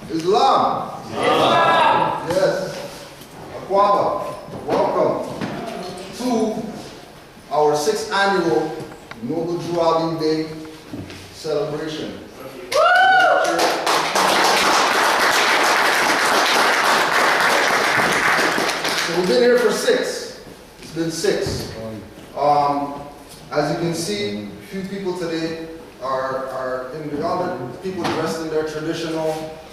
Islam. Yes. Aquaba. Welcome to our 6th annual Noble Juali Day celebration. So we've been here for 6. It's been 6. As you can see, a few people today are in the other people dressed in their traditional.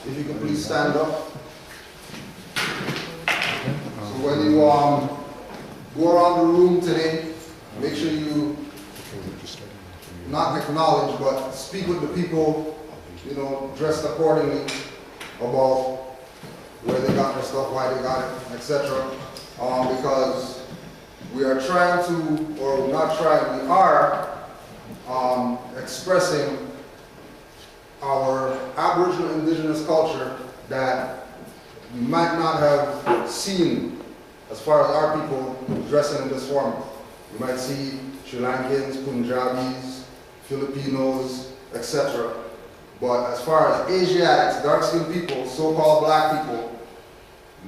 If you could please stand up. So when you go around the room today, make sure you not acknowledge, but speak with the people, you know, dressed accordingly about where they got their stuff, why they got it, etc. Because we are trying to, or not trying, we are expressing our Aboriginal indigenous culture that you might not have seen as far as our people dressing in this form. You might see Sri Lankans, Punjabis, Filipinos, etc. But as far as Asiatics, dark-skinned people, so-called black people,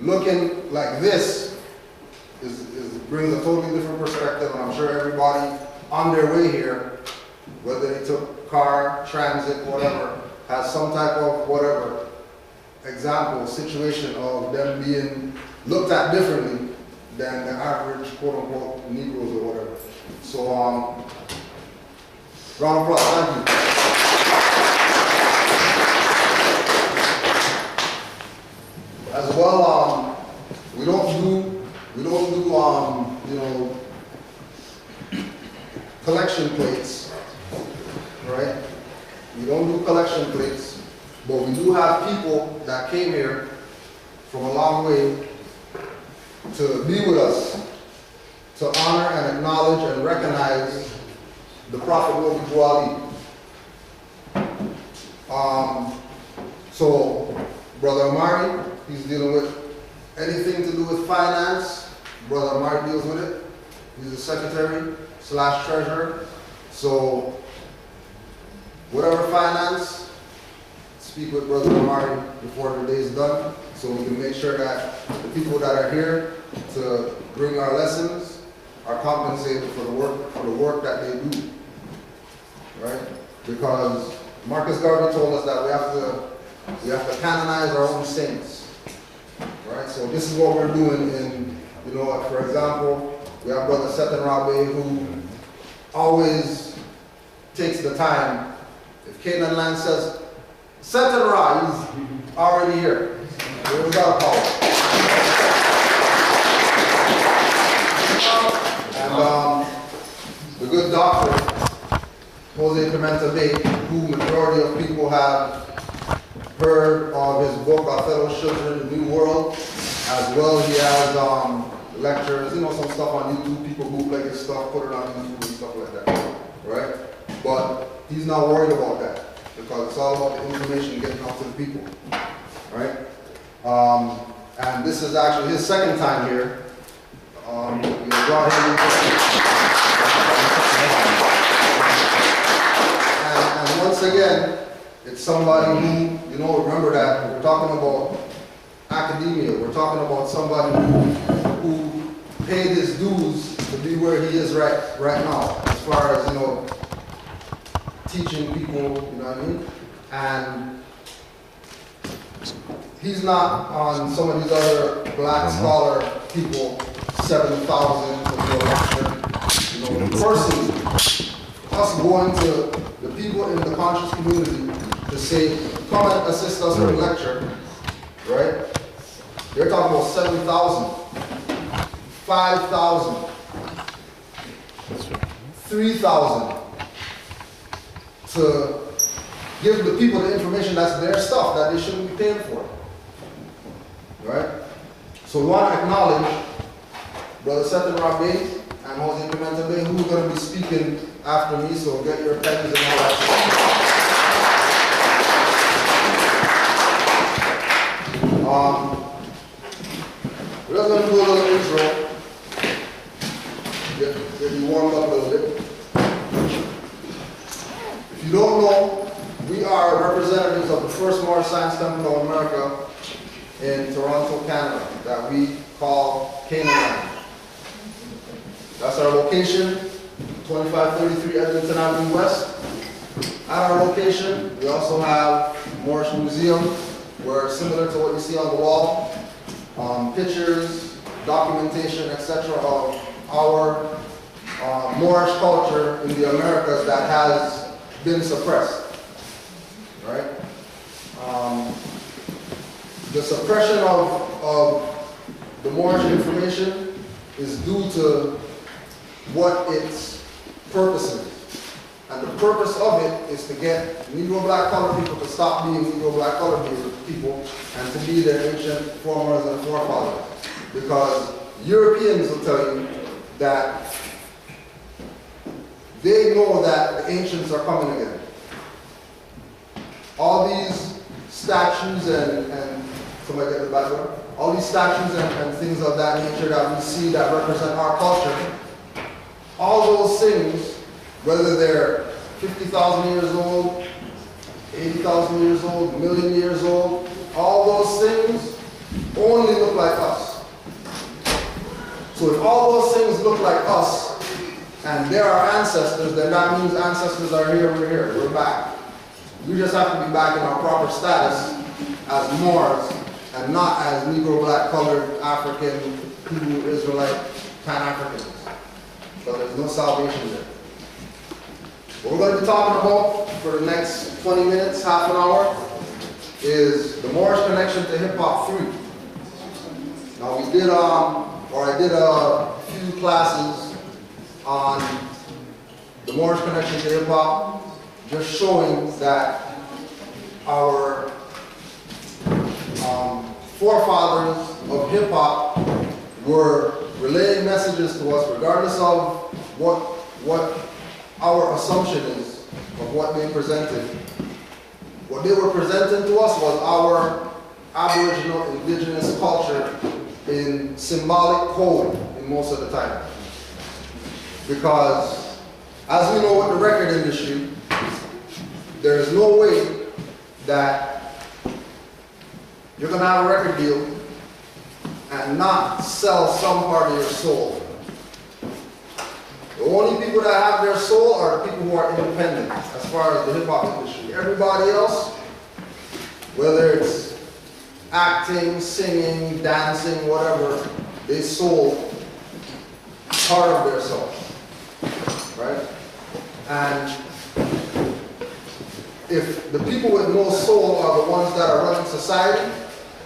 looking like this brings a totally different perspective, and I'm sure everybody on their way here, whether they took car, transit, whatever, has some type of whatever example, situation of them being looked at differently than the average quote-unquote Negroes or whatever. So, round of applause, thank you. As well, we don't do you know, collection plates, right? We don't do collection plates, but we do have people that came here from a long way to be with us, to honor and acknowledge and recognize the Prophet Noble Juali. So, Brother Amari, he's dealing with anything to do with finance. Brother Amari deals with it. He's the secretary / treasurer. So, whatever finance, speak with Brother Amari before the day is done, so we can make sure that the people that are here to bring our lessons are compensated for the work that they do, right? Because Marcus Garvey told us that we have to canonize our own saints, right? So this is what we're doing in, you know, for example, we have Brother SetenRa Bey, who always takes the time. If Canaanland says, SetenRa, he's already here. Without a power. And the good doctor, Jose Pimienta Bey, who majority of people have heard of his book, Our Fellow Children in the New World. As well, he has lectures, you know, some stuff on YouTube. People bootleg his stuff, put it on YouTube and stuff like that, right? But he's not worried about that because it's all about the information getting out to the people, right? And this is actually his 2nd time here. We brought him in. And once again, it's somebody who, you know, remember that we're talking about academia. We're talking about somebody who paid his dues to be where he is right now, as far as, you know, teaching people, you know what I mean? And he's not on some of these other black scholar people, 7,000 for the lecture. You know, personally, us going to the people in the conscious community to say, come and assist us in the lecture, right? They're talking about 7,000, 5,000, 3,000 to give the people the information that's their stuff that they shouldn't be paying for, right? So we want to acknowledge Brother SetenRa Bey and Jose Pimienta Bey, who's going to be speaking after me, so get your pens and all that. We're just going to do a little intro, get you warmed up a little bit. If you don't know, we are are representatives of the first Moorish science temple of America in Toronto, Canada, that we call Canaanland. That's our location, 2533 Edmonton Avenue West. At our location, we also have Moorish Museum, where similar to what you see on the wall, pictures, documentation, etc. of our Moorish culture in the Americas that has been suppressed, right? The suppression of the Moorish information is due to what its purpose is. And the purpose of it is to get Negro black colored people to stop being Negro black colored people and to be their ancient foremothers and forefathers. Because Europeans will tell you that they know that the ancients are coming again. All these statues and somebody get the background, all these statues and things of that nature that we see that represent our culture, all those things, whether they're 50,000 years old, 80,000 years old, a million years old, all those things only look like us. So if all those things look like us, and they're our ancestors, then that means ancestors are here, we're back. We just have to be back in our proper status as Moors, and not as Negro, black, colored, African, Hebrew, Israelite, Pan-Africans. So there's no salvation there. What we're going to be talking about for the next 20 minutes, half an hour, is the Moorish connection to hip-hop 3. Now we did, I did a few classes on the Moorish connection to hip-hop, just showing that our forefathers of hip-hop were relaying messages to us regardless of what our assumption is of what they presented. What they were presenting to us was our Aboriginal indigenous culture in symbolic code in most of the time. Because as we know with the record industry, there is no way that you're going to have a record deal and not sell some part of your soul. The only people that have their soul are the people who are independent as far as the hip-hop industry. Everybody else, whether it's acting, singing, dancing, whatever, they sold part of their soul, right? And if the people with no soul are the ones that are running society,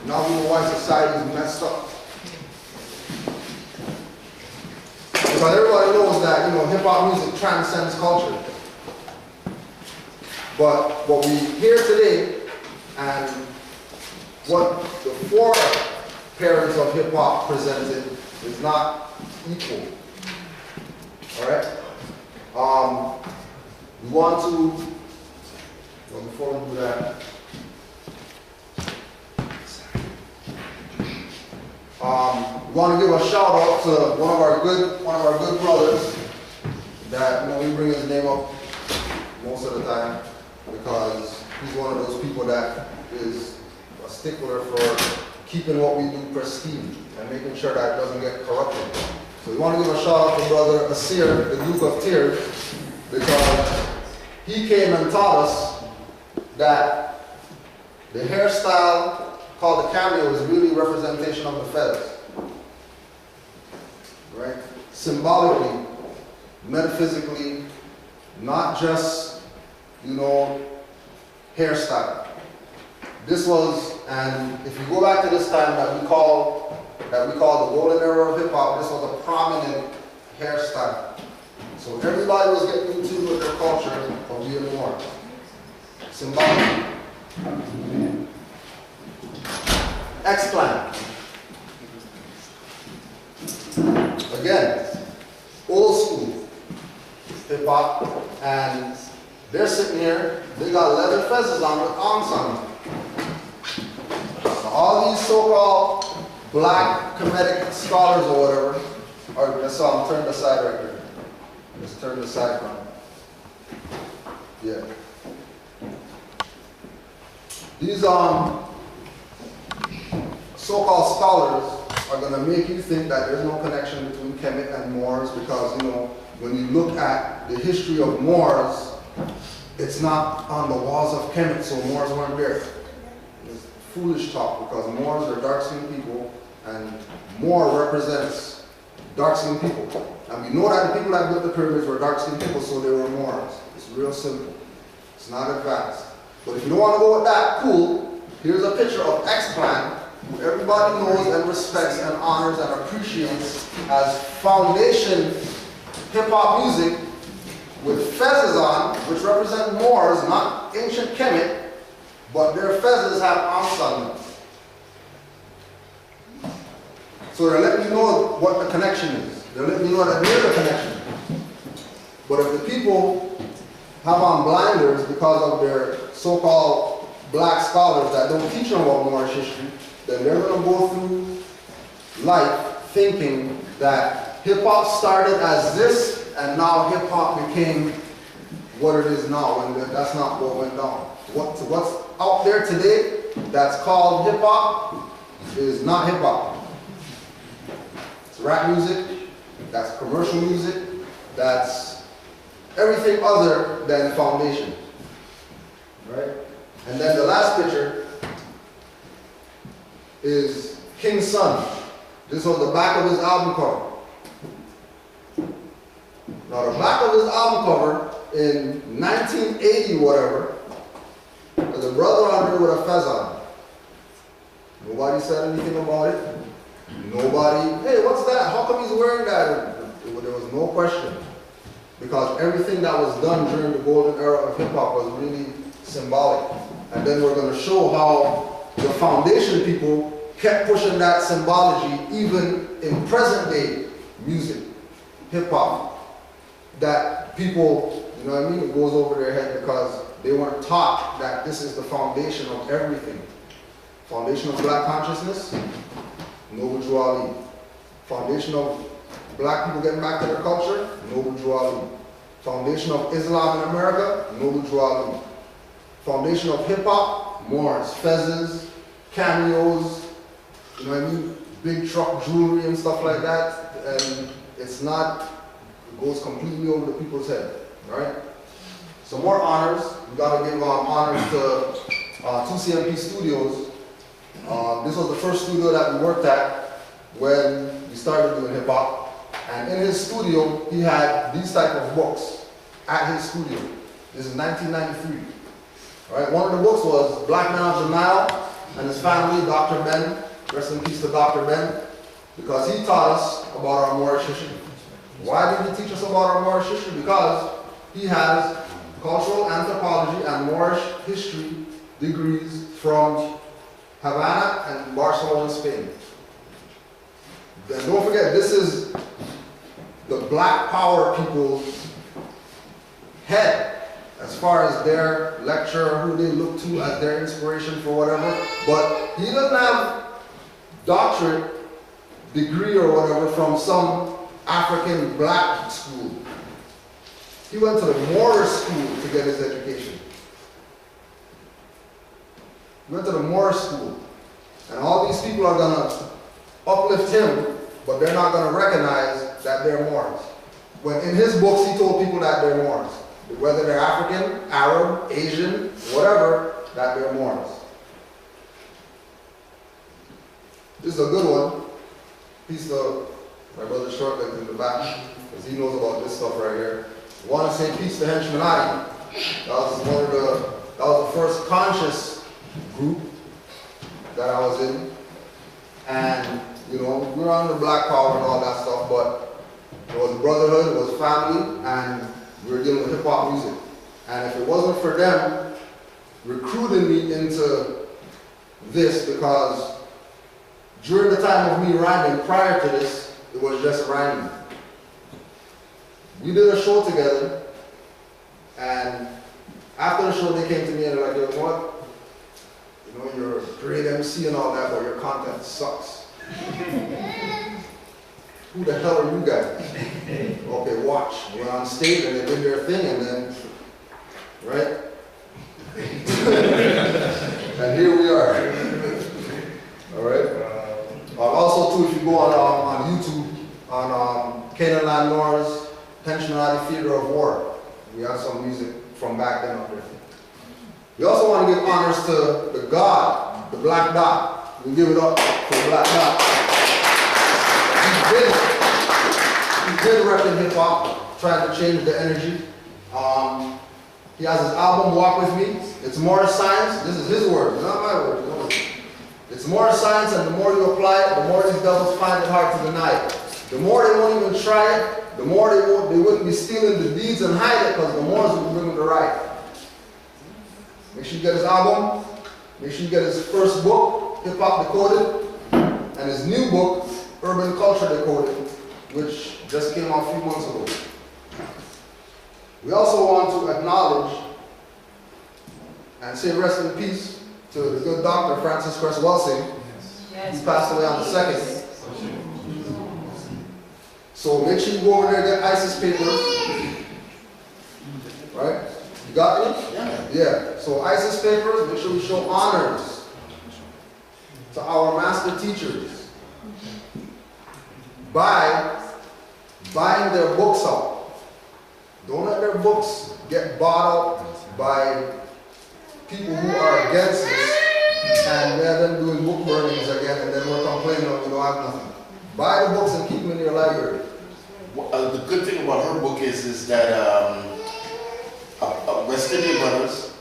now we know why society is messed up. Because everybody knows that, hip-hop music transcends culture. But what we hear today and what the foreparents of hip-hop presented is not equal. All right? We want to, well, before we do that, we want to give a shout out to one of our good brothers that we bring his name up most of the time because he's one of those people that is a stickler for keeping what we do pristine and making sure that it doesn't get corrupted. So we want to give a shout out to Brother Asir, the Duke of Tears, because he came and taught us that the hairstyle called the cameo is really representation of the feathers. Right? Symbolically, metaphysically, not just, hairstyle. This was, and if you go back to this time that we call the golden era of hip hop, this was a prominent hairstyle. So everybody was getting in tune with their culture of being more symbolic. X-Clan. Again, old school hip hop, and they're sitting here, they got leather fezzes on with arms on them. So all these so-called black comedic scholars or whatever, I'm turning aside right here. Just turn aside from it. Yeah. These so-called scholars are going to make you think that there's no connection between Kemet and Moors because, you know, when you look at the history of Moors, it's not on the walls of Kemet, so Moors weren't there. It's foolish talk because Moors are dark-skinned people and Moor represents dark-skinned people. And we know that the people that built the pyramids were dark-skinned people, so they were Moors. It's real simple. It's not advanced. But if you don't want to go with that, cool. Here's a picture of X-Clan, who everybody knows and respects and honors and appreciates as foundation hip-hop music with fezzes on, which represent Moors, not ancient Kemet, but their fezzes have ounce on them. So they're letting you know what the connection is. They're letting you know that there's a connection. But if the people have on blinders because of their so-called black scholars that don't teach them about Moorish history, then they're going to go through life thinking that hip-hop started as this and now hip-hop became what it is now, and that's not what went down. What's out there today that's called hip-hop is not hip-hop. It's rap music, that's commercial music, that's everything other than foundation. Right? And then the last picture is King's son. This was the back of his album cover. Now the back of his album cover in 1980 whatever, there's a brother on there with a fez on. Nobody said anything about it. Nobody, hey, what's that? How come he's wearing that? There was no question. Because everything that was done during the golden era of hip-hop was really symbolic. And then we're going to show how the foundation people kept pushing that symbology even in present day music, hip-hop. That people, you know what I mean, it goes over their head because they weren't taught that this is the foundation of everything. Foundation of black consciousness, Noble Drew Ali. Foundation of black people getting back to their culture, Noble Drew Ali. Foundation of Islam in America, Noble Drew Ali. Foundation of hip-hop, Moors, fezzes, cameos, you know what I mean, big truck jewelry and stuff like that, and it's not, it goes completely over the people's head, right? Some more honors. We got to give honors to 2CMP Studios. This was the first studio that we worked at when we started doing hip-hop. And in his studio, he had these type of books at his studio. This is 1993. Right? One of the books was Black Man of the Nile and his family, Dr. Ben. Rest in peace to Dr. Ben, because he taught us about our Moorish history. Why did he teach us about our Moorish history? Because he has cultural anthropology and Moorish history degrees from Havana and Barcelona, Spain. Then don't forget, this is the black power people's head as far as their lecturer, who they look to as their inspiration for whatever. But he doesn't have doctorate degree or whatever from some African black school. He went to the Moorish school to get his education. He went to the Moorish school. And all these people are going to uplift him, but they're not going to recognize that they're Moors. When in his books he told people that they're Moors. Whether they're African, Arab, Asian, whatever, that they're Moors. This is a good one. Piece of my brother Shortlegs in the back, because he knows about this stuff right here. I want to say peace to Henchman Nagi. That was the first conscious group that I was in. And you know, we were under black power and all that stuff, but it was brotherhood, it was family, and we were dealing with hip-hop music. And if it wasn't for them recruiting me into this, because during the time of me rhyming, prior to this, it was just rhyming. We did a show together, and after the show they came to me and they're like, you know what? You know, you're a great MC and all that, but your content sucks. Who the hell are you guys? Okay, watch. We're on stage and they did their thing and then, right? And here we are. All right. Also, too, if you go on YouTube, on Canaanland Noah's Pensionati Theater of War, we have some music from back then up there. We also want to give honors to the God, the Black Dot. We give it up for the Black Dot. He's been repping hip hop, trying to change the energy. He has his album Walk With Me. It's Moorish science. This is his words, not my words. No. It's Moorish science, and the more you apply it, the more these devils find it hard to deny it. The more they won't even try it, the more they wouldn't be stealing the deeds and hide it, because the Moors would bring them to right. Make sure you get his album. Make sure you get his first book, Hip Hop Decoded, and his new book, Urban Culture Decoded, which just came out a few months ago. We also want to acknowledge and say rest in peace to the good Dr. Francis Cress Welsing. He passed away on the 2nd. So make sure you go over there and get ISIS papers. Right? You got any? Yeah. So ISIS papers, make sure we show honors to our master teachers by buying their books out. Don't let their books get bought out by people who are against this, and they're then doing book burnings again, and then we're complaining that we don't have nothing. Buy the books and keep them in your library. Well, the good thing about her book is that West Indian brothers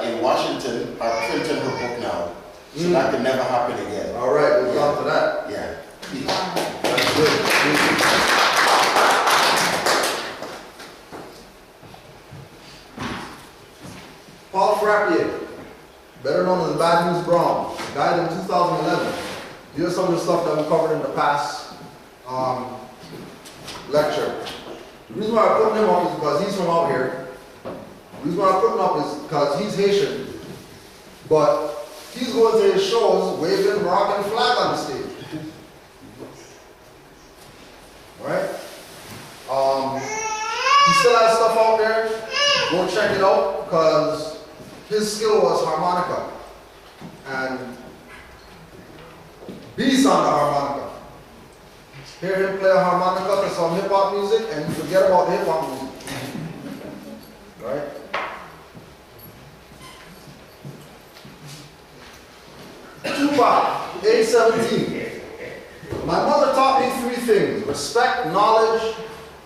in Washington are printing her book now, so that can never happen again. All right, we'll go to that. Yeah. That's good. Paul Frappier, better known as Bad News Brown, died in 2011. Here's some of the stuff that we covered in the past lecture. The reason why I put him up is because he's from out here. The reason why I put him up is because he's Haitian, but he's going to his shows waving Moroccan flag on the stage. Alright? He still has stuff out there. Go check it out, because his skill was harmonica. And beats on the harmonica. Hear him play a harmonica to some hip hop music, and you forget about the hip hop music. Right? Tupac, age 17. My mother taught me 3 things: respect, knowledge.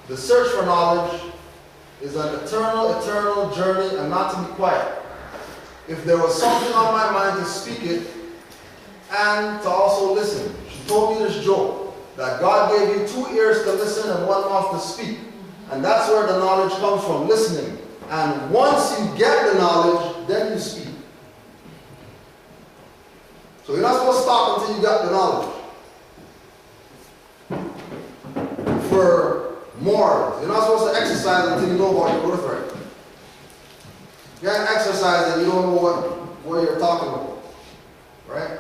The search for knowledge is an eternal journey, and not to be quiet. If there was something on my mind, to speak it and to also listen. She told me this joke, that God gave you 2 ears to listen and 1 mouth to speak. And that's where the knowledge comes from, listening. And once you get the knowledge, then you speak. So you're not supposed to stop until you got the knowledge. For morals, you're not supposed to exercise until you know about your birthright. You can't exercise and you don't know what you're talking about. Right?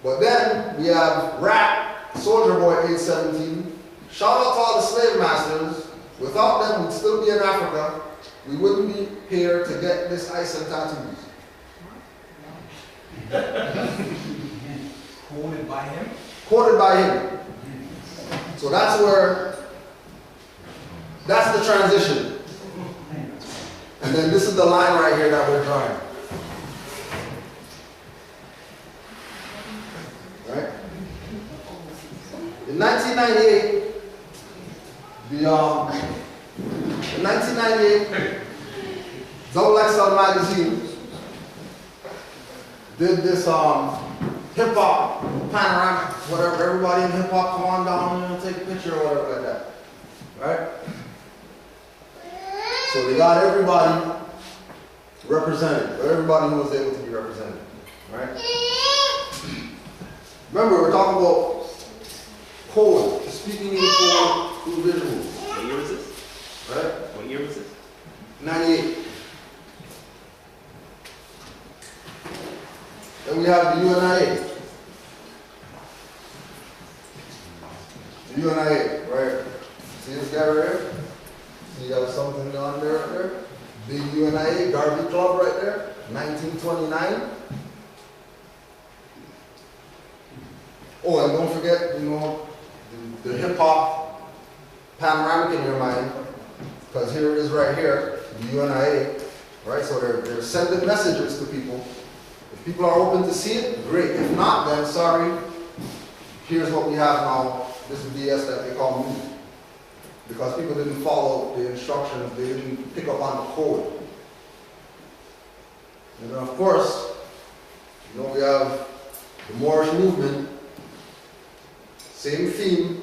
But then we have Rap, Soldier Boy, age 17. Shout out to all the slave masters. Without them, we'd still be in Africa. We wouldn't be here to get this ice and tattoos. Quoted by him? Quoted by him. So that's the transition. And then this is the line right here that we're drawing. Right? In 1998, in 1998, Double XL magazine did this hip-hop panoramic, whatever. Everybody in hip-hop, come on down and take a picture or whatever like that. Right? So they got everybody represented, but everybody who was able to be represented. Right? Remember, we're talking about code, speaking in code through visuals. What year was this? Right? What year was this? 98. Then we have the UNIA. The UNIA, right? See this guy right here? See, you got something on there right there? Big UNIA, Garvey Club right there, 1929. Oh, and don't forget, you know, the hip-hop panoramic in your mind, because here it is right here, the UNIA, right? So they're sending messages to people. If people are open to see it, great. If not, then sorry, here's what we have now, this BS that they call music. Because people didn't follow the instructions, they didn't pick up on the code. And then of course, you know, we have the Moorish movement, same theme,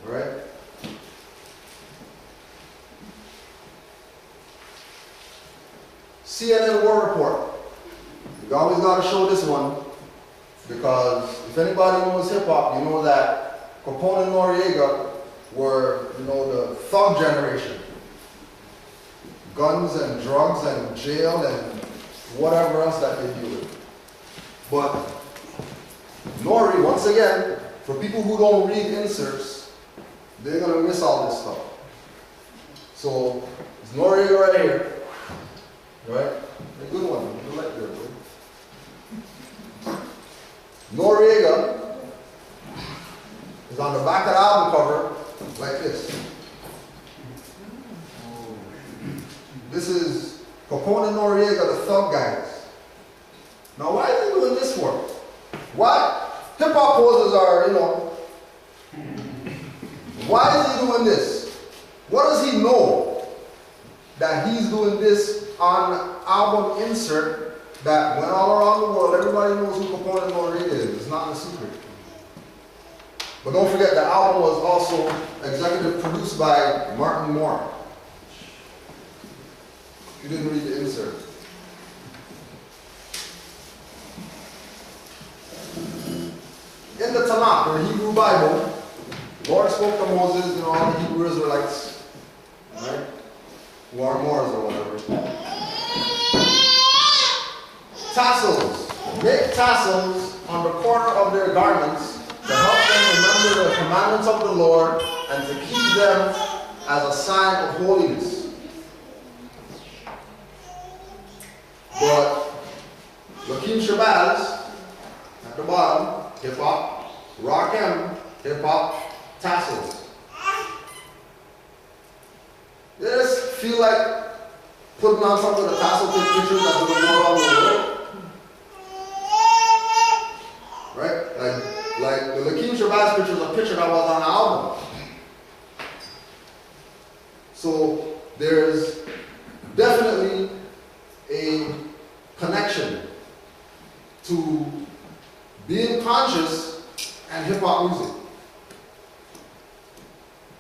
right? CNN War Report. You always got to show this one, because if anybody knows hip-hop, you know that Capone and Noriega were, you know, the thug generation. Guns and drugs and jail and whatever else that they deal with. But Nori, once again, for people who don't read inserts, they're going to miss all this stuff. So, it's Noriega right here. Right? A good one. You like that, right? Noriega is on the back of the album cover like this. This is Capone and Noriega, the thug guys. Now, why is he doing this for? Why? Hip-hop poses are, you know, why is he doing this? What does he know that he's doing this on album insert that went all around the world? Everybody knows who Capone and Noriega is. It's not a secret. But don't forget, the album was also executive produced by Martin Moore. You didn't read the insert. In the Tanakh, the Hebrew Bible, Lord spoke to Moses, you know, all the Hebrew Israelites, right? Who are Moors or whatever. Tassels. Make tassels on the corner of their garments to help them remember the commandments of the Lord and to keep them as a sign of holiness. But Lakeem Shabazz, at the bottom, hip-hop, Rakim, hip-hop, tassels. You just feel like putting on some of the tassel pictures that's going to go around the world. Right? Like the Lakeem Shabazz picture is a picture that was on the album. So there's definitely a connection to being conscious and hip-hop music.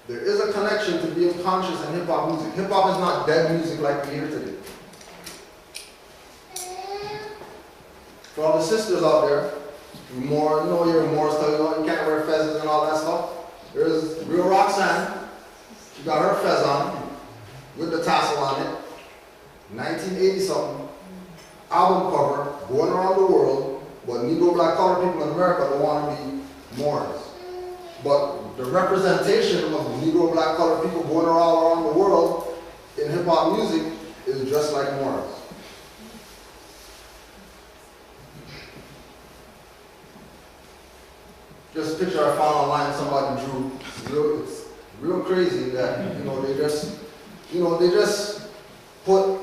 There is a connection to being conscious and hip-hop music. Hip-hop is not dead music like we hear today. For all the sisters out there, more, you know, you're more stuff, you know, you can't wear fezzes and all that stuff. There's real Roxanne. She got her fez on with the tassel on it. 1980 something. Album cover, going around the world, but Negro black colored people in America don't want to be Moors. But the representation of Negro black colored people going around the world in hip hop music is just like Moors. Just a picture I found online somebody drew. It's real crazy that, you know, they just put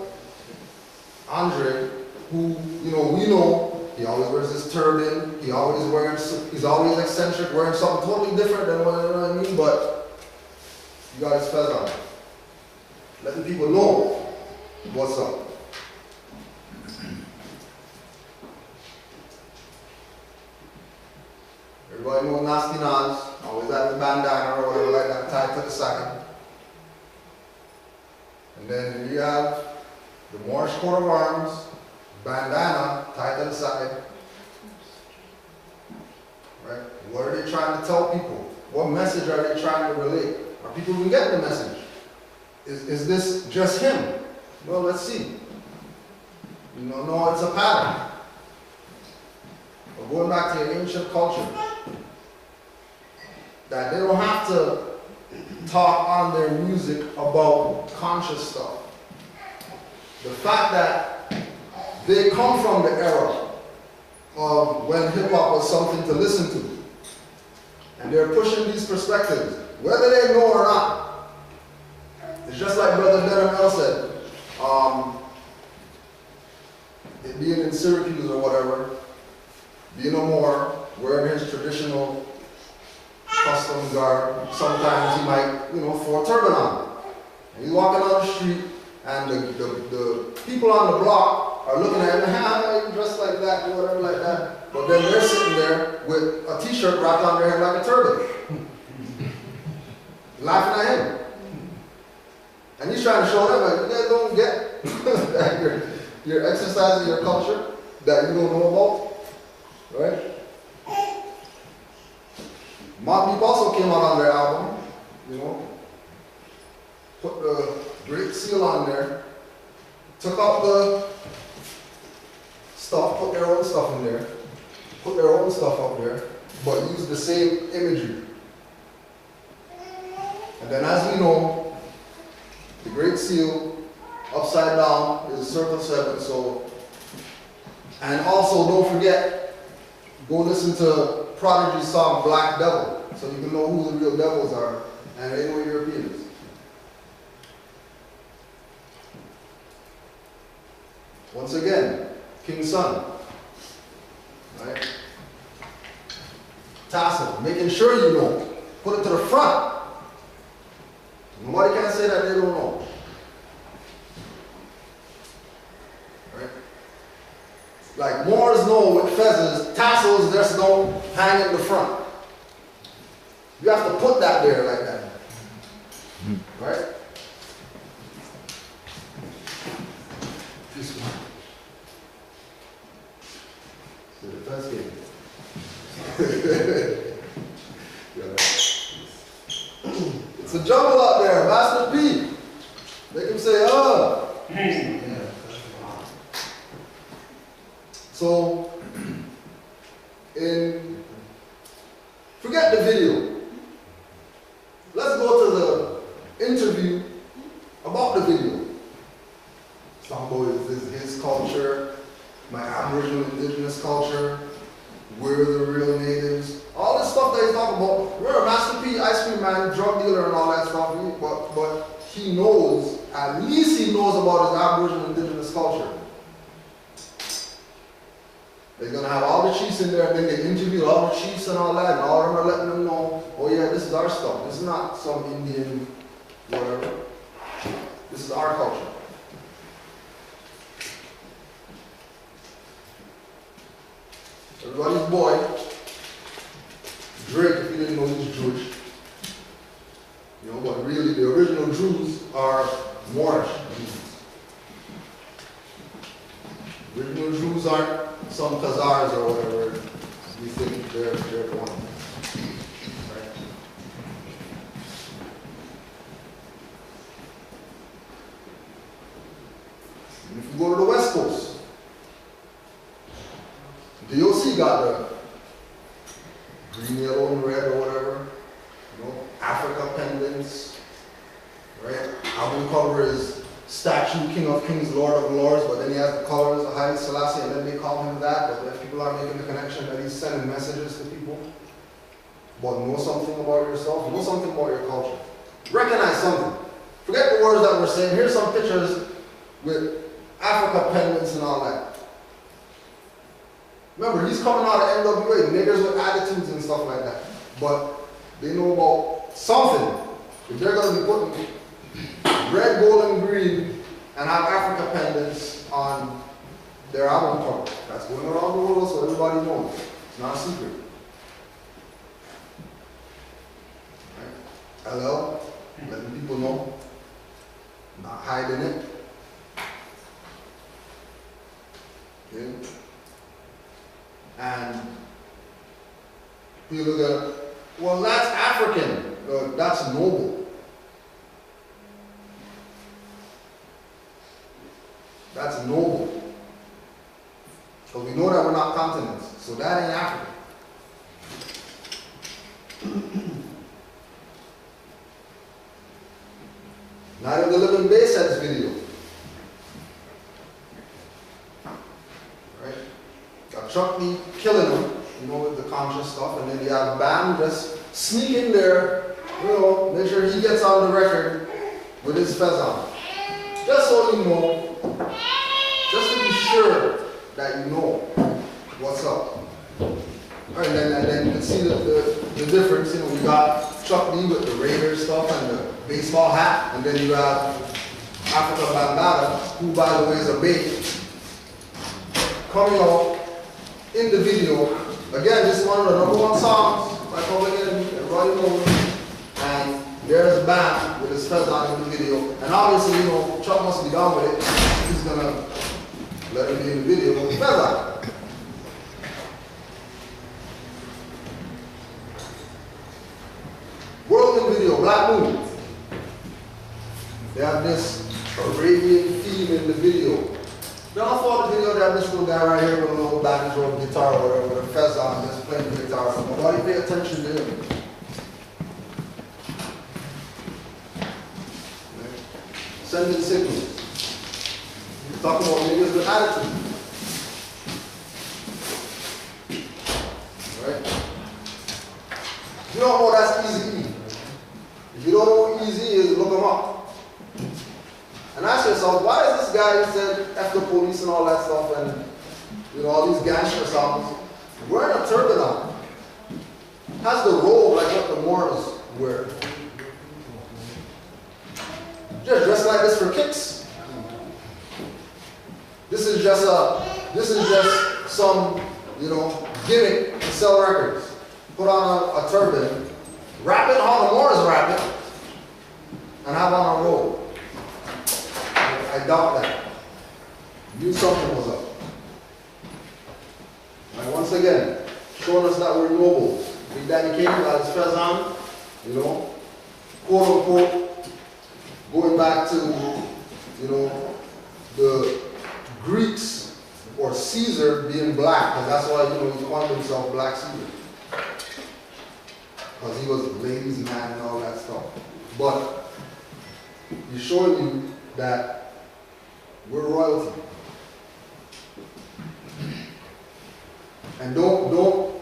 Andre, who, you know, we know, he always wears his turban, he's always eccentric, wearing something totally different than what, you know what I mean, but you got his fez on. Letting people know what's up. Everybody knows Nasty Nas, always had the bandana or whatever like that tied to the side. And then you have the Moorish coat of arms, bandana tied to the side. Right? What are they trying to tell people? What message are they trying to relate? Are people even getting the message? Is this just him? Well, let's see. You know, no, it's a pattern. But going back to your ancient culture, that they don't have to talk on their music about conscious stuff. The fact that they come from the era of when hip-hop was something to listen to. And they're pushing these perspectives, whether they know or not. It's just like Brother Denham said, it being in Syracuse or whatever, being a Moor, wearing his traditional custom garb, sometimes he might, throw a turban on. And he's walking down the street, and the people on the block are looking at him, how you dressed like that, or whatever like that. But then they're sitting there with a t-shirt wrapped on their head like a turban, laughing at him. And he's trying to show them, like, you guys don't get that you're exercising your culture that you don't know about, right? Mobb Deep also came out on their album, put the Great Seal on there, took out the stuff, put their own stuff in there, put their own stuff up there, but used the same imagery. And then as we know, the Great Seal, upside down, is Circle 7, so, and also don't forget, go listen to Prodigy's song Black Devil, so you can know who the real devils are, and they know Europeans. Once again, King's Son, right? Tassel, making sure you know, put it to the front. Nobody can say that they don't know. Right? Like Moors know with feathers, tassels just don't hang in the front. You have to put that there like that. Right? This one. So the first game. It's a jungle out there, Master P. Make him say, oh. So, forget the video. Let's go to the interview about the video. Sambo is his culture, my Aboriginal indigenous culture, we're the real natives. All this stuff that he's talking about. Remember, Master P, ice cream man, drug dealer and all that stuff, but he knows, at least he knows about his Aboriginal indigenous culture. They're going to have all the chiefs in there, and then they interview all the chiefs and all that, and all of them are letting them know, oh yeah, this is our stuff. This is not some Indian whatever. This is our culture. Everybody's boy, Drake, if you didn't know he's Jewish. But really the original Jews are Moorish Jews. Original Jews aren't some Khazars or whatever. We think they're one. Right? And if you go to the West Coast, the OC got the green, yellow, and red or whatever. Africa pendants, right? Album cover is statue, King of Kings, Lord of Lords, but then he has the colors of Haile Selassie, and then they call him that, but then people are making the connection that he's sending messages to people. But know something about yourself, know something about your culture. Recognize something. Forget the words that we're saying. Here's some pictures with Africa pendants and all that. Remember, he's coming out of NWA, niggers with attitudes and stuff like that. But they know about something. If they're going to be putting red, gold, and green and have Africa pendants on their album cover, that's going around the world so everybody knows. It's not a secret. Right? LL, letting people know, not hiding it. Okay? And you look at, well, that's African, that's noble. That's noble. Because we know that we're not continents, so that ain't African. Not even the Living Bayshead's video. Right? Got Chuck D killing him, you know, with the conscious stuff, and then you have Bam just sneak in there, you know, make sure he gets on the record with his fez on. Just so you know, just to be sure that you know what's up. Alright, and then you can see the difference. You know, we got Chuck D with the Raiders stuff and the baseball hat, and then you have Africa Bambata, who by the way is a Bey, coming out in the video. Again, this is one of the #1 songs by Public Enemy and Roddy Moore. And there's Bam with his fez on in the video. And obviously, you know, Chuck must be done with it. He's gonna let him be in the video with his fez on. Whirlwind video, Black Moon. They have this Arabian theme in the video. Then I thought the video, they have this little guy right here with a little backdrop guitar or whatever, with a fez on, just playing the guitar. Nobody pay attention to him. Sending signals. You're talking about niggas with attitude. Right? If you don't know, that's Easy. If you don't know what Easy is, look him up. And ask yourself, why is this guy who said F the police and all that stuff and, you know, all these gangster songs wearing a turban on? Has the robe like what the Moors wear. Just dressed like this for kicks. This is just some, you know, gimmick to sell records. Put on a turban, wrap it how the Moors wrap it, and have on a robe. I doubt that. Knew something was up. And once again, showing us that we're noble. We dedicated as fez on, you know, quote unquote, going back to, you know, the Greeks or Caesar being black, because that's why, you know, he called himself Black Caesar. Because he was a ladies' man and all that stuff. But he's showing you that we're royalty. And don't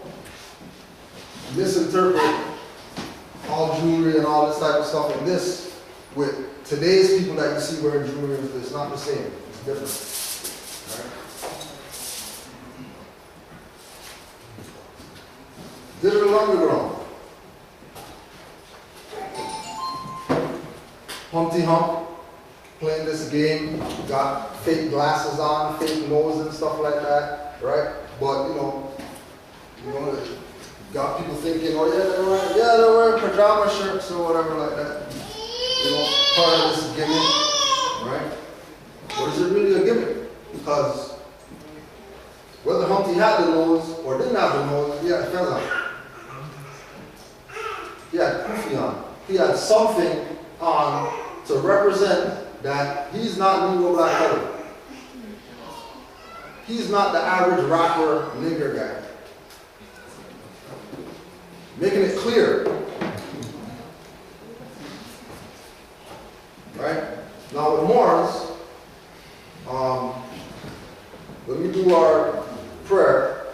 misinterpret all jewelry and all this type of stuff in this with today's people that you see wearing jewelry. It's not the same. It's different. Right? Digital Underground. Humpty Hump. Playing this game, got fake glasses on, fake nose and stuff like that, right? But you know, got people thinking, oh yeah, they're wearing pajama shirts or whatever like that. You know, part of this gimmick, right? Or is it really a gimmick? Because whether Humpty had the nose or didn't have the nose, he had fez on. He had kufi on. He had something on to represent that he's not Negro Black color. He's not the average rapper nigger guy. Making it clear. Right? Now with Moors, when we do our prayer,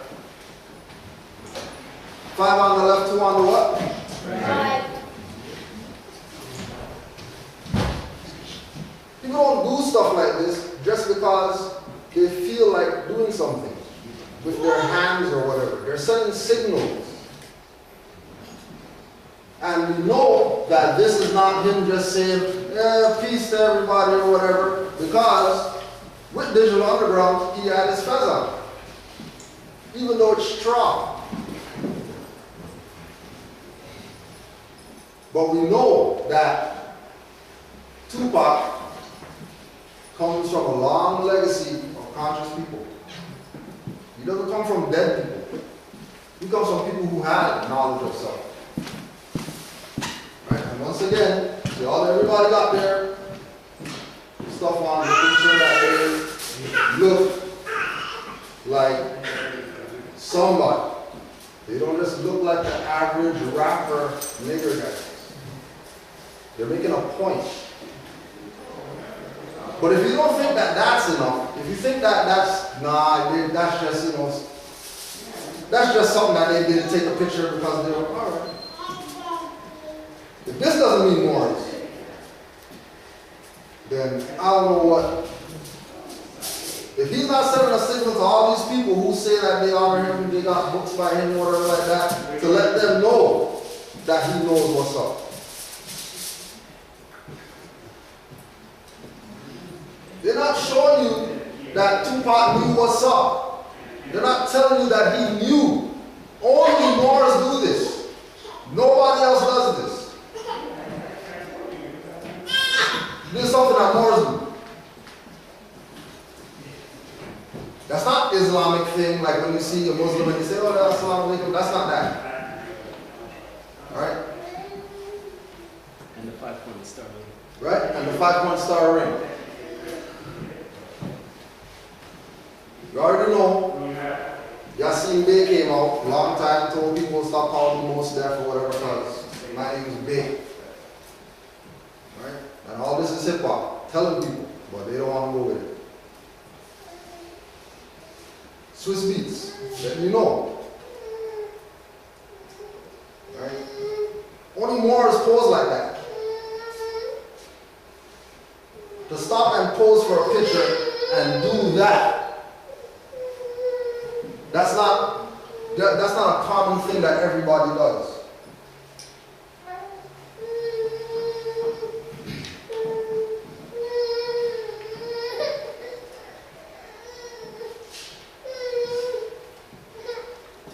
5 on the left, 2 on the what? Right. People don't do stuff like this just because they feel like doing something with their hands or whatever. They're sending signals. And we know that this is not him just saying, yeah, peace to everybody or whatever, because with Digital Underground, he had his fez on. Even though it's straw. But we know that Tupac comes from a long legacy of conscious people. He doesn't come from dead people. He comes from people who had knowledge of self. Right? And once again, everybody got their stuff on, making sure that they look like somebody. They don't just look like the average rapper nigger guy. They're making a point. But if you don't think that that's enough, if you think that that's just, you know, that's just something that they didn't take a picture because they were, all right. If this doesn't mean Moors, then I don't know what. If he's not sending a signal to all these people who say that they honor him, they got books by him, or whatever like that, to let them know that he knows what's up. They're not showing you that Tupac knew what's up. They're not telling you that he knew. Only Moors do this. Nobody else does this. This is something that Moors do. That's not Islamic thing, like when you see a Muslim and you say, oh, that's Islam, that's not that. Alright? And the 5-point star ring. Right? And the 5-point star ring. You already know. Yasin Bey came out a long time, told people to stop calling me most deaf or whatever because my name is Bey. Right? And all this is hip hop, telling people, but they don't want to go with it. Swiss Beats, let me know. Right? Only Moors pose like that. To stop and pose for a picture and do that. That's not a common thing that everybody does.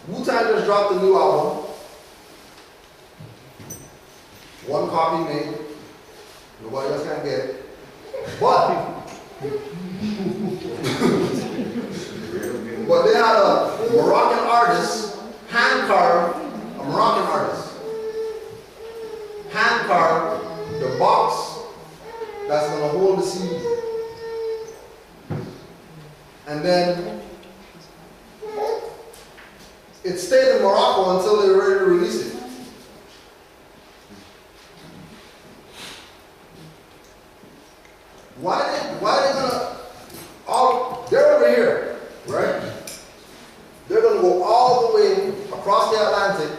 Wu-Tang just dropped a new album. One copy made. Nobody else can get it. But they had a Moroccan artist, hand-carve, a Moroccan artist, hand-carve the box that's going to hold the CD. And then it stayed in Morocco until they were ready to release it. Why they gonna, they're over here, right? They're going to go all the way across the Atlantic.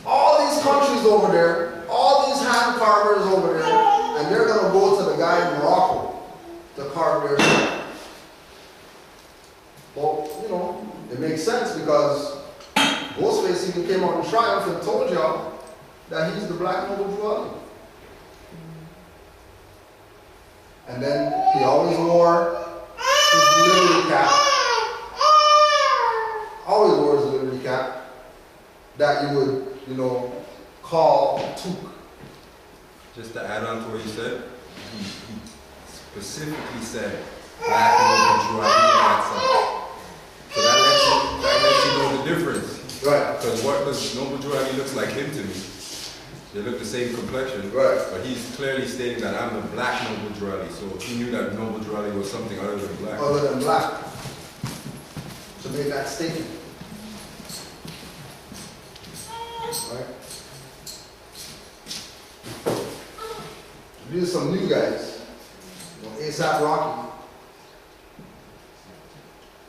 All these countries over there, all these hand carvers over there, and they're going to go to the guy in Morocco to carve their stuff. Well, you know, it makes sense because Ghostface even came out in triumph and told y'all that he's the black noble Jew. And then he always wore his liberty cap. Always wore his liberty cap that you would, you know, call toque. Just to add on to what you said, he specifically said black noble Jew on that song. So that lets you know the difference. Right. Because what does noble Jew looks like him to me? They look the same complexion, right? But he's clearly stating that I'm the black noble Jew. So he knew that noble Jew was something other than black. Other than black. To make that statement. Right? These are some new guys. You know, A$AP Rocky.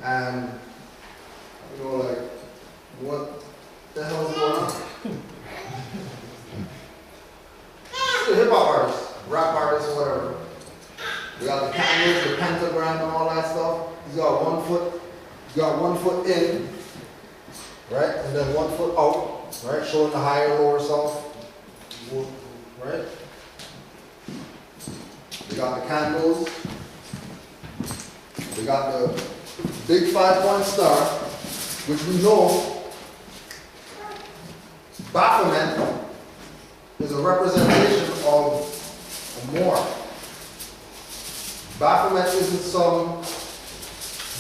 And, you know, like, what the hell is going on? Hip hop artists, rap artists, or whatever. They got the candles, the pentagram, and all that stuff. He's got 1 foot. He's got 1 foot in, right, and then 1 foot out, right, showing the higher, lower self, right. They got the candles. They got the big 5-point star, which we know Baphomet is a representation of a Moor. Baphomet isn't some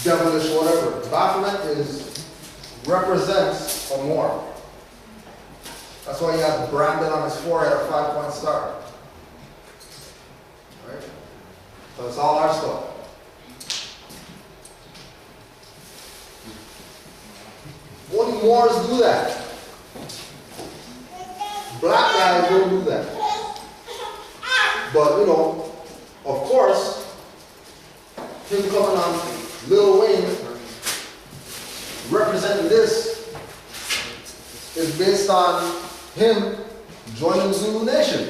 devilish whatever. Baphomet represents a Moor. That's why he has branded on his forehead a 5-point star. Right? So it's all our stuff. Only Moors do that. Black guys don't do that. But, you know, of course, him coming on Lil Wayne representing this is based on him joining Zulu Nation.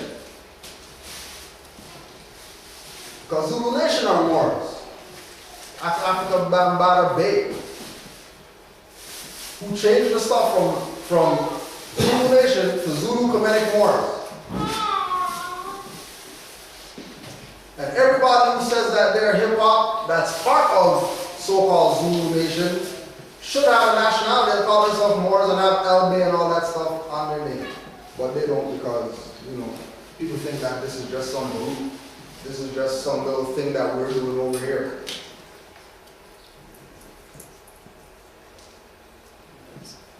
Because Zulu Nation are Moors. Africa Bambara Bey, who changed the stuff from Zulu Nation to Zulu Kemetic Moors. And everybody who says that they're hip-hop, that's part of so-called Zulu Nation, should have a nationality and call themselves Moors and have LB and all that stuff on their name. But they don't, because, you know, people think that this is just some group. This is just some little thing that we're doing over here.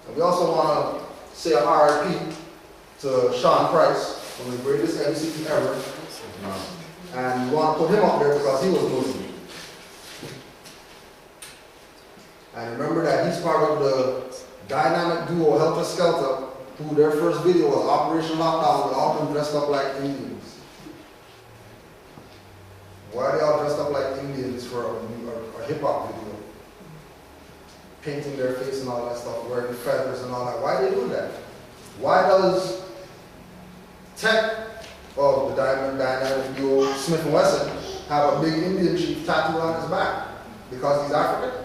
And we also want to say a RIP to Sean Price, one of the greatest MCs ever. And we want to put him up there because he was Muslim. And remember that he's part of the dynamic duo Helter Skelter, who their first video was Operation Lockdown with all of them dressed up like Indians. Why are they all dressed up like Indians for a hip-hop video? Painting their face and all that stuff, wearing feathers and all that. Why do they do that? Why does Tech of the dynamic duo Smith & Wesson have a big Indian chief tattooed on his back? Because he's African?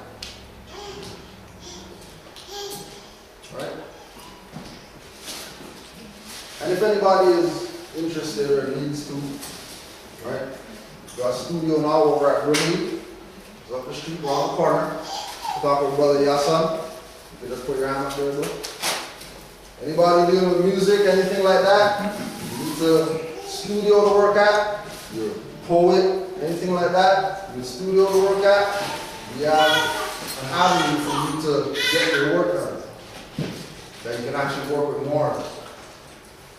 Right? And if anybody is interested or needs to, right? We got a studio now over at Regency. It's up the street, around the corner. Talk with Brother Yasan. You just put your hand up there, bro. Anybody dealing with music, anything like that? You need a studio to work at? You're a poet, anything like that? You need a studio to work at? We have an avenue for you to get your work done. That you can actually work with more.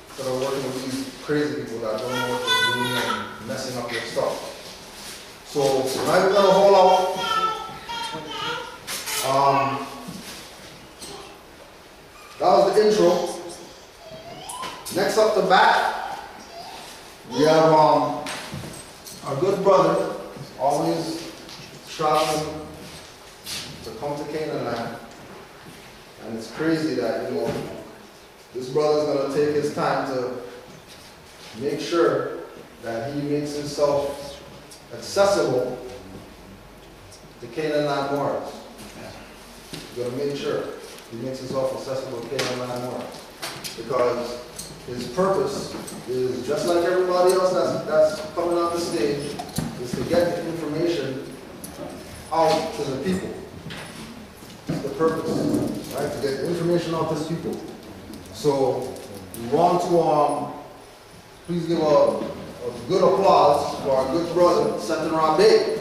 Instead of working with these crazy people that don't know what they're doing and messing up your stuff. So tonight we're gonna hold out. That was the intro. Next up the bat, we have our good brother, always traveling to come to Canaanland. And it's crazy that, you know, this brother is going to take his time to make sure that he makes himself accessible to Canaanland Moors. He's going to make sure he makes himself accessible to Canaanland Moors. Because his purpose is, just like everybody else that's coming on the stage, is to get the information out to the people. That's the purpose, right? To get the information out to the people. So we want to please give a good applause for our good brother, SetenRa Bey.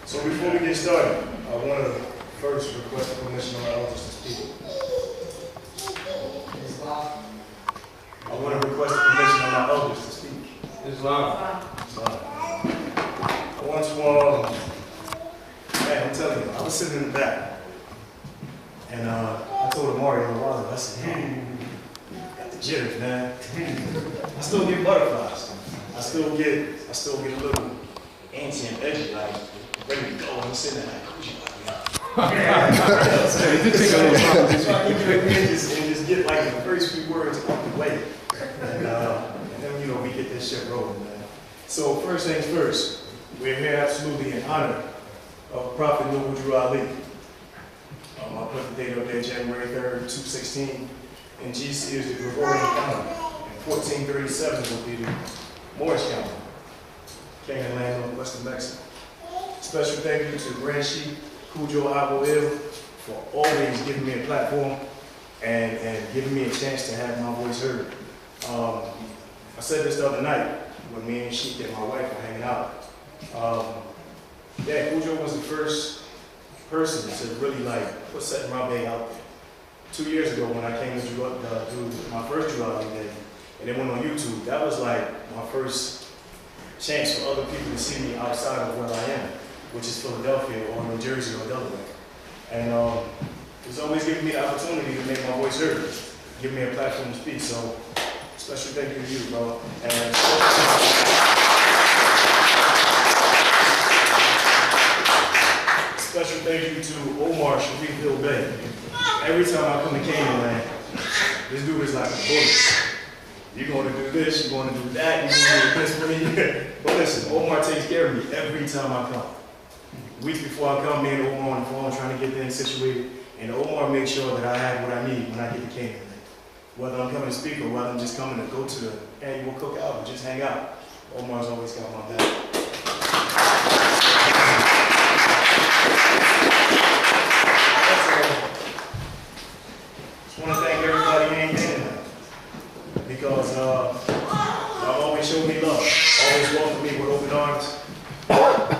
So before we get started, I want to first request permission of our elders to speak. I want to request permission of our elders to speak. Islam. I want to, man, I'm telling you, I was sitting in the back, and I told Amari on the wall, I said, got the jitters, man. I still get butterflies. I still get a little antsy and edgy, like ready to go. I'm sitting there like, who's you like, so I can get and just get like the first few words out the way. And then, you know, we get this shit rolling, man. So first things first, we're here absolutely in honor of Prophet Noble Ali. I put the date up there, January 3rd, 216, and GC is the Gregorian calendar. And 1437 will be the Moorish calendar. Canaanland on Western Mexico. Special thank you to Grand Chief Cujo Abuel for always giving me a platform and giving me a chance to have my voice heard. I said this the other night when me and Sheik and my wife were hanging out. Yeah, Cujo was the first person to really like put SetenRa Bey out there. 2 years ago when I came to do my first July Day and then went on YouTube, that was like my first chance for other people to see me outside of where I am, which is Philadelphia or New Jersey or Delaware. And He's always giving me the opportunity to make my voice heard, give me a platform to speak. So, special thank you to you, bro. And special thank you to Pimienta Bey. Every time I come to Canaanland, this dude is like a bullet. You're going to do this, you're going to do that, you're going to do this for me. But listen, Omar takes care of me every time I come. Weeks before I come, me and Omar on the phone trying to get things situated. And Omar makes sure that I have what I need when I get to Canaanland. Whether I'm coming to speak or whether I'm just coming to go to the annual cookout or just hang out, Omar's always got my back. Just want to thank everybody in Canaanland because y'all always showed me love, always welcomed me with open arms.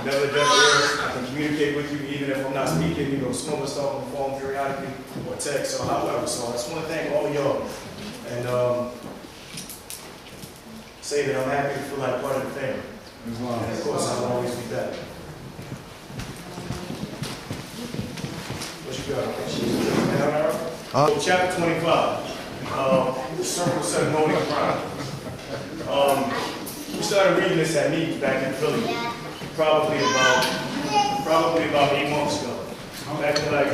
Never deaf ears. I can communicate with you even if I'm not speaking, you know, smoking stuff on the phone periodically or text or however. So I just want to thank all of y'all and say that I'm happy to feel like part of the family. And of course, I'll always be back. What you got? So chapter 25, the circle ceremony of crime. We started reading this at Nagi back in Philly. Probably about 8 months ago. Back in like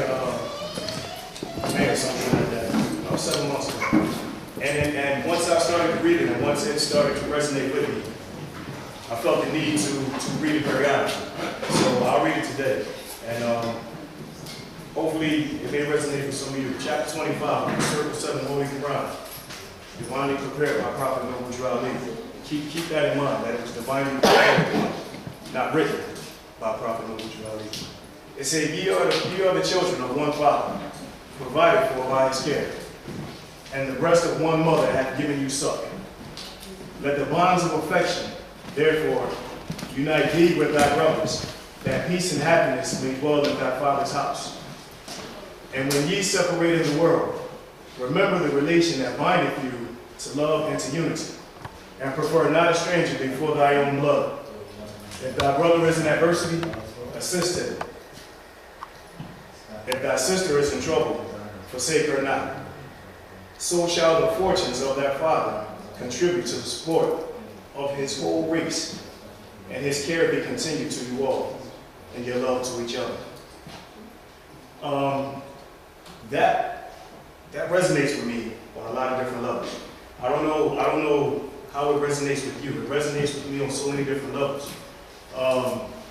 May or something like that. About 7 months ago. And once I started to read it and once it started to resonate with me, I felt the need to read it periodically. So I'll read it today. And hopefully it may resonate with some of you. Chapter 25, Circle 7 Holy Quran. Divinely prepared by Prophet Nagi. Keep that in mind, that it was divinely prepared. Not written by Prophet Nagi. It said, ye are the children of one father, provided for by his care, and the breast of one mother hath given you suck. Let the bonds of affection, therefore, unite thee with thy brothers, that peace and happiness may dwell in thy father's house. And when ye separate in the world, remember the relation that bindeth you to love and to unity, and prefer not a stranger before thy own blood. If thy brother is in adversity, assist him. If thy sister is in trouble, forsake her not. So shall the fortunes of thy father contribute to the support of his whole race, and his care be continued to you all, and your love to each other. That resonates with me on a lot of different levels. I don't know how it resonates with you. It resonates with me on so many different levels.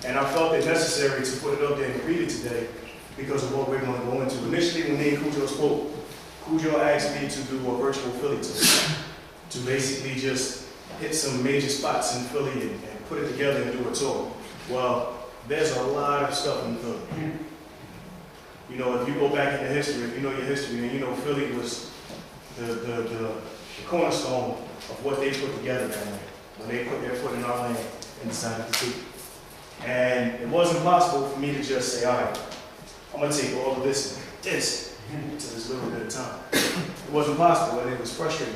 And I felt it necessary to put it up there and read it today because of what we're going to go into. Initially, when me and Cujo spoke, Cujo asked me to do a virtual Philly tour, to basically just hit some major spots in Philly and put it together and do a tour. Well, there's a lot of stuff in Philly. You know, if you go back into history, if you know your history, then you know Philly was the cornerstone of what they put together down there when they put their foot in our land and decided to speak. And it wasn't possible for me to just say, all right, I'm going to take all of this to this little bit of time. It wasn't possible, and it was frustrating.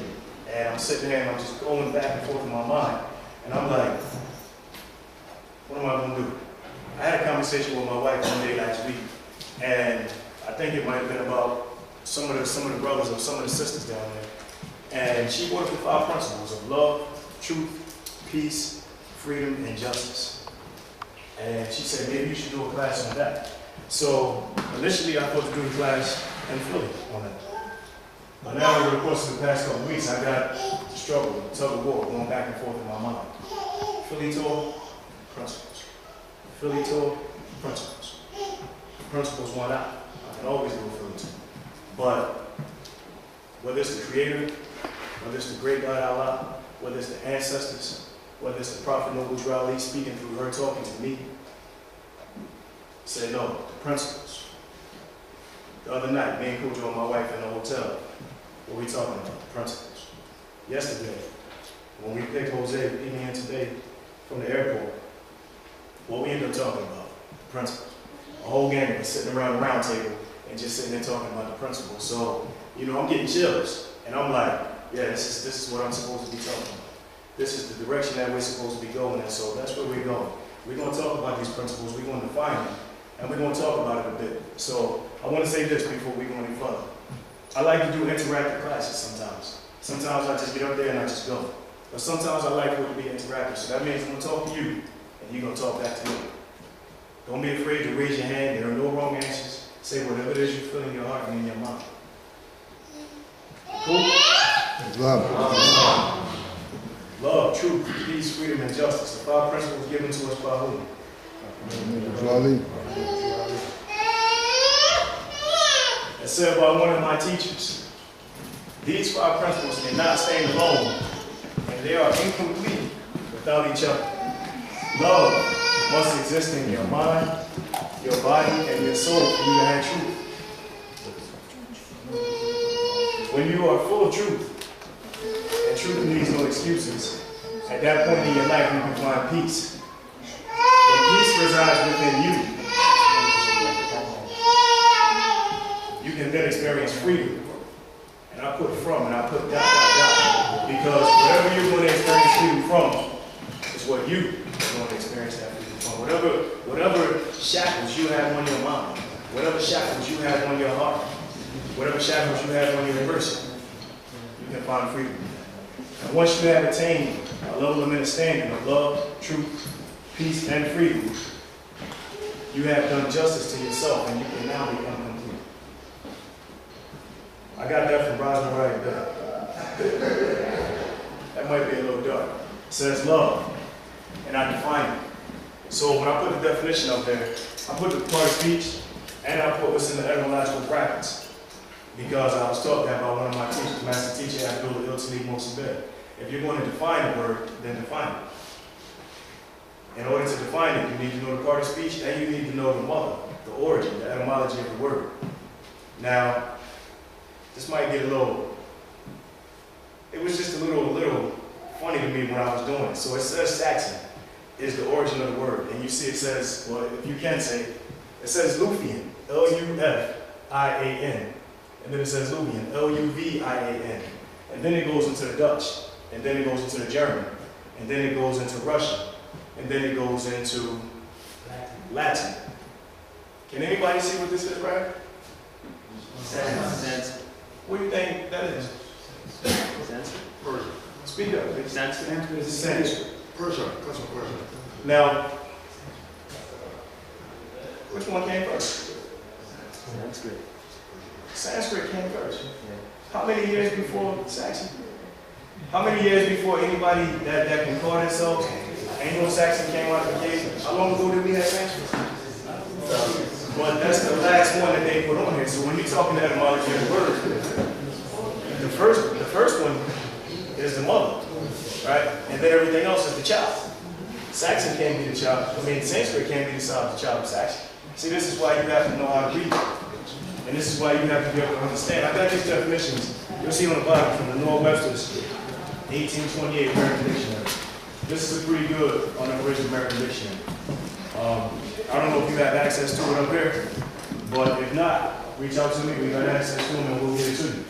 And I'm sitting there and I'm just going back and forth in my mind. And I'm like, what am I going to do? I had a conversation with my wife one day last week, and I think it might have been about some of the brothers or some of the sisters down there. And she brought up the 5 principles of love, truth, peace, freedom, and justice. And she said, maybe you should do a class on that. So initially I thought to do a class in Philly on that. But now over the course of the past couple of weeks, I got struggle, tug of war, going back and forth in my mind. Philly tour, principles. Philly tour, principles. Principles won out. I can always do a Philly tour. But whether it's the Creator, whether it's the great God Allah, whether it's the ancestors, whether it's the Prophet Nagi speaking through her talking to me, say no, the principles. The other night, me and Cujo and my wife in the hotel, what were we talking about? The principles. Yesterday, when we picked Jose Pimienta Bey from the airport, what we ended up talking about? The principles. A whole gang of us sitting around the round table and just sitting there talking about the principles. So, you know, I'm getting chills. And I'm like, yeah, this is what I'm supposed to be talking about. This is the direction that we're supposed to be going in. So that's where we're going. We're going to talk about these principles. We're going to define them. And we're going to talk about it a bit. So I want to say this before we go any further. I like to do interactive classes sometimes. Sometimes I just get up there and I just go. But sometimes I like for it to be interactive. So that means I'm going to talk to you and you're going to talk back to me. Don't be afraid to raise your hand. There are no wrong answers. Say whatever it is you feel in your heart and in your mind. Cool? Love. Love, truth, peace, freedom, and justice. The 5 principles given to us by whom? Jolly. As said by one of my teachers, these 5 principles cannot stand alone, and they are incomplete without each other. Love must exist in your mind, your body, and your soul for you to have truth. When you are full of truth, and truth needs no excuses, at that point in your life you can find peace. When peace resides within you, you can then experience freedom. And I put from and I put ... because whatever you're going to experience freedom from is what you are going to experience that freedom from. Whatever shackles you have on your mind, whatever shackles you have on your heart, whatever shackles you have on your person, you can find freedom. And once you have attained a level of understanding of love, truth, peace, and freedom, you have done justice to yourself and you can now become complete. I got that from Rising Right there. That might be a little dark. It says love, and I define it. So when I put the definition up there, I put the part of speech, and I put what's in the etymological brackets. Because I was taught that by one of my teachers, master teacher, Abdul Iltani Mosabed. If you're going to define a word, then define it. In order to define it, you need to know the part of speech, and you need to know the mother, the origin, the etymology of the word. Now, this might get a little, it was just a little funny to me when I was doing it. So it says Saxon is the origin of the word. And you see it says, well, if you can say, it says Lufian, L-U-F-I-A-N. And then it says Luvian, L-U-V-I-A-N. And then it goes into the Dutch. And then it goes into the German. And then it goes into Russian. And then it goes into Latin. Can anybody see what this is, right? Sanskrit. What do you think that is? Sanskrit. Persian. Speak up. It's Sanskrit. It's Sanskrit. Persian. That's what Persian. Now, which one came first? Sanskrit. Sanskrit came first. How many years before Saxon? How many years before anybody that can call themselves Anglo-Saxon came out of the cave? How long ago did we have Sanskrit? But that's the last one that they put on here. So when you're talking the etymology of the word, the first one is the mother, right? And then everything else is the child. Saxon can't be the child. I mean, Sanskrit can't be the child of Saxon. See, this is why you have to know how to read. And this is why you have to be able to understand. I got these definitions. You'll see on the bottom from the Noah Webster's 1828 American Dictionary. This is a pretty good unabridged American Dictionary. I don't know if you have access to it up here, but if not, reach out to me. We got access to them and we'll get it to you.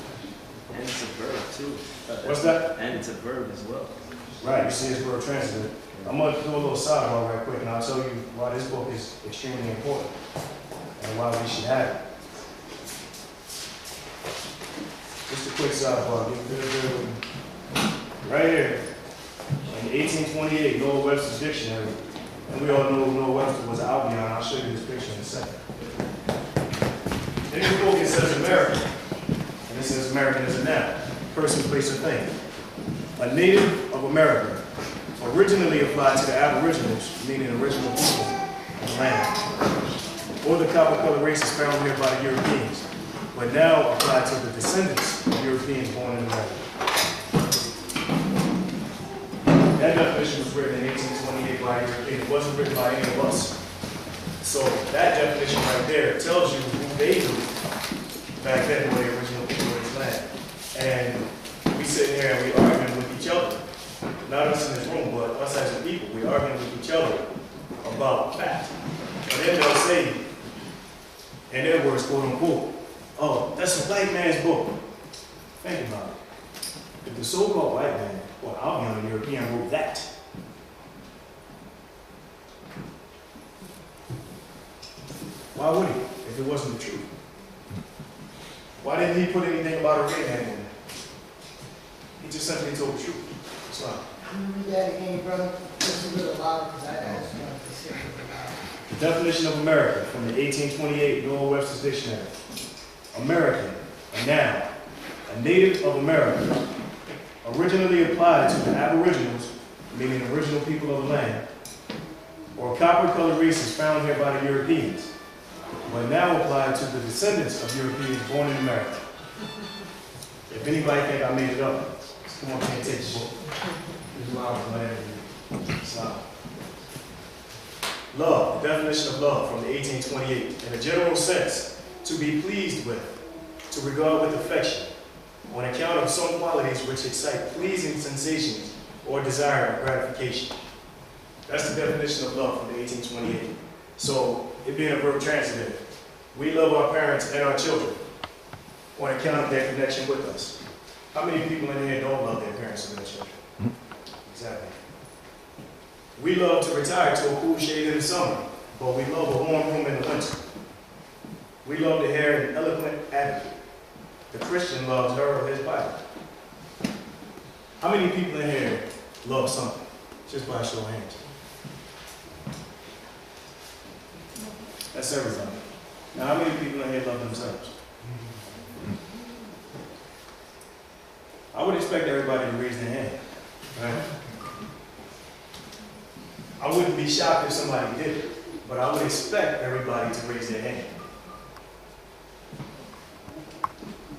And it's a verb too. What's that? And it's a verb as well. Right, you see it's verb transitive. I'm going to do a little sidebar right quick and I'll tell you why this book is extremely important and why we should have it. Just a quick sidebar. Right here, in 1828, Noah Webster's Dictionary, and we all know Noah Webster was an Albion. I'll show you this picture in a second. In this book, it says American, and it says American as a noun, person, place, or thing. A native of America, originally applied to the Aboriginals, meaning original people of the land, or the copper-colored races found here by the Europeans, but now applied to the descendants of Europeans born in America. That definition was written in 1828 by a European. It wasn't written by any of us. So that definition right there tells you who they knew back then when the original people of this land. And we sitting here and we arguing with each other. Not us in this room, but us as a people. We arguing with each other about fact. And then they'll say, in their words, quote unquote, oh, that's a white man's book. Think about it. If the so-called white man, or Albion, a European, wrote that, why would he, if it wasn't the truth? Why didn't he put anything about a red hand in there? He just simply told the truth. That's right. Can you read that again, brother? Just a little louder, because I also want to say it loud. The definition of American from the 1828 Noah Webster's Dictionary. American, a noun, a native of America, originally applied to the aboriginals, meaning original people of the land, or copper-colored races found here by the Europeans, but now applied to the descendants of Europeans born in America. If anybody think I made it up, come on, can't take the book. Love, the definition of love from the 1828. In a general sense, to be pleased with, to regard with affection, on account of some qualities which excite pleasing sensations or desire of gratification. That's the definition of love from the 1828. So, it being a verb transitive, we love our parents and our children on account of their connection with us. How many people in here don't love their parents and their children? Exactly. We love to retire to a cool shade in the summer, but we love a warm room in the winter. We love to hear an eloquent advocate. The Christian loves her or his Bible. How many people in here love something? Just by a show of hands. That's everybody. Now, how many people in here love themselves? I would expect everybody to raise their hand, right? I wouldn't be shocked if somebody did it, but I would expect everybody to raise their hand.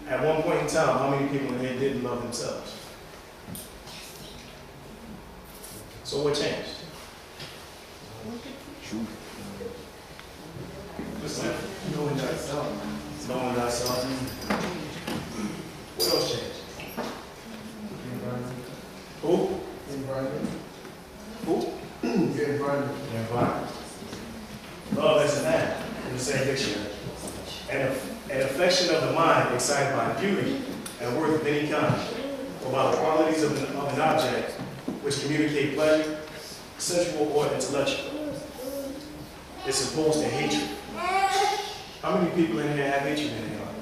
At one point in time, how many people in here didn't love themselves? So what changed? Listen, knowing thyself. Knowing thyself. What else changed? Who? Environment. Who? Your environment. The environment. Love is a noun in the same dictionary. An affection of the mind excited by beauty and worth of any kind, or by the qualities of an object which communicate pleasure, sensual or intellectual. It's opposed to hatred. How many people in here have hatred in their heart?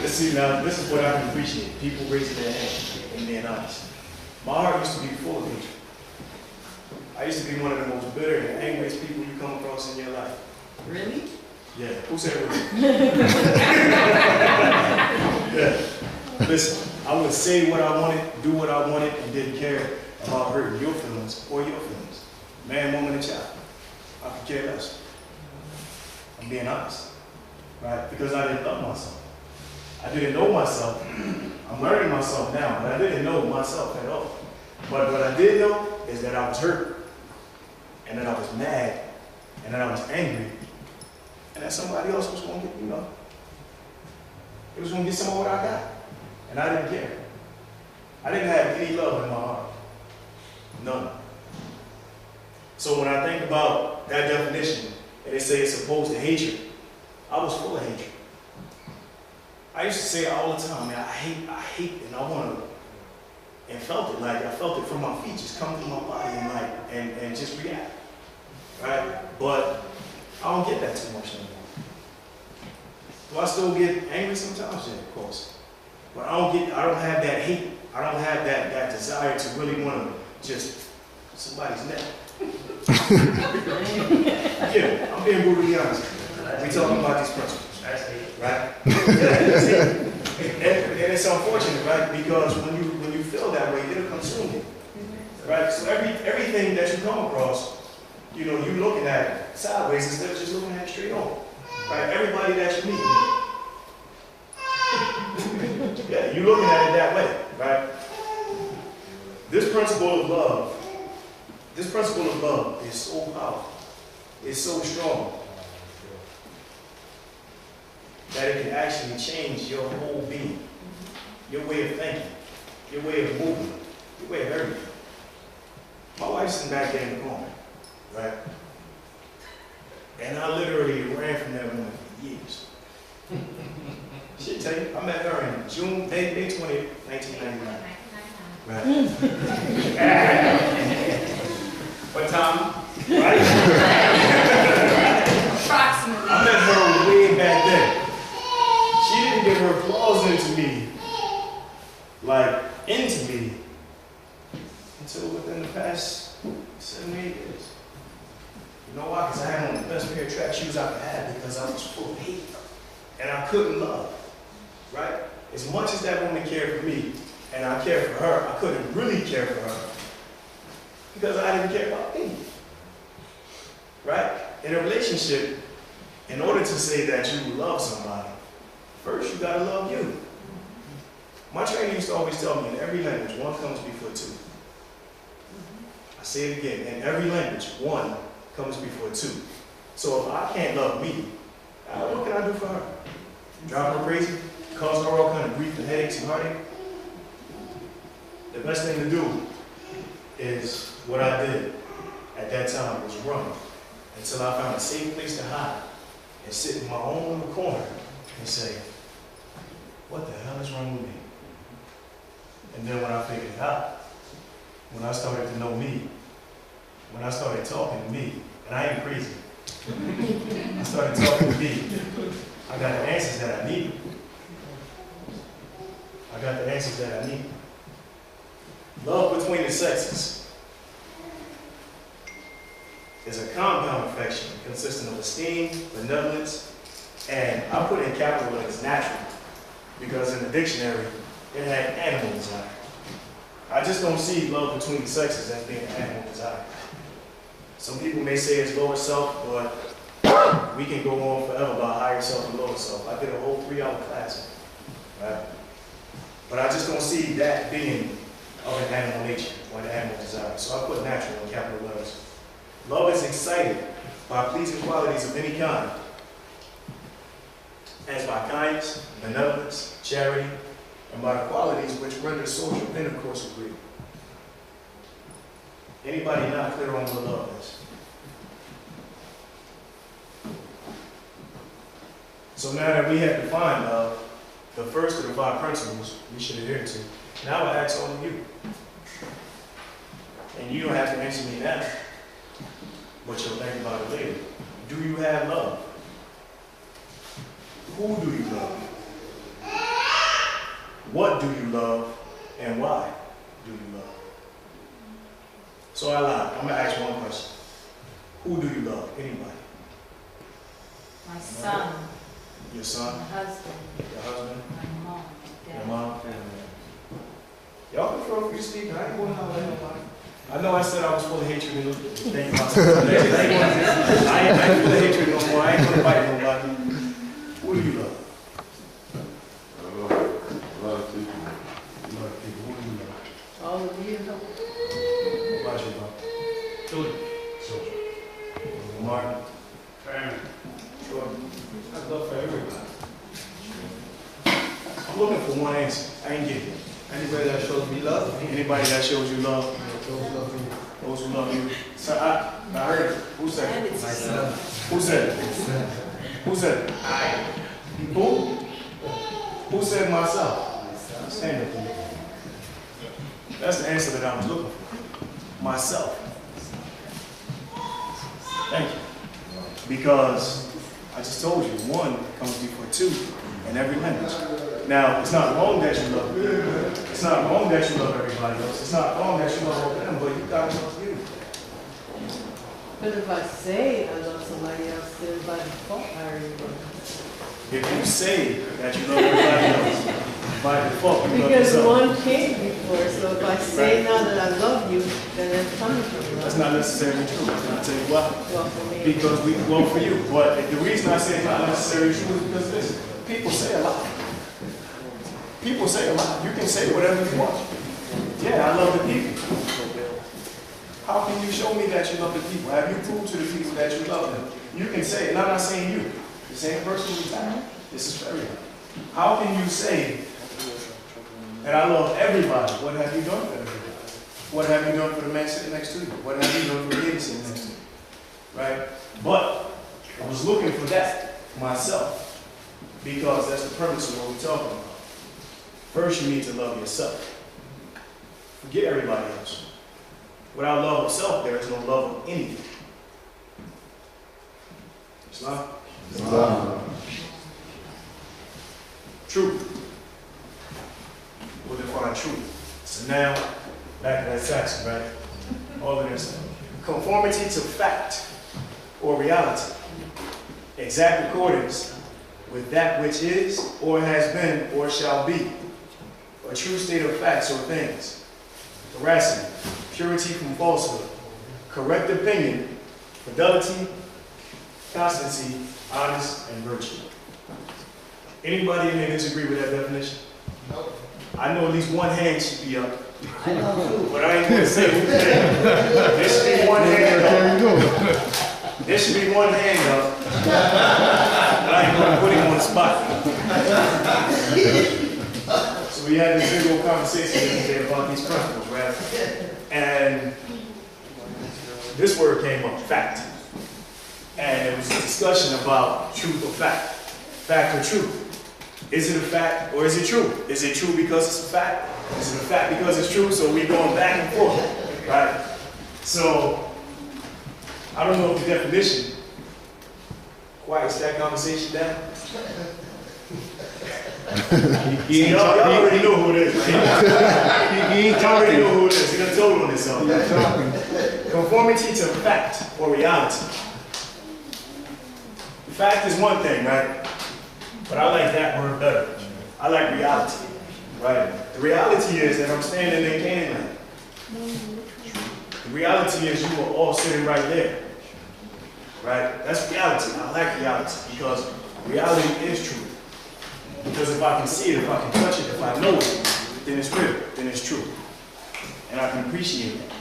Let's see now, this is what I can appreciate. People raising their hand and being honest. My heart used to be full of hatred. I used to be one of the most bitter and angriest people you come across in your life. Really? Yeah, who said really? Yeah. Listen, I would say what I wanted, do what I wanted, and didn't care about hurting your feelings or your feelings. Man, woman, and child. I could care less. I'm being honest. Right? Because I didn't love myself. I didn't know myself. I'm learning myself now, but I didn't know myself at all. But what I did know is that I was hurt, and that I was mad, and that I was angry, and that somebody else was going to get, it was going to get some of what I got. And I didn't care. I didn't have any love in my heart. None. So when I think about that definition, and they say it's opposed to hatred, I was full of hatred. I used to say it all the time, man, I hate, and I want to, and felt it, like I felt it from my feet, just come through my body and like, and just react, right? But I don't get that too much anymore. Do I still get angry sometimes? Yeah, of course. But I don't have that hate. I don't have that desire to really want to just somebody's neck. Yeah, I'm being brutally honest. We talking about these principles, right? And it's unfortunate, right? Because when you feel that way, it'll consume you, right? So everything that you come across, you're looking at it sideways instead of just looking at it straight on, right? Everybody that you meet, yeah, you're looking at it that way, right? This principle of love is so powerful, it's so strong, that it can actually change your whole being, your way of thinking, your way of moving, your way of everything. My wife's sitting back there in the corner, right? And I literally ran from that woman for years. She'll tell you, I met her in May 20th, 1999. Right? What time? Right? I met her way back then. She didn't get her claws into me, like into me, until within the past 7, 8 years. You know why? Because I had on the best pair of track shoes I could have because I was full of hate and I couldn't love, right? As much as that woman cared for me and I cared for her, I couldn't really care for her because I didn't care about me, right? In a relationship, in order to say that you love somebody, first you gotta love you. My trainer used to always tell me in every language, one comes before two. I say it again, in every language, one comes before two. So if I can't love me, what can I do for her? Drive her crazy? Cause her all kind of grief and headaches and heartache? The best thing to do is what I did at that time was run until I found a safe place to hide and sit in my own little corner and say, what the hell is wrong with me? And then when I figured it out, when I started to know me, when I started talking to me, and I ain't crazy, I started talking to me, I got the answers that I need. I got the answers that I need. Love between the sexes is a compound affection consisting of esteem, benevolence, and I put in capital letters natural because in the dictionary it had animal desire. I just don't see love between the sexes as being an animal desire. Some people may say it's lower self, but we can go on forever about higher self and lower self. I did a whole 3-hour class, right? But I just don't see that being of an animal nature or an animal desire. So I put natural in capital letters. Love is excited by pleasing qualities of any kind, as by kindness, benevolence, charity, and by the qualities which render social intercourse agreeable. Anybody not clear on what love is? So now that we have defined love, the first of the 5 principles we should adhere to, now I ask all of you. And you don't have to answer me now, but you'll think about it later. Do you have love? Who do you love? What do you love? And why do you love? So I lied. I'm going to ask one question. Who do you love? Anybody? My son. Your son? My husband. Your husband? My mom. My Your dad. mom? Y'all can feel free to speak. I ain't going to let nobody. I know I said I was full of hatred and thank you myself. I ain't full of hatred no more. I ain't going to fight nobody. Who do you love? A lot of people. A lot of people. Who do you love? All of you. What about you, Bob? Children. Martin? Family. Sure. I love for everybody. I'm looking for one answer. I ain't getting it. Anybody that shows me love, Anybody that shows you love, shows love me. those who love you. So I heard it. Who said And it? it's myself. Who said it? Who said it? I. Who? Who said myself? Stand up for me. That's the answer that I was looking for. Myself. Thank you. Because I just told you, one comes before two in every language. Now, it's not wrong that you love me. It's not wrong that you love everybody else. It's not wrong that you love all of them, but you gotta love you. But if I say I love somebody else, then by default I already love If you say that you love everybody else, by default you love because yourself. one came before, so if I say now that I love you, then it's coming from love. That's not necessarily true. I'll tell you why. Well, for me. Because we well for you. But the reason I say it's not necessarily true is because listen, people say a lot. People say a lot. You can say whatever you want. Yeah, I love the people. How can you show me that you love the people? Have you proved to the people that you love them? You can say, and I'm not saying you, the same person who's talking. This is for everybody. How can you say that I love everybody? What have you done for everybody? What have you done for the man sitting next to you? What have you done for the lady sitting next to you? Right? But I was looking for that myself because that's the premise of what we're talking about. First, you need to love yourself. Forget everybody else. Without love of self, there is no love of anything. Islam? Truth. We'll define truth. So now, back to that section, right? All of this. Conformity to fact or reality. Exact accordance with that which is, or has been, or shall be. A true state of facts or things. Veracity. Purity from falsehood. Correct opinion. Fidelity. Constancy. Honest and virtue. Anybody in here disagree with that definition? Nope. I know at least one hand should be up. I know too. But I ain't gonna say who can. There should be one hand up. There should be one hand up. But I ain't gonna put him on the spot. So we had this big old conversation the other day about these principles, right? And this word came up, fact. And it was a discussion about truth or fact. Fact or truth. Is it a fact or is it true? Is it true because it's a fact? Is it a fact because it's true? So we're going back and forth, right? So, I don't know if the definition quiets that conversation down. Y'all already know who it is, right? Y'all already know who it is. He done told on himself. Conformity to fact or reality. Fact is one thing, right? But I like that word better. I like reality, right? The reality is that I'm standing in Canaanland. The reality is you are all sitting right there, right? That's reality. I like reality because reality is true. Because if I can see it, if I can touch it, if I know it, then it's real, then it's true. And I can appreciate that,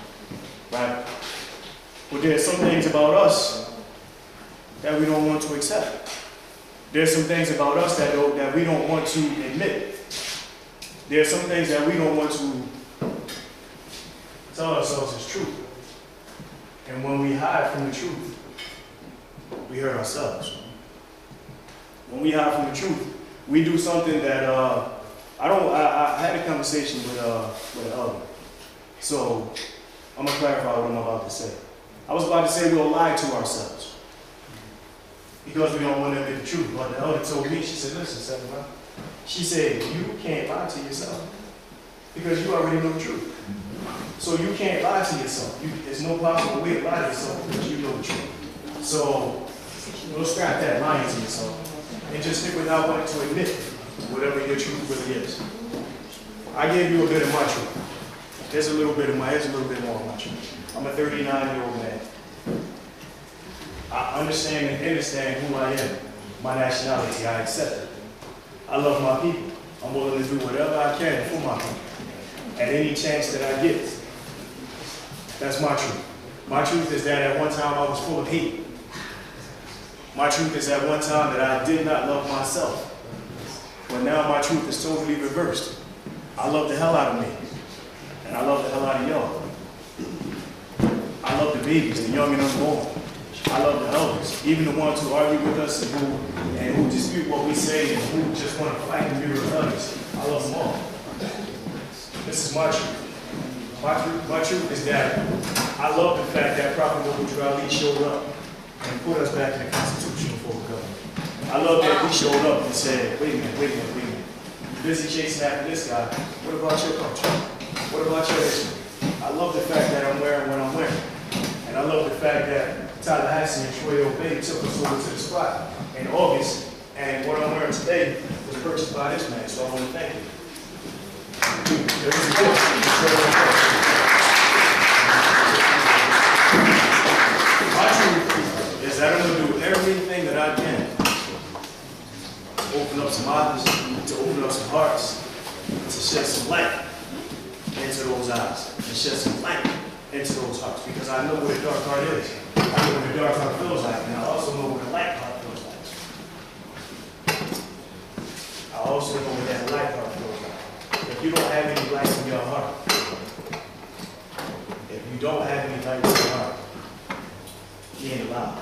right? But there are some things about us that we don't want to accept. There's some things about us that we don't want to admit. There's some things that we don't want to tell ourselves is true. And when we hide from the truth, we hurt ourselves. When we hide from the truth, we do something that I had a conversation with an elder. So I'm gonna clarify what I'm about to say. I was about to say we'll lie to ourselves. Because we don't want to admit the truth. But the elder told me, she said, listen, SetenRa. She said, you can't lie to yourself. Because you already know the truth. So you can't lie to yourself. There's no possible way to lie to yourself because you know the truth. So don't scrap that lying to yourself. And just stick without wanting to admit whatever your truth really is. I gave you a bit of my truth. Here's a little bit more of my truth. I'm a 39-year-old man. I understand and understand who I am, my nationality, I accept it. I love my people. I'm willing to do whatever I can for my people. At any chance that I get. That's my truth. My truth is that at one time I was full of hate. My truth is at one time that I did not love myself. But now my truth is totally reversed. I love the hell out of me. And I love the hell out of y'all. I love the babies, the young and unborn. I love the elders, even the ones who argue with us and who dispute what we say and who just want to fight and be rebellious. I love them all. This is my truth. My truth is that I love the fact that Prophet Ali showed up and put us back in the constitutional form of government. I love that he showed up and said, wait a minute. You're busy chasing after this guy. What about your culture? What about your history? I love the fact that I'm wearing what I'm wearing. And I love the fact that Tallahassee and Troy Bay took us over to the spot in August, and what I'm wearing today was purchased by this man, so I want to thank you. My truth is that I'm going to do everything that I can to open up some eyes, to open up some hearts, to shed some light into those eyes, and shed some light into those hearts, because I know what a dark heart is. I know what the dark heart feels like, and I also know what the light heart feels like. I also know what that light heart feels like. If you don't have any light in your heart, if you don't have any light in your heart, you ain't alive.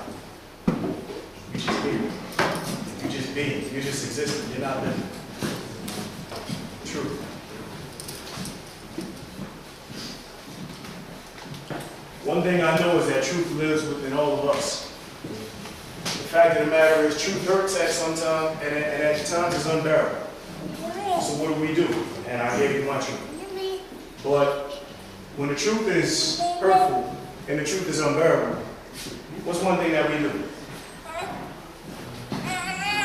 You just being. You just being. You're just existing. You're not living. True. One thing I know is that truth lives within all of us. The fact of the matter is, truth hurts at some time, and at times it's unbearable. So what do? And I gave you my truth. But when the truth is hurtful and the truth is unbearable, what's one thing that we do?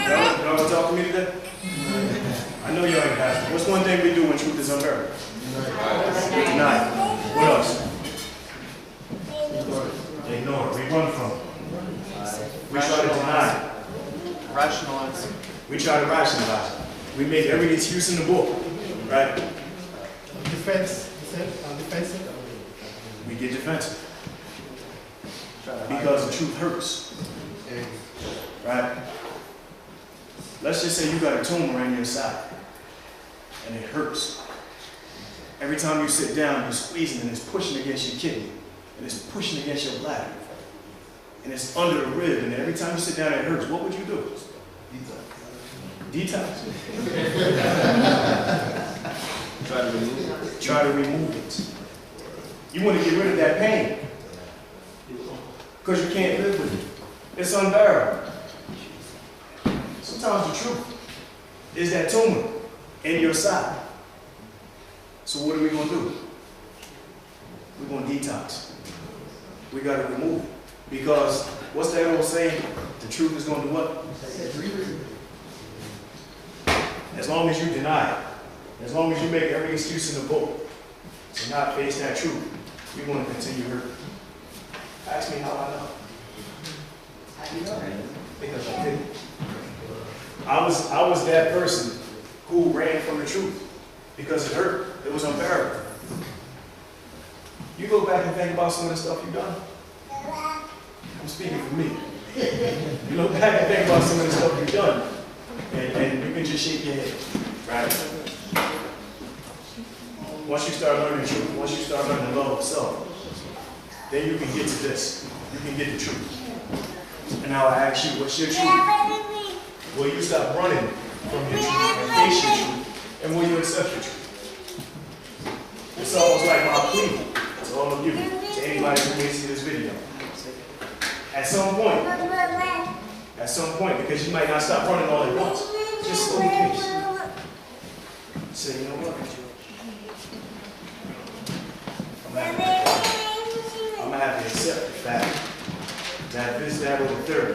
Y'all gonna talk to me today? I know y'all ain't pastor. What's one thing we do when truth is unbearable? Deny it. What else? Ignore it. We run from it. We try to deny it. Rationalize. We try to rationalize it. We make every excuse in the book, right? Defense, you said, defensive? We get defensive. Because the truth hurts. Right? Let's just say you got a tumor in your side. And it hurts. Every time you sit down, you're squeezing and it's pushing against your kidney. And it's pushing against your bladder. And it's under the rib. And every time you sit down, it hurts. What would you do? Detox. Try to remove it. Try to remove it. You want to get rid of that pain. Because you can't live with it. It's unbearable. Sometimes the truth is that tumor in your side. So what are we going to do? We're going to detox. We got to remove it. Because what's that old saying? The truth is going to do what? As long as you deny it, as long as you make every excuse in the book to not face that truth, you're going to continue hurting. Ask me how I know. How you know? Because I didn't. I was that person who ran from the truth because it hurt. It was unbearable. You go back and think about some of the stuff you've done. I'm speaking for me. You look back and think about some of the stuff you've done, and you can just shake your head, right? Once you start learning the truth, once you start learning the love of self, then you can get to this. You can get the truth. And now I ask you, what's your truth? Will you stop running from your truth and face your truth? And will you accept your truth? It's almost like my plea to all of you, to anybody who may see this video. At some point, because you might not stop running all at once, just slowly please. Say, you know what? I'm going to have to accept the fact that this, that, or the third.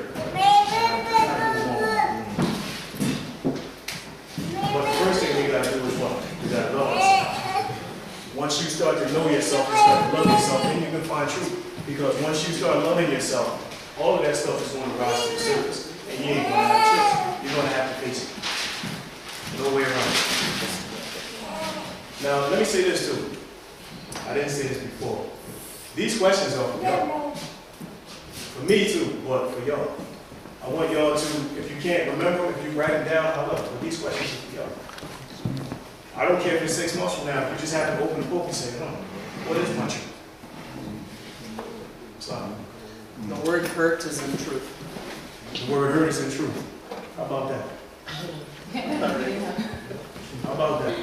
But the first thing we got to do is what? We got to love ourselves. Once you start to know yourself and start to love yourself, then you can find truth. Because once you start loving yourself, all of that stuff is going to rise to the surface. And you ain't going to have a choice. You're going to have to face it. No way around it. Now, let me say this too. I didn't say this before. These questions are for y'all. For me too, but for y'all. I want y'all to, if you can't remember, if you write them down, I love it. But these questions are for y'all. I don't care if it's 6 months from now, if you just have to open the book and say, what is my truth? So, The word hurt is in truth. the word hurt is in truth. How about that? How about that?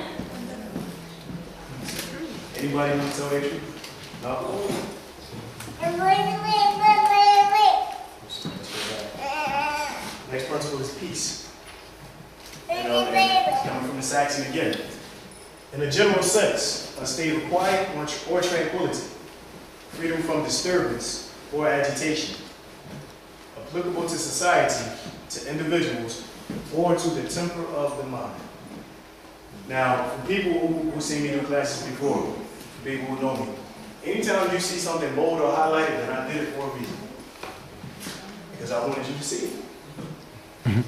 Anybody want to tell their truth? No? Next principle is peace. And it's coming from the Saxon again. In a general sense, a state of quiet or tranquility, freedom from disturbance or agitation, applicable to society, to individuals, or to the temper of the mind. Now, for people who see me do classes before, for people who know me, anytime you see something bold or highlighted, then I did it for a reason. Because I wanted you to see it.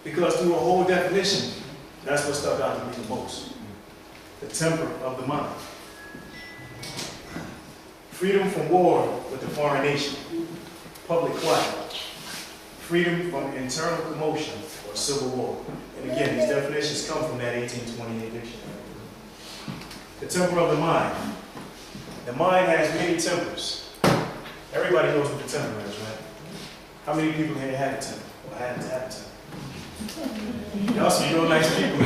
Because through a whole definition, that's what stuck out to me the most. The temper of the mind. Freedom from war with the foreign nation, public quiet. Freedom from internal commotion or civil war. And again, these definitions come from that 1828 dictionary. The temper of the mind. The mind has many tempers. Everybody knows what the temper is, right? How many people here had a temper or had to have a temper? Y'all some real nice people.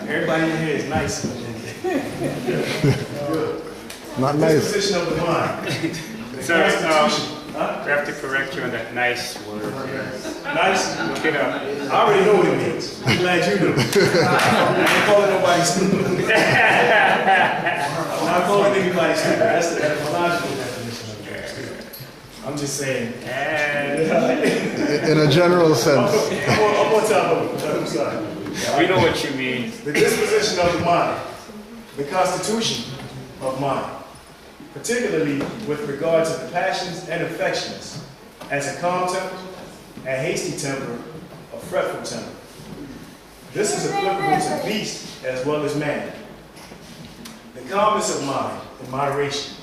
Everybody in here is nice. Good. Not This nice. position of the mind. The Sir, Constitution. Huh? We have to correct you on that nice word. Nice? Look it up. I already know what it means. I'm glad you do. I ain't calling nobody stupid. I'm not calling anybody stupid. That's the etymological definition of stupid. I'm just saying. In a general sense. I'm on top of it. I'm sorry. We know what you mean. The disposition of the mind, the constitution of mind, particularly with regard to the passions and affections, as a calm temper, a hasty temper, a fretful temper. This is applicable to beast as well as man. The calmness of mind in moderation,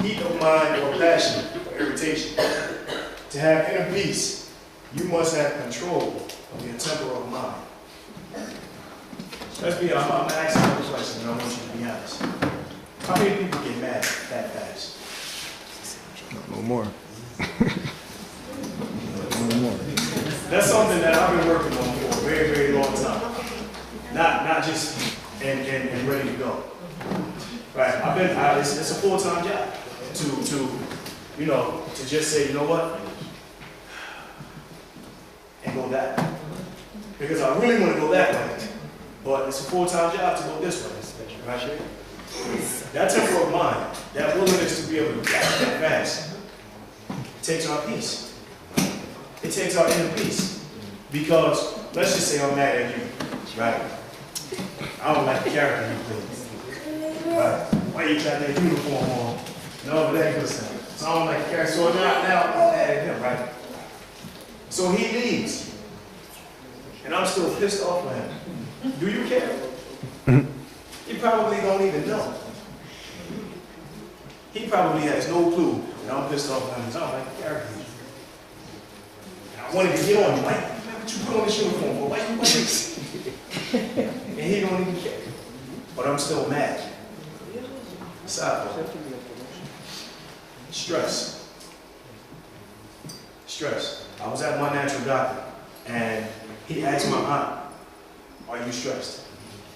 heat of mind or passion or irritation. To have inner peace, you must have control of your temper of mind. Let's be honest, I'm asking you a question and I want you to be honest. How many people get mad that fast? No more. That's something that I've been working on for a very, very long time. Not just and ready to go. Right? It's a full-time job to just say, you know what? And go that way. Because I really want to go that way. But it's a full-time job to go this way. Right? That temper of mind, that willingness to be able to react that fast, it takes our peace. It takes our inner peace. Because, let's just say I'm mad at you, right? I don't like the character you play. Right? Why you got that uniform on? No, but that ain't good stuff. So I don't like the character. So now I'm mad at him, right? So he leaves. And I'm still pissed off at him. Do you care? He probably don't even know. He probably has no clue that I'm pissed off at him because I don't like the character. And I wanted to get on you. Why would you put on this uniform for? Why you wear this? And he don't even care. But I'm still mad. Sidebar. Stress. Stress. I was at my natural doctor and he asked my aunt, "Are you stressed?"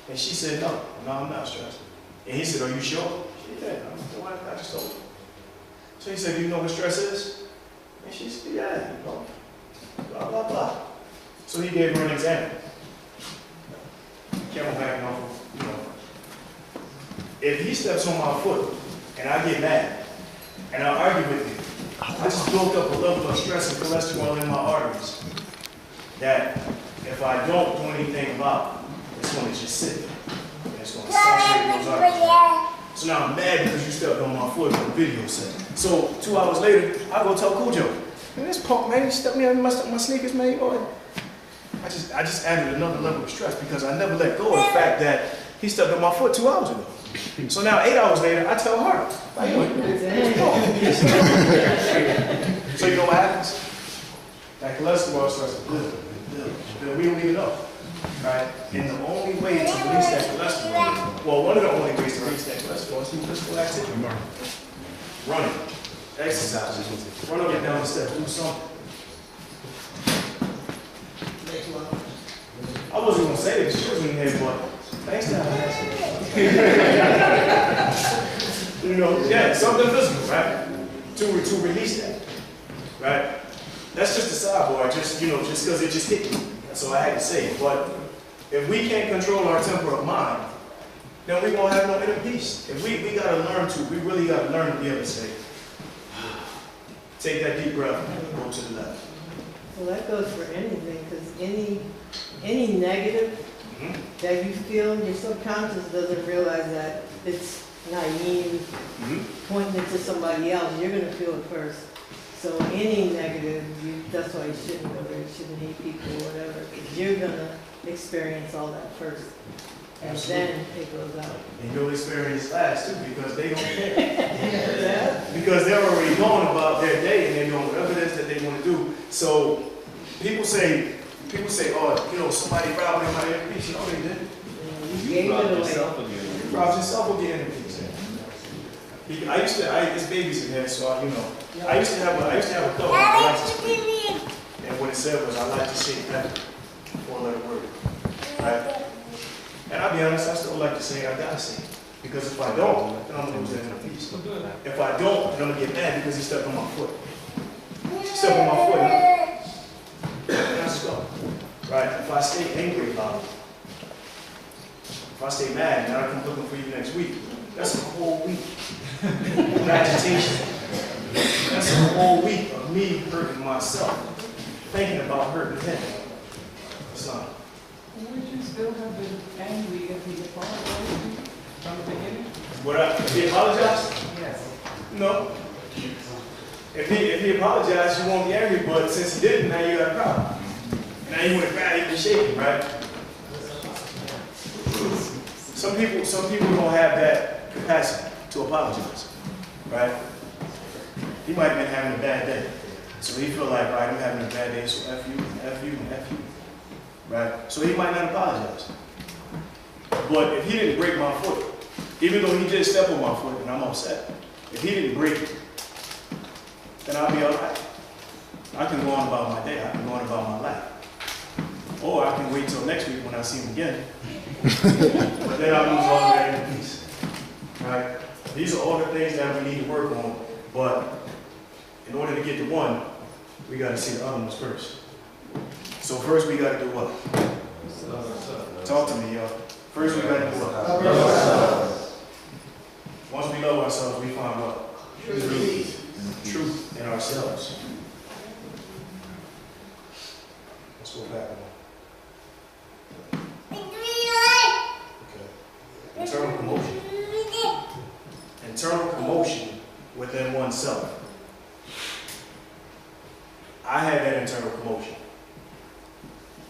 And she said, no, I'm not stressed. And he said, "Are you sure?" She said, "Yeah, I just told her." So he said, "Do you know what stress is?" And she said, "Yeah, you know, blah, blah, blah." So he gave her an example. Camelback off of, you know. If he steps on my foot and I get mad and I argue with him, I just built up a level of stress and cholesterol in my arteries that if I don't do anything about it, it's going to just sit there. And it's going to saturate those arteries. So now I'm mad because you stepped on my foot on the video set. So 2 hours later, I go tell Cujo, "Man, this punk, man, he stepped me on my sneakers, man." I just added another level of stress because I never let go of the fact that he stepped on my foot 2 hours ago. So now 8 hours later, I tell her, "How you doing?" So you know what happens? That cholesterol starts to build. We don't even know. Right? And the only way to release that cholesterol, well, one of the only ways to release that cholesterol is through physical activity. Running, exercise, run up and down the steps, do something. I wasn't going to say that she was in here, but thanks to her. You know, yeah, something physical, right? To release that, right? That's just a sidebar, just because it just hit me. So I had to say it. But if we can't control our temper of mind, then we won't have no inner peace. If we really got to learn to be able to say, take that deep breath and go to the left. Well, that goes for anything, because any negative that you feel, your subconscious doesn't realize that it's naive, pointing it to somebody else. You're going to feel it first. So any negative, that's why you shouldn't go there, you shouldn't hate people or whatever, because you're going to experience all that first. And Absolutely. then it goes out. And you'll experience last too, because they don't care. Yeah. Because they're already going about their day and they're doing whatever it is that they want to do. So people say, "Oh, somebody robbed them out of their peace." No, they didn't. You gave it away. You robbed yourself of your inner peace. It's babies in there, so I used to have a couple I like to speak. And what it said was, I like to say that four-letter word. Right? And I'll be honest, I still like to say it, I gotta say it. Because if I don't, then I'm gonna lose that inner peace. If I don't, then I'm gonna get mad because he stepped on my foot. step on my foot, and I just go. Right? If I stay angry about it, if I stay mad and I come looking for you next week, that's a whole week of agitation. That's a whole week of me hurting myself, thinking about hurting him. It's not. Would you still have been angry if he apologized from the beginning? If he apologized? Yes. No. If he apologized, you won't be angry, but since he didn't, now you got a problem. Now you want to grab him and shake him, right? Some people don't have that capacity to apologize, right? He might have been having a bad day. So he feel like, right, I'm having a bad day, so F you, and F you, and F you. Right? So he might not apologize. But if he didn't break my foot, even though he did step on my foot and I'm upset, if he didn't break it, then I'll be all right. I can go on about my day. I can go on about my life. Or I can wait till next week when I see him again. But then I'll lose all that in peace. Right? These are all the things that we need to work on. But in order to get to one, we got to see the other ones first. So first we got to do what? Talk to me, y'all. First we got to do what? Love yourself. Once we love ourselves, we find what? Truth in ourselves. Let's go back one. Okay. Internal commotion. Internal commotion within oneself. I had that internal commotion.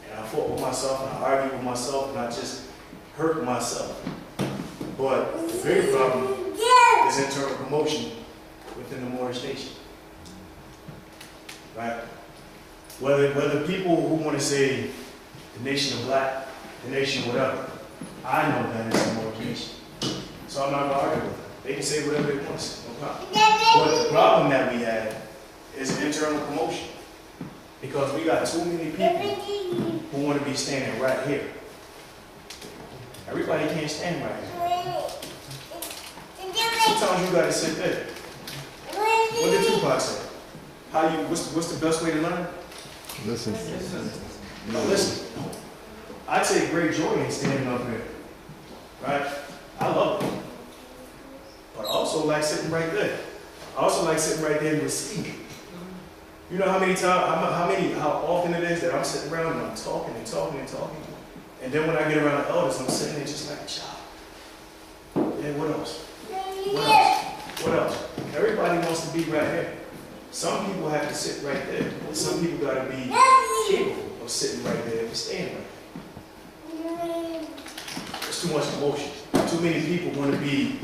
And I fought with myself, and I argued with myself, and I just hurt myself. But the bigger problem is internal commotion within the Moorish nation. Right? Whether people who want to say the nation of black, the nation whatever, I know that it's a Moorish nation. So I'm not going to argue with them. They can say whatever they want to say, no problem. But the problem that we have is internal commotion. Because we got too many people who want to be standing right here. Everybody can't stand right here. Sometimes you got to sit there. What did Tupac say? What's the best way to learn? Listen. No, listen. I take great joy in standing up here. Right? I love it. But I also like sitting right there. I also like sitting right there and receiving. You know how many times, how often it is that I'm sitting around and I'm talking and talking and talking. And then when I get around the elders, I'm sitting there just like a child. Yeah, what else? What else? What else? Everybody wants to be right here. Some people have to sit right there. And some people got to be capable of sitting right there and staying right there. There's too much emotion. Too many people want to be,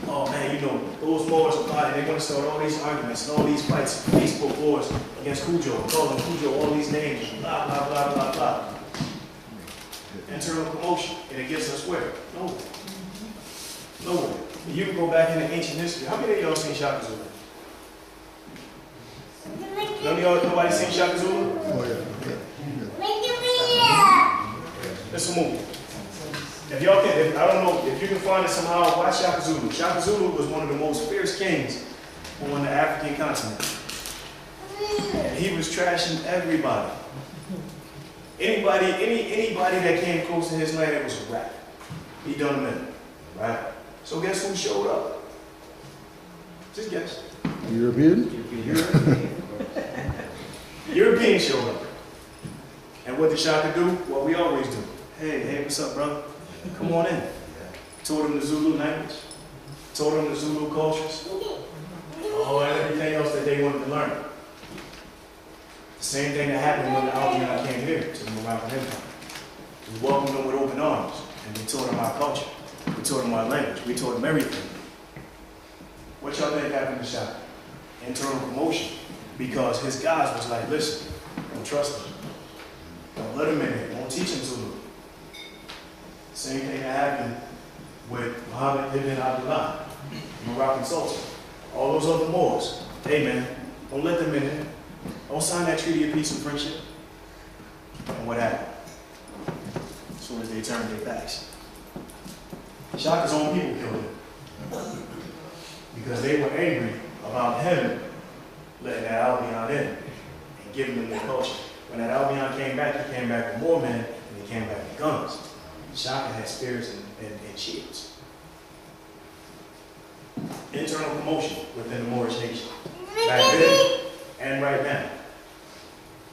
oh man, you know, those Moors are body, they want to start all these arguments and all these fights, Facebook wars against Cujo, calling Cujo all these names, blah, blah, blah, blah, blah. Internal commotion, and it gets us where? Nowhere. Nowhere. You can go back into ancient history. How many of y'all seen Shaka Zulu? None of y'all, nobody seen Shaka Zulu? It's a movie. If y'all can, I don't know, if you can find it somehow, watch Shaka Zulu. Shaka Zulu was one of the most fierce kings on the African continent. And he was trashing everybody. Anybody that came close to his land, it was a wrap. He done them in, right? So guess who showed up? Just guess. European? Europeans showed up. And what did Shaka do? What we always do. Hey, what's up, brother? Come on in. Taught them the Zulu language. Taught them the Zulu cultures. Oh, and everything else that they wanted to learn. The same thing that happened when the Albion came here to the Moroccan Empire. We welcomed them with open arms, and we taught them our culture. We taught them our language. We taught them everything. What y'all think happened to Shaka? Internal commotion. Because his guys was like, listen, don't trust him. Don't let him in here. Don't teach him Zulu. Same thing that happened with Muhammad ibn Abdullah, Moroccan Sultan. All those other Moors. Hey man, don't let them in here. Don't sign that treaty of peace and friendship. And what happened? As soon as they turned their backs, Shaka's own people killed him. Because they were angry about him letting that Albion in. and giving them their culture. When that Albion came back, he came back with more men, and he came back with guns. Shaka had spears and shields. Internal commotion within the Moorish nation. Back then and right now.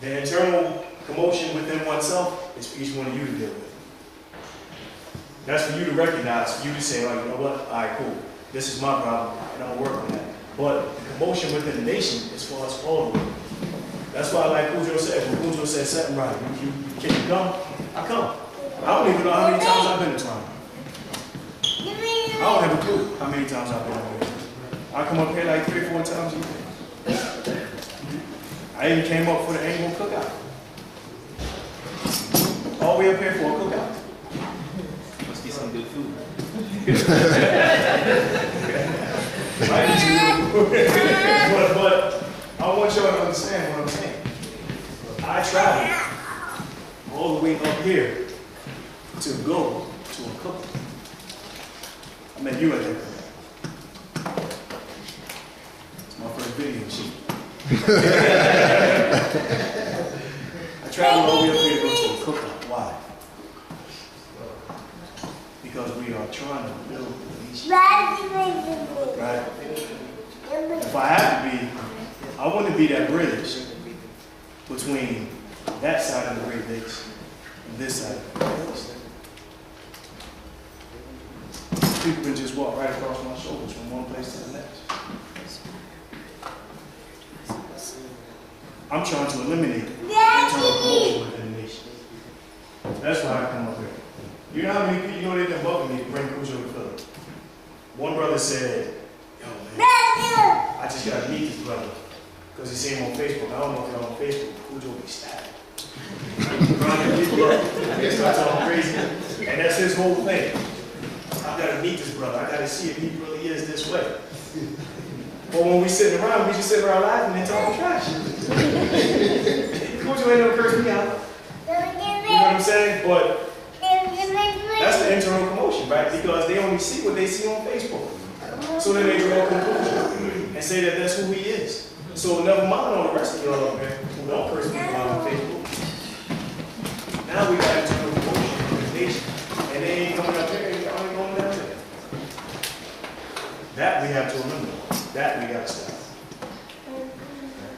The internal commotion within oneself is for each one of you to deal with. That's for you to recognize, for you to say, oh, you know what, all right, cool. This is my problem, and I'm gonna work on that. But the commotion within the nation is for us all to work. That's why, like Cujo said, when Cujo said SetenRa, can you come? I come. I don't even know how many times I've been to Toronto. I don't have a clue how many times I've been over here. I come up here like 3 or 4 times a year. I even came up for the annual cookout. All the way up here for a cookout. Must be some good food. but I want y'all to understand what I'm saying. I traveled all the way up here to go to a cookout. I met you at that cookout. It's my first video shoot. I traveled all the way up here to go to a cookout. Why? Because we are trying to build a nation. Right? If I have to be, I want to be that bridge between that side of the Great Lakes and this side of the Great Lakes. People can just walk right across my shoulders from one place to the next. I'm trying to eliminate internal commotion within the nation. That's why I come up here. You know how many people, you know they've been bugging me to bring Cujo to Philly. One brother said, yo man, I just gotta meet this brother. Because he seen him on Facebook. I don't know if y'all on Facebook, Cujo be stabbed. I guess that's all crazy. And that's his whole thing. I gotta meet this brother. I gotta see if he really is this way. But when we sitting around, we just sit around laughing and talking trash. Cujo ain't gonna curse me out. You know what I'm saying? But that's the internal commotion, right? Because they only see what they see on Facebook. So then they draw a conclusion and say that that's who he is. So never mind all the rest of y'all up there who don't curse me out on Facebook. Now we got internal commotion in the nation. And they ain't coming up here, they only going down there. That we have to eliminate. That we got to stop.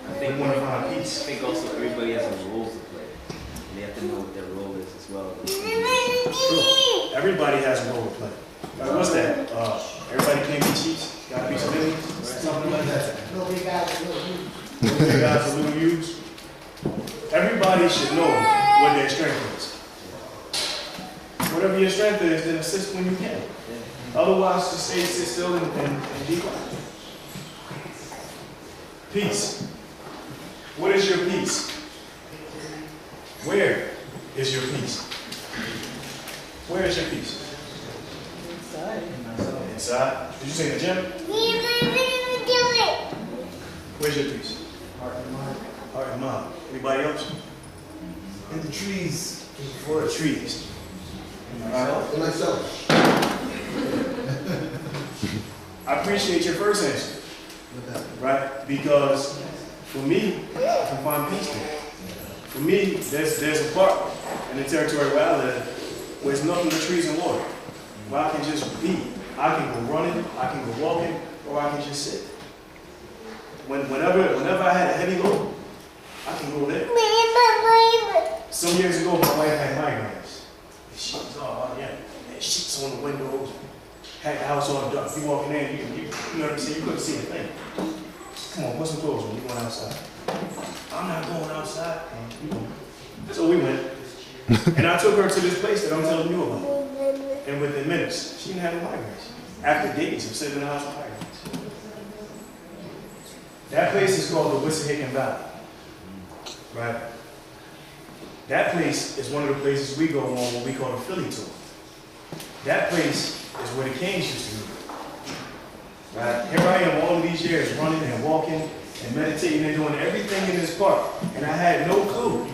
I think we want to find peace. I think also everybody has a role to play. And they have to know what their role is as well. True. Everybody has a role to play. Like, what's that? Everybody can't be chiefs. Gotta be civilians. Something like that. Nobody got to know you. Nobody got to little use. Everybody should know what their strength is. Whatever your strength is, then assist when you can. Otherwise, just sit still and be quiet. Peace. What is your peace? Where is your peace? Where is your peace? Inside. Inside? Did you say in the gym? Where's your peace? Heart and mind. Heart and mind. Anybody else? In the trees. In the The forest. trees. In myself. I appreciate your first answer, right? Because for me, I can find peace there. For me, there's a part in the territory where I live where it's nothing but trees and water. Where I can just be. I can go running, I can go walking, or I can just sit. Whenever I had a heavy load, I can go there. Some years ago, my wife had migraines. And she was all, yeah, and sheets on the windows. Had the house all dark. You walking in, you know what I'm saying? You couldn't see a thing. Come on, put some clothes on. You going outside? I'm not going outside. So we went. And I took her to this place that I'm telling you about. And within minutes, she didn't have no migraines. After days of sitting in the house with migraines. That place is called the Wissahickon Valley. Right? That place is one of the places we go on what we call the Philly tour. That place is where the Kings used to live. Right? Here I am all of these years running and walking and meditating and doing everything in this park. And I had no clue.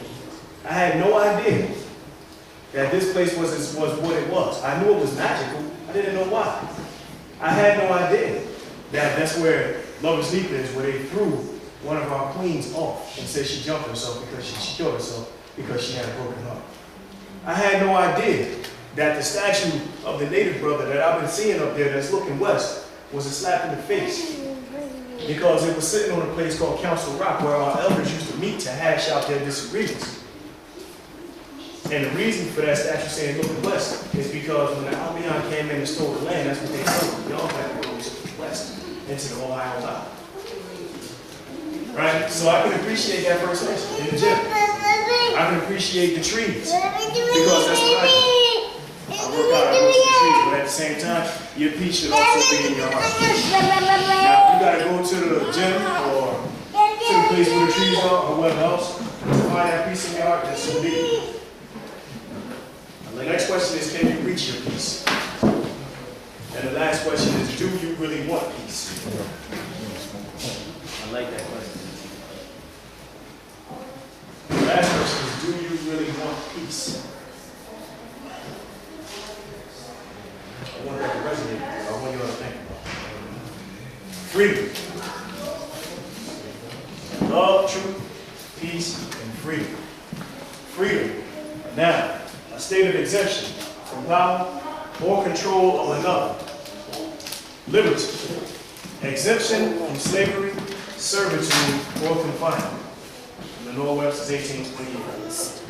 I had no idea that this place was what it was. I knew it was magical. I didn't know why. I had no idea that that's where Lover's Leap is, where they threw one of our queens off and said she jumped herself because she killed herself because she had a broken heart. I had no idea that the statue of the native brother that I've been seeing up there that's looking west was a slap in the face, because it was sitting on a place called Council Rock where our elders used to meet to hash out their disagreements. And the reason for that statue saying looking west is because when the Albion came in and stole the land, that's what they told them. Y'all had to go to the west, into the Ohio Valley. Right? So I can appreciate that First Nation in the gym. I can appreciate the trees, because that's what I do. I work out, I go to the trees, but at the same time, your peace should also be in your heart. Now, you gotta go to the gym or to the place where the trees are or whatever else to find that peace in your heart, that's so deep. The next question is, can you reach your peace? And the last question is, do you really want peace? I like that question. The last question is, do you really want peace? I want that to resonate. I want you all to think about it. Freedom. Love, truth, peace, and freedom. Freedom. Now, a state of exemption from power or control of another. Liberty. Exemption from slavery, servitude, or confinement. In the Northwest is 1828.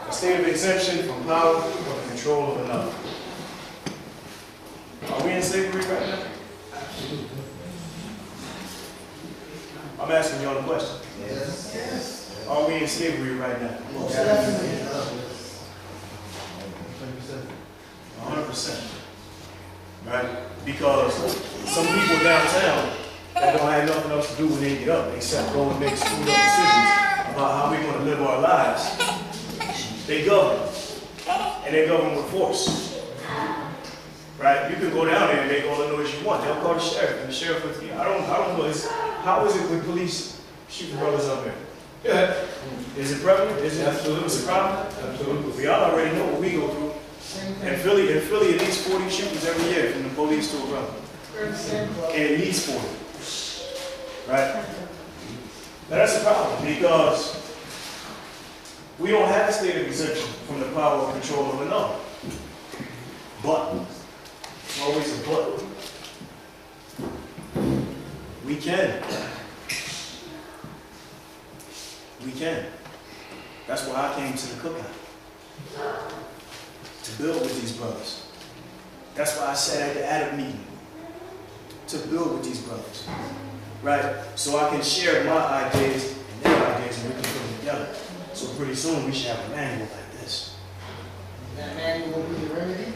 A state of exemption from power or control of another. Are we in slavery right now? I'm asking y'all a question. Yes. Are we in slavery right now? Most definitely. 100%. Right? Because some people downtown that don't have nothing else to do when they get up except go and make screwed up decisions about how we're going to live our lives. They govern. And they govern with force. Right? You can go down there and make all the noise you want. They'll call the sheriff, and the sheriff will, I don't know. How is it with police shooting brothers up there? Yeah. Is it prevalent? Is it absolutely a problem? Absolutely. We all already know what we go through. In Philly, at least 40 shootings every year from the police to a brother. At least 40. Right? Now that's a problem, because we don't have a state of exemption from the power of control of another. But, it's always a but. We can. We can. That's why I came to the cookout. To build with these brothers. That's why I sat at the Adam meeting. To build with these brothers. Right? So I can share my ideas and their ideas, and we can put them together. So pretty soon we should have a manual like this. That manual will be the remedy?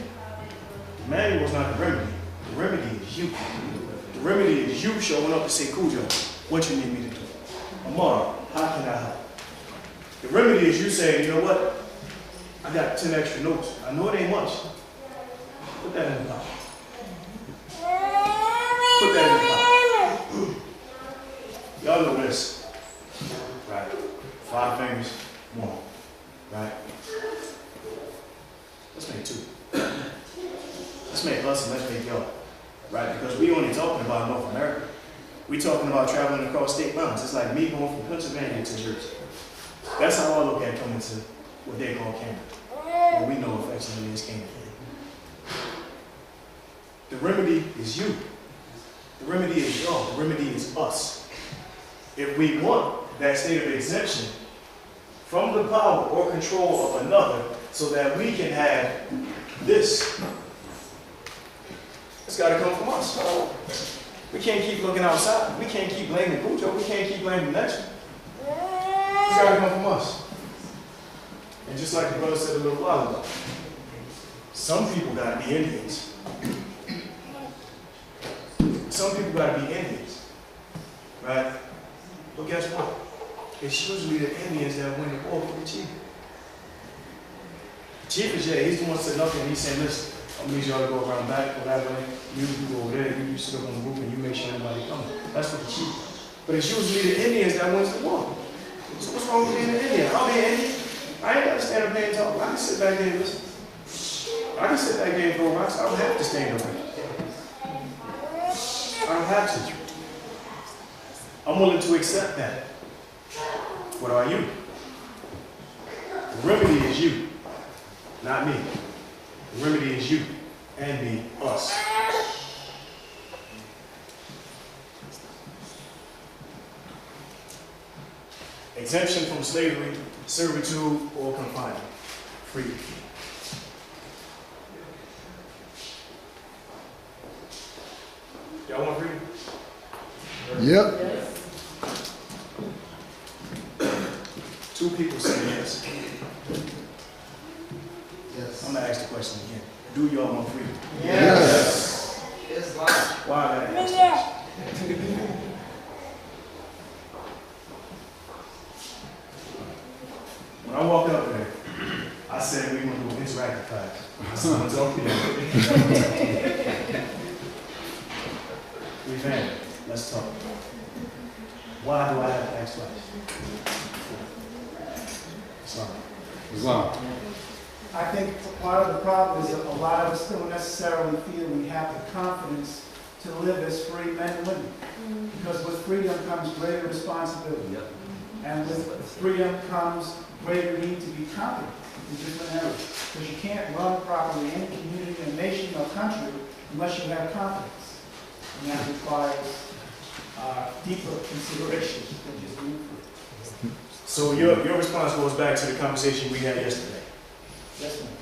The manual is not the remedy. The remedy is you. The remedy is you showing up to say, Cujo, what you need me to do? Amar, how can I help? The remedy is you saying, you know what? I got 10 extra notes. I know it ain't much. Put that in the pot. Put that in the pot. Y'all know this. Right? 5 fingers, 1. Right? Let's make 2. Let's make us and let's make y'all. Right? Because we only talking about North America. We talking about traveling across state lines. It's like me going from Pennsylvania to Jersey. That's how I look at coming to what they call Canada. What we know affectionately is Canada. The remedy is you. The remedy is y'all. The remedy is us. If we want that state of exemption from the power or control of another so that we can have this, it's got to come from us. We can't keep looking outside. We can't keep blaming Cujo. We can't keep blaming the next one. It's got to come from us. And just like the brother said a little while ago, some people got to be Indians. Some people got to be Indians. Right? But guess what? It's usually the Indians that win the war for the chief. Chief is he's the one sitting up there and he's saying, listen, I'm gonna need y'all to go around back, go that way, you go over there, you sit up on the roof and you make sure everybody comes. That's what the chief is. But it's usually the Indians that wins the war. So what's wrong with being an Indian? I'll be an Indian. I ain't gotta stand up there and talk. I can sit back there and listen. I can sit back there and throw rocks. I don't have to stand up there. I don't have to. I'm willing to accept that. What are you? The remedy is you, not me. The remedy is you and me, us. Exemption from slavery, servitude, or confinement. Freedom. Y'all want freedom? Yep. Yes. Two people say yes. Yes. I'm gonna ask the question again. Do y'all want freedom? Yes. It's like, Why I gotta ask that? When I walked up there, I said we want to do an interactive class. Someone told me that. We've had it. Let's talk. Why do I have to ask twice? Sorry. I think part of the problem is that a lot of us don't necessarily feel we have the confidence to live as free men and women. Because with freedom comes greater responsibility. And with freedom comes greater need to be competent in different areas. Because you can't run properly any community, a nation, or country unless you have confidence. And that requires deeper consideration than just being free. So your response goes back to the conversation we had yesterday. Yes, ma'am.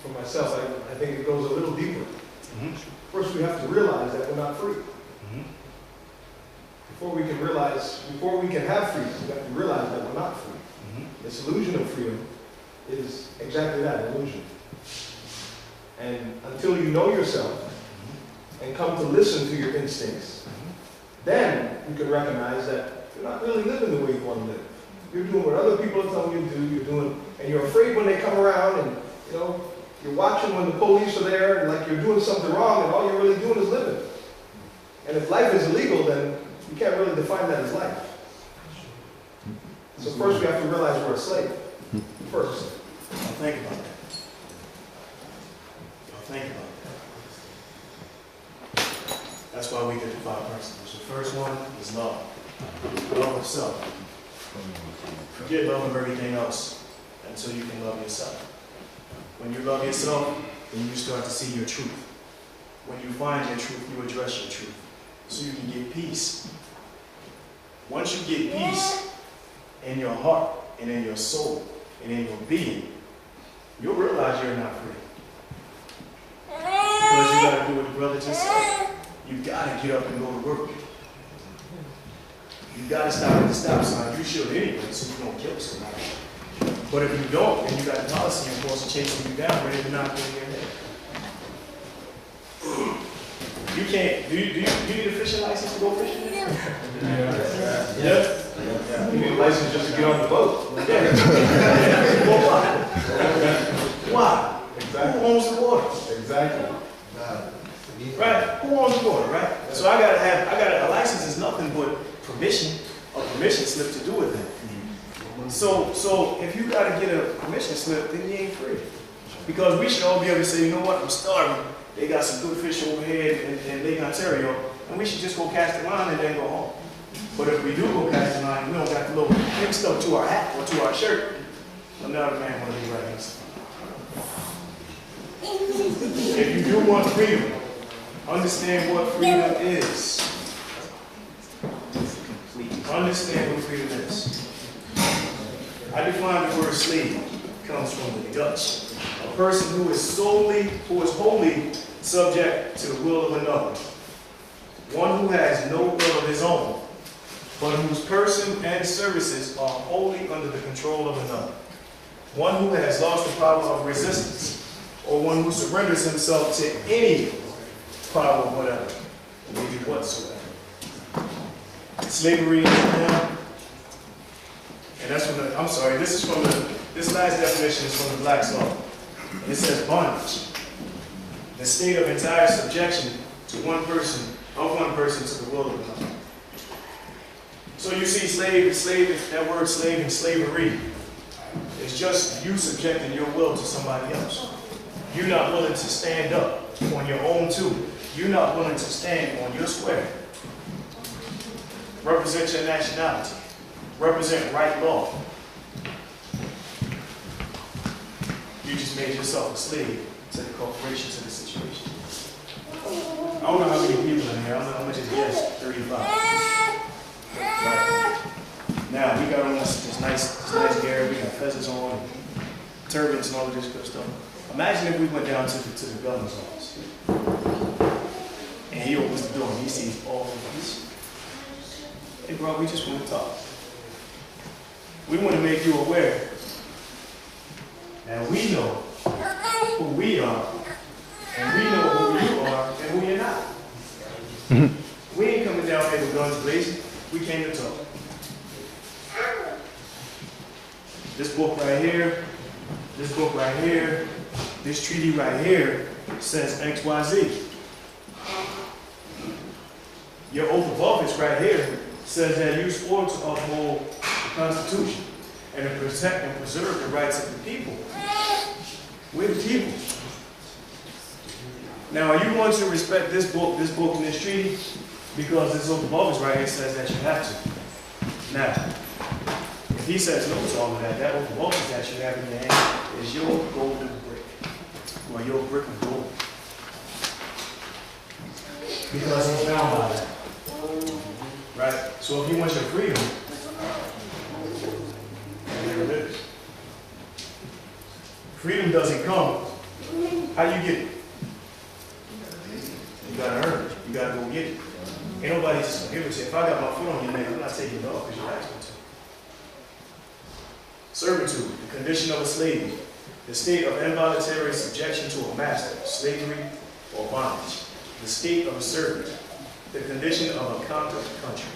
For myself, I think it goes a little deeper. Mm-hmm. First, we have to realize that we're not free. Mm-hmm. Before we can have freedom, we have to realize that we're not free. Mm-hmm. This illusion of freedom is exactly that, an illusion. And until you know yourself and come to listen to your instincts, then you can recognize that you're not really living the way you want to live. You're doing what other people are telling you to do, and you're afraid when they come around, and you're watching when the police are there, and like you're doing something wrong, and all you're really doing is living. And if life is illegal, then you can't really define that as life. So first we have to realize we're a slave. First. Now think about that. Think about that. That's why we get the 5 principles. The first one is love. Love of self. Forget love of everything else until you can love yourself. When you love yourself, then you start to see your truth. When you find your truth, you address your truth. So you can get peace. Once you get peace in your heart and in your soul and in your being, you'll realize you're not free. Because you got to do what the brother just said. You got to get up and go to work. You got to stop at the stop sign. You should anyway, so you don't kill somebody. But if you don't, then you got the policy enforcer chasing you down, ready to knock you in your head. You can't. Do you need a fishing license to go fishing? Yeah. You need a license just to get on the boat. Yeah. Well, why? Exactly. Who owns the water? Exactly. Right? Who owns the water, right? So a license is nothing but permission, a permission slip to do it then. So if you gotta get a permission slip, then you ain't free. Because we should all be able to say, you know what, I'm starving. They got some good fish over here in Lake Ontario, and we should just go cast the line and then go home. But if we do go cast the line, we don't got the little thing stuck to our hat or to our shirt, another man wanna be right next to us. If you do want freedom, understand what freedom is. Understand what freedom is. I define the word slave. It comes from the Dutch. A person who is wholly subject to the will of another. One who has no will of his own, but whose person and services are wholly under the control of another. One who has lost the power of resistance, or one who surrenders himself to any power of whatever, maybe whatsoever. Slavery is now, and that's from the, I'm sorry, this last definition is from the Black's Law. And it says bondage, the state of entire subjection to one person to the will of another. So you see that word slave and slavery is just you subjecting your will to somebody else. You're not willing to stand up on your own too you're not willing to stand on your square, represent your nationality, represent right law, you just made yourself a slave to the corporation, to the situation. I don't know how many people in here. I don't know how much is yes, 35. Right. Now, we got on this nice gear. We got feathers on, turbans and all of this good stuff. Imagine if we went down to the governor's office. And he opens the door and he sees all of us. Hey, bro, we just want to talk. We want to make you aware that we know who we are, and we know who you are and who you're not. We ain't coming down here with guns blazing. We came to talk. This book right here, this treaty right here says XYZ. Your oath of office right here says that you swore to uphold the Constitution and to protect and preserve the rights of the people. We're the people. Now, are you going to respect this book and this treaty? Because this oath of office right here says that you have to. Now, if he says no to all of that, that oath of office that you have in your hand is your golden brick, or your brick of gold. Because he's bound by that. Right? So if you want your freedom, there it is. Freedom doesn't come. How you get it? You gotta earn it. You gotta go get it. Ain't nobody just gonna give it to you. If I got my foot on your neck, I'm not taking it off because you asked me to. Servitude, the condition of a slave, the state of involuntary subjection to a master, slavery or bondage. The state of a servant, the condition of a conquered country.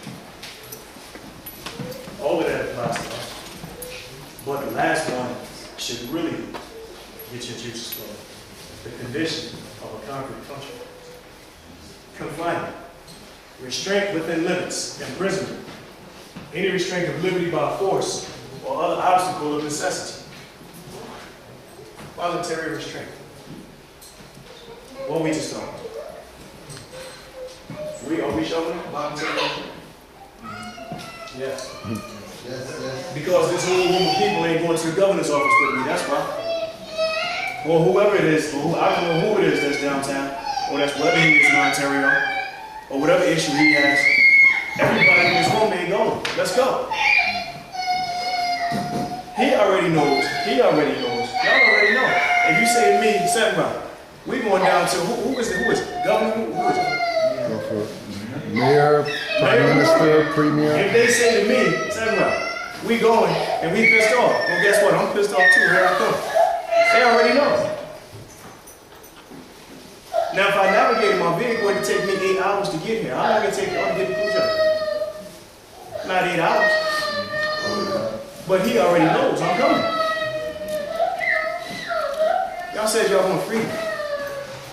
All of that applies to us. But the last one should really get your juices flowing. The condition of a conquered country. Confinement, restraint within limits, imprisonment, any restraint of liberty by force or other obstacle of necessity. Voluntary restraint. What we just talking about? Are we showing it? Voluntary restraint? Yes. Yes. Because this whole room of people ain't going to the governor's office with me, that's why. Or whoever it is, or I don't know who it is that's downtown, or that's whether he is in Ontario, or whatever issue he has. Everybody in this room ain't going. Let's go. He already knows. He already knows. Y'all already know. If you say to me, SetenRa, we going down to who is it? Who is it? Governor? Who is it? Mayor, Prime Minister, Premier. If they say to me, SetenRa, we going and we pissed off. Well, guess what? I'm pissed off too. Here I come. They already know. Now, if I navigated my vehicle, it would take me 8 hours to get here. How long did it take y'all to get to Puja? Not 8 hours. But he already knows I'm coming. Y'all said y'all want freedom.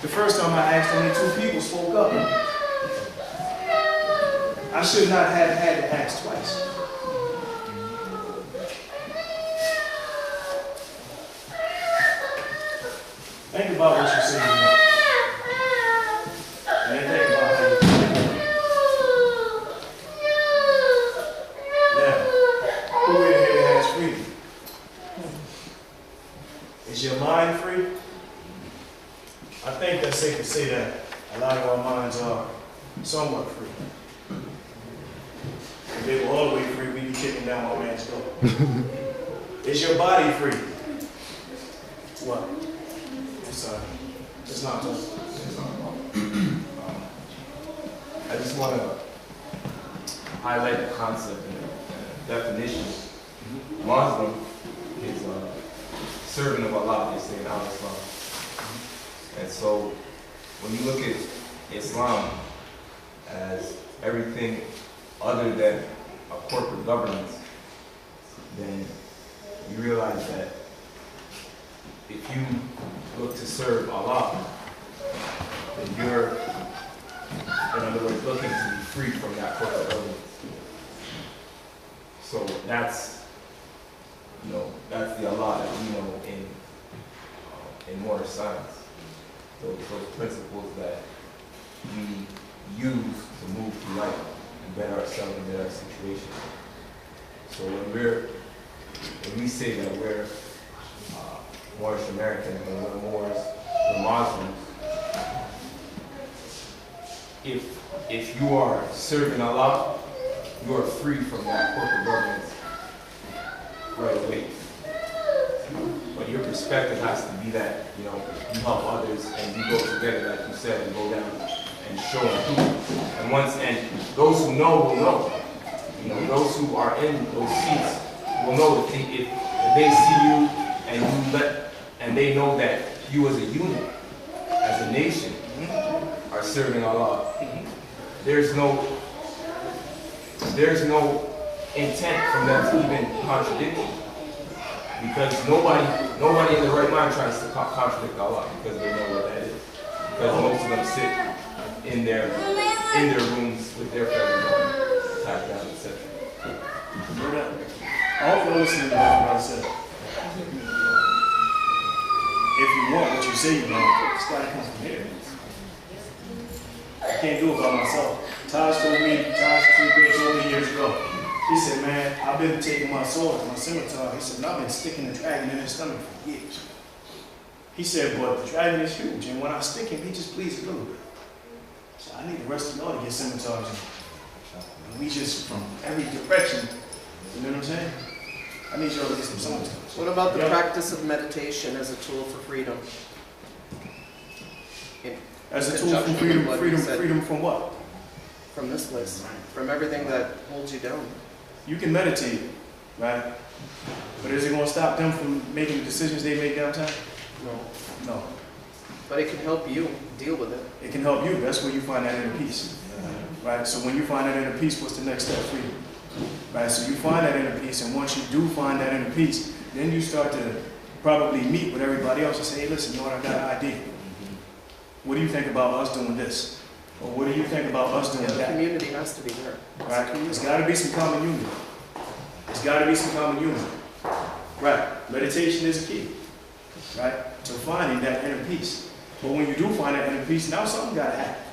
The first time I asked, only 2 people spoke up. I should not have had to ask twice. Think about what you say to me. And then think about how you feel. Now, who in here has freedom? Is your mind free? I think that's safe to say that a lot of our minds are somewhat free. If they were all the way free, we'd be kicking down my man's door. Is your body free? What? I'm sorry. It's not done. I just want to highlight the concept and the definition. Muslim is a servant of Allah, they say in Al-Islam. And so when you look at Islam as everything other than a corporate governance, then you realize that if you look to serve Allah, then you're, in other words, looking to be free from that corporate governance. So that's, that's the Allah that we know in Moorish science. Those principles that we use to move through life and better ourselves and better our situation. So when we say that we're Moorish Americans, and we're Moors, we're Muslims, if you are serving Allah, you are free from that corporate government right away. But your perspective has to be that, you help others and you go together, like you said, and go down and show and prove. And those who know will know. Those who are in those seats will know if they see you and they know that you as a unit, as a nation, are serving Allah. There's no intent from them to even contradict you. Because nobody in the right mind tries to contradict Allah because they know what that is. Because most of them sit in their rooms with their family, tied down, etc. I hope you're listening to what I said. If you want what you say you want, it's got to come from here. I can't do it by myself. Taj told me years ago. He said, man, I've been taking my sword to my scimitar. He said, and I've been sticking the dragon in his stomach for years. He said, but the dragon is huge, and when I stick him, he just bleeds a little bit. So I need the rest of y'all to get scimitars in. And we just, from every direction, you know what I'm saying? I need y'all to get some scimitars. What about the practice of meditation as a tool for freedom? As a tool for freedom from what? From this list, from everything that holds you down. You can meditate, right? But is it going to stop them from making the decisions they make downtown? No. No. But it can help you deal with it. It can help you. That's where you find that inner peace, right? So when you find that inner peace, what's the next step? Freedom, right? So you find that inner peace, and once you do find that inner peace, then you start to probably meet with everybody else and say, hey, listen, you know what, I got an idea. What do you think about us doing this? Or what do you think about us doing the that? Community has to be there. Right? There's got to be some common unity. There's got to be some common unity. Right? Meditation is a key, right, to finding that inner peace. But when you do find that inner peace, now something got to happen.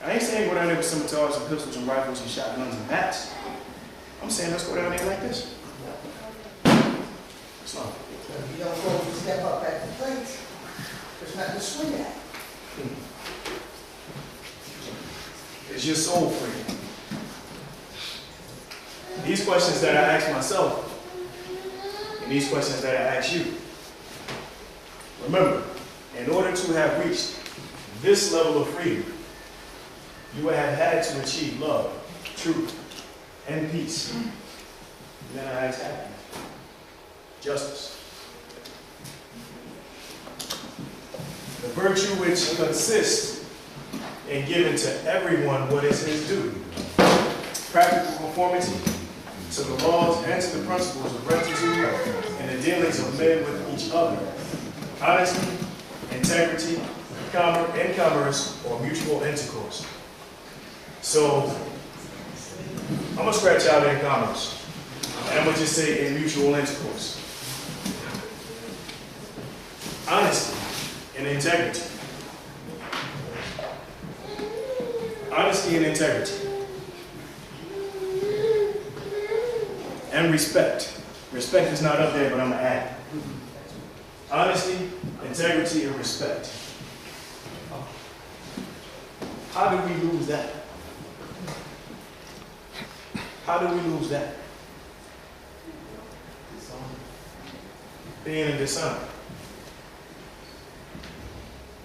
I ain't saying go down there with scimitars and pistols and rifles and shotguns and bats. I'm saying let's go down there like this. So, you don't go and step up at the plate. There's nothing to swing at. Is your soul free? These questions that I ask myself, and these questions that I ask you, remember, in order to have reached this level of freedom, you would have had to achieve love, truth, and peace. And then I ask happiness, justice. The virtue which consists in giving to everyone what is his due. Practical conformity to the laws and to the principles of rectitude and the dealings of men with each other. Honesty, integrity, in commerce, or mutual intercourse. So, I'm going to scratch out in commerce. And I'm going to just say in mutual intercourse. Honesty and integrity. Honesty and integrity. And respect. Respect is not up there, but I'm going to add. Honesty, integrity, and respect. How do we lose that? How do we lose that? Being in dishonor.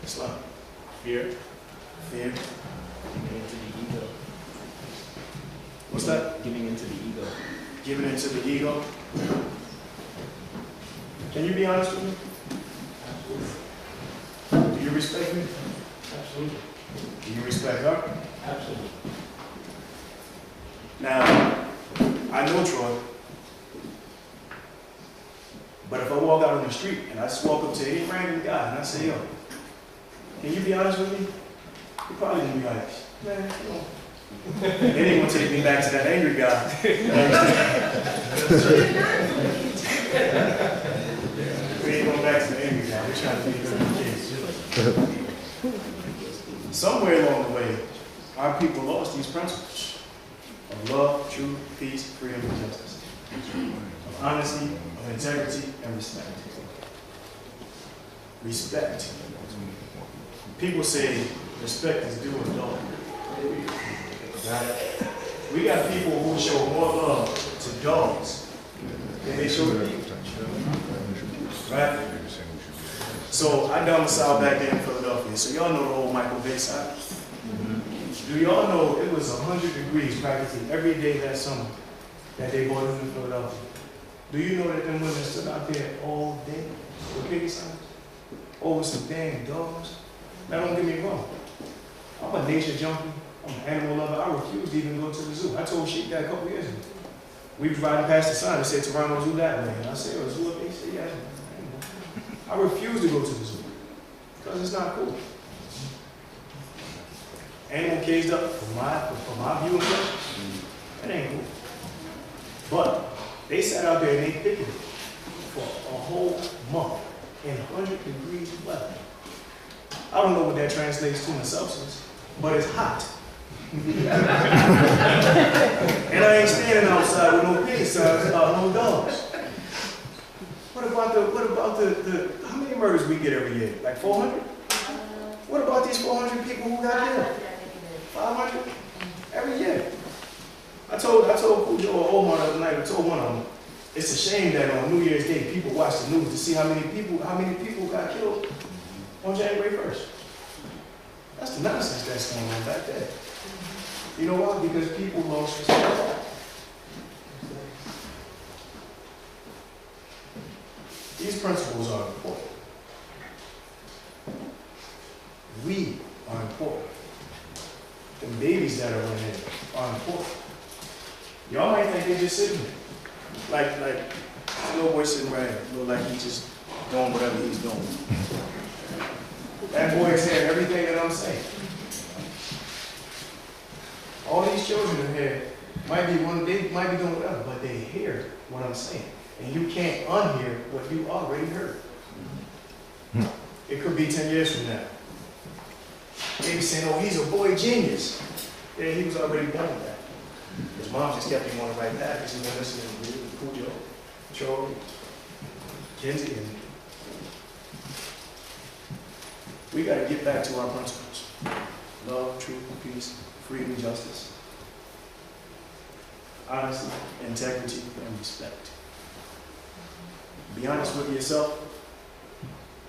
Islam. Fear. Fear. Giving into the ego. What's that? Giving into the ego. Giving into the ego. Can you be honest with me? Absolutely. Do you respect me? Absolutely. Do you respect her? Absolutely. Now, I know Troy, but if I walk out on the street and I just walk up to any random guy and I say, yo, can you be honest with me? You're probably gonna be like, man, come on. And then he gonna take me back to that angry guy. We ain't going back to the angry guy. We're trying to be good kids. somewhere along the way, our people lost these principles of love, truth, peace, freedom, and justice, of honesty, of integrity, and respect. Respect. People say respect is due a dog. Right? We got people who show more love to dogs than they show to people. Right? So I domiciled back there in Philadelphia. So y'all know the old Michael Bay side. Do y'all know it was 100 degrees practically every day that summer that they brought us in Philadelphia? Do you know that them women stood out there all day with piggy signs over some dang dogs? Now don't get me wrong. I'm a nature junkie. I'm an animal lover. I refuse to even go to the zoo. I told Sheik that a couple years ago. We was riding past the sign that said Toronto Zoo that way. And I said, oh, zoo up there? He said, yeah. I refuse to go to the zoo because it's not cool. Animal caged up for my view of it, that ain't cool. But they sat out there and they picketed for a whole month in 100-degree weather. I don't know what that translates to in substance, but it's hot. And I ain't standing outside with no pig signs about no dogs. What about the how many murders we get every year? Like 400? What about these 400 people who got killed? 500? Every year. I told Cujo or Omar the other night, I told one of them, it's a shame that on New Year's Day people watch the news to see how many people got killed on January 1st. That's the nonsense that's going on back there. You know why? Because people lost respect. These principles are important. We are important. The babies that are in here are important. Y'all might think they're just sitting there. Like this little boy sitting right here. Look like he's just doing whatever he's doing. That boy is hearing everything that I'm saying. All these children in here might be doing whatever, but they hear what I'm saying. And you can't unhear what you already heard. It could be 10 years from now. They be saying, oh, he's a boy genius. Yeah, he was already born with that. His mom just kept him on the right path because he was listening to Cujo, Troy, Kenzie, and we got to get back to our principles. Love, truth, peace, freedom, justice, honesty, integrity, and respect. Be honest with yourself.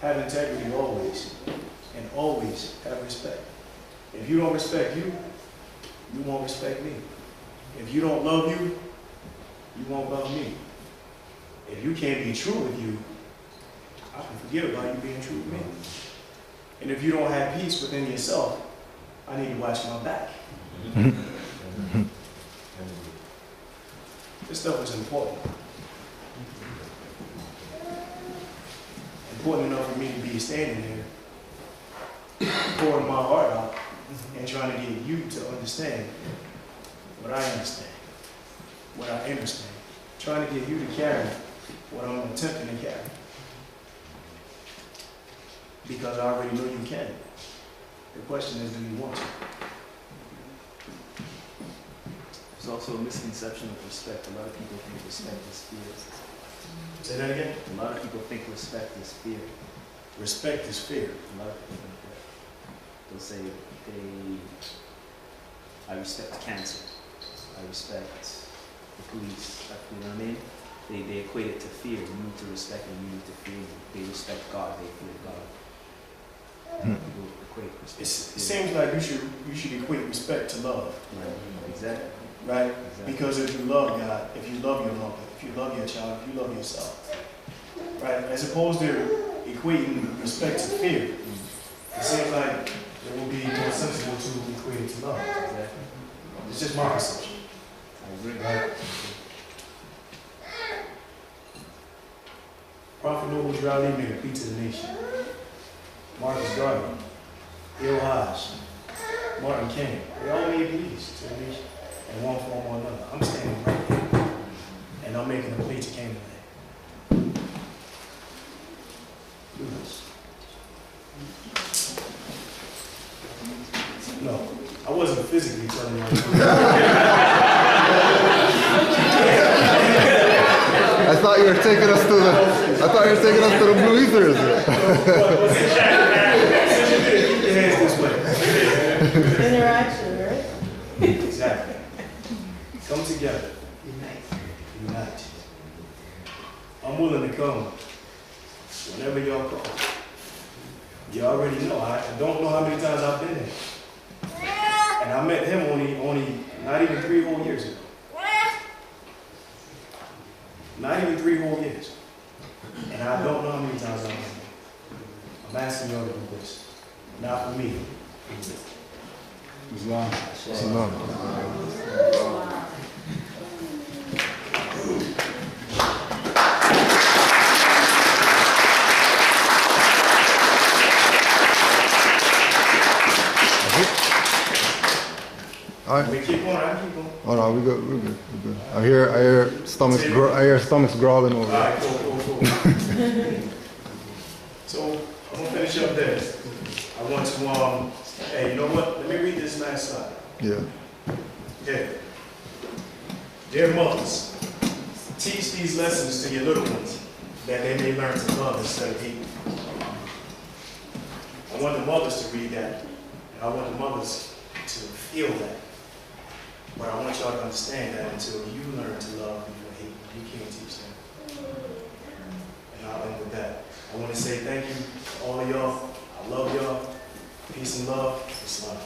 Have integrity always. And always have respect. If you don't respect you, you won't respect me. If you don't love you, you won't love me. If you can't be true with you, I can forget about you being true with me. And if you don't have peace within yourself, I need to watch my back. This stuff is important. Important enough for me to be standing here, pouring my heart out, and trying to get you to understand what I understand, what I understand. Trying to get you to carry what I'm attempting to carry. Because I already know you can. The question is, do you want to? There's also a misconception of respect. A lot of people think respect is fear. Say that again? A lot of people think respect is fear. Respect is fear. A lot of people think that. They'll say, I respect cancer. I respect the police. You know what I mean? They equate it to fear. You need to respect them, you need to fear them. They respect God, they fear God. People equate respect It to fear. seems like you should equate respect to love. Right, exactly. Right? Exactly. Because if you love God, if you love your mother, if you love your child, if you love yourself, right? As opposed to equating respect to fear, it seems like it will be more sensible to equate it to love. Exactly. It's just my perception. I agree. Right? Prophet Noble Drowley made a plea to the nation. Marcus Garvey, Il Haj, Martin King, they all made pleas to the nation in one form or another. I'm standing right here, and I'm making a plea to Canaanland. Do this. wasn't physically telling you. I thought you were taking us to the Blue Ethers. Interaction, right? Exactly. Come together. Unite. I'm willing to come whenever y'all call. You already know. I don't know how many times I've been there. And I met him only not even 3 whole years ago. Not even 3 whole years. And I don't know how many times I've been there. I'm asking y'all to do this. Not for me. Islam. All right. We keep on, I keep on. Oh no, we good. I hear stomachs growling over All there. right, cool. So, I'm gonna finish up there. I want to, hey, you know what? Let me read this last slide. Yeah. Okay. Dear mothers, teach these lessons to your little ones that they may learn to love instead of hate. I want the mothers to read that, and I want the mothers to feel that. But I want y'all to understand that until you learn to love before hate, you can't teach them. And I'll end with that. I want to say thank you to all of y'all. I love y'all. Peace and love. Islam.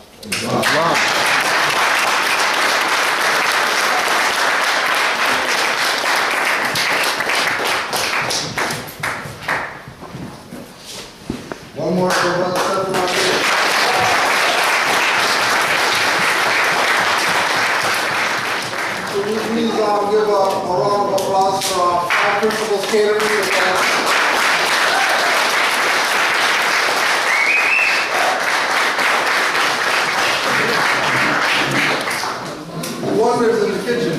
One more for Brother SetenRa Bey. Could you please give a round of applause for our principals catering? Wonders in the kitchen.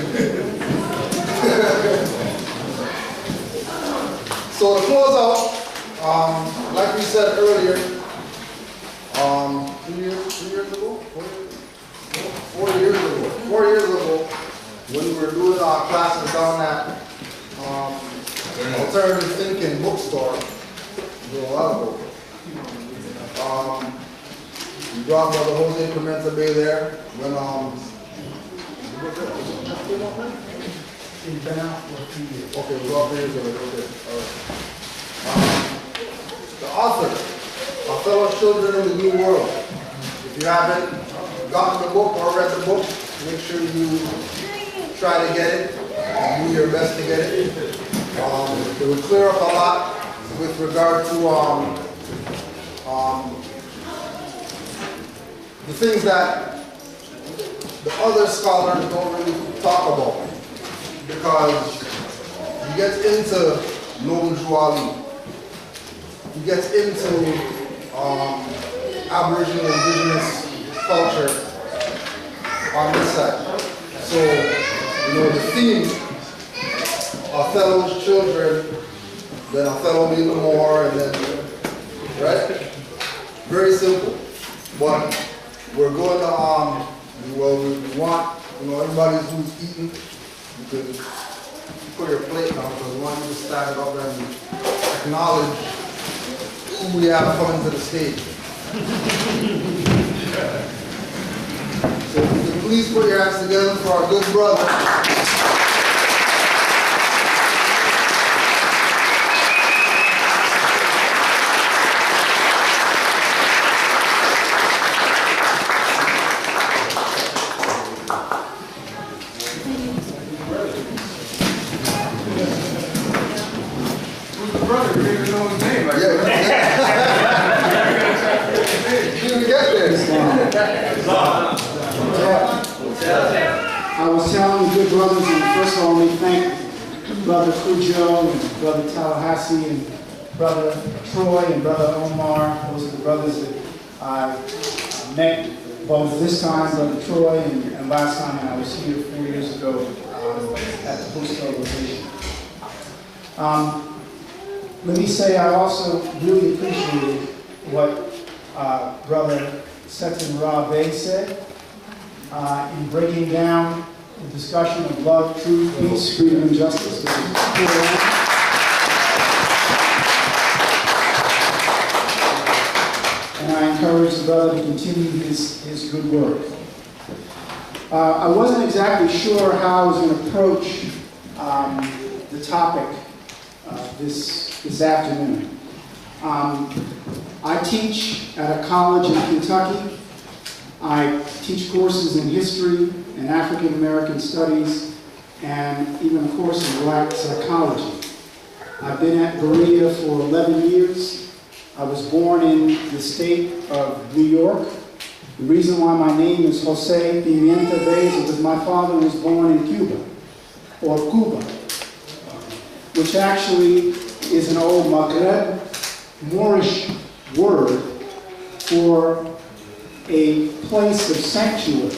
So to close out, like we said earlier, 4 years ago, when we were doing our classes down at Alternative Thinking bookstore, a while ago, we brought Brother Jose Pimienta Bey there when He's been out for a few years. okay, we're all years ago. Okay, all right. The author, Our Fellow Children in the New World. If you haven't gotten the book or read the book, make sure you try to get it and do your best to get it. It will clear up a lot with regard to the things that the other scholars don't really talk about, because he gets into Noble Juali, he gets into Aboriginal Indigenous culture on this side. So, the theme, Othello's children, then Othello being the more, and then, right? Very simple. But we're going to, we want, everybody who's eating, you could put your plate down, because we want you to stand it up and acknowledge who we have coming to the stage. So please put your hands together for our good brother. I was telling the good brothers, and first of all, we thank Brother Cujo and Brother Tallahassee and Brother Troy and Brother Omar. Those are the brothers that I met both this time, Brother Troy, and last time when I was here 4 years ago at the bookstore location. Let me say I also really appreciated what Brother SetenRa Bey said. in breaking down the discussion of love, truth, peace, freedom, and justice. And I encourage the brother to continue his good work. I wasn't exactly sure how I was going to approach the topic this afternoon. I teach at a college in Kentucky. I teach courses in history and African American studies and even a course in black psychology. I've been at Berea for 11 years. I was born in the state of New York. The reason why my name is Jose Pimienta Bey is because my father was born in Cuba, or Cuba, which actually is an old Maghreb Moorish word for a place of sanctuary.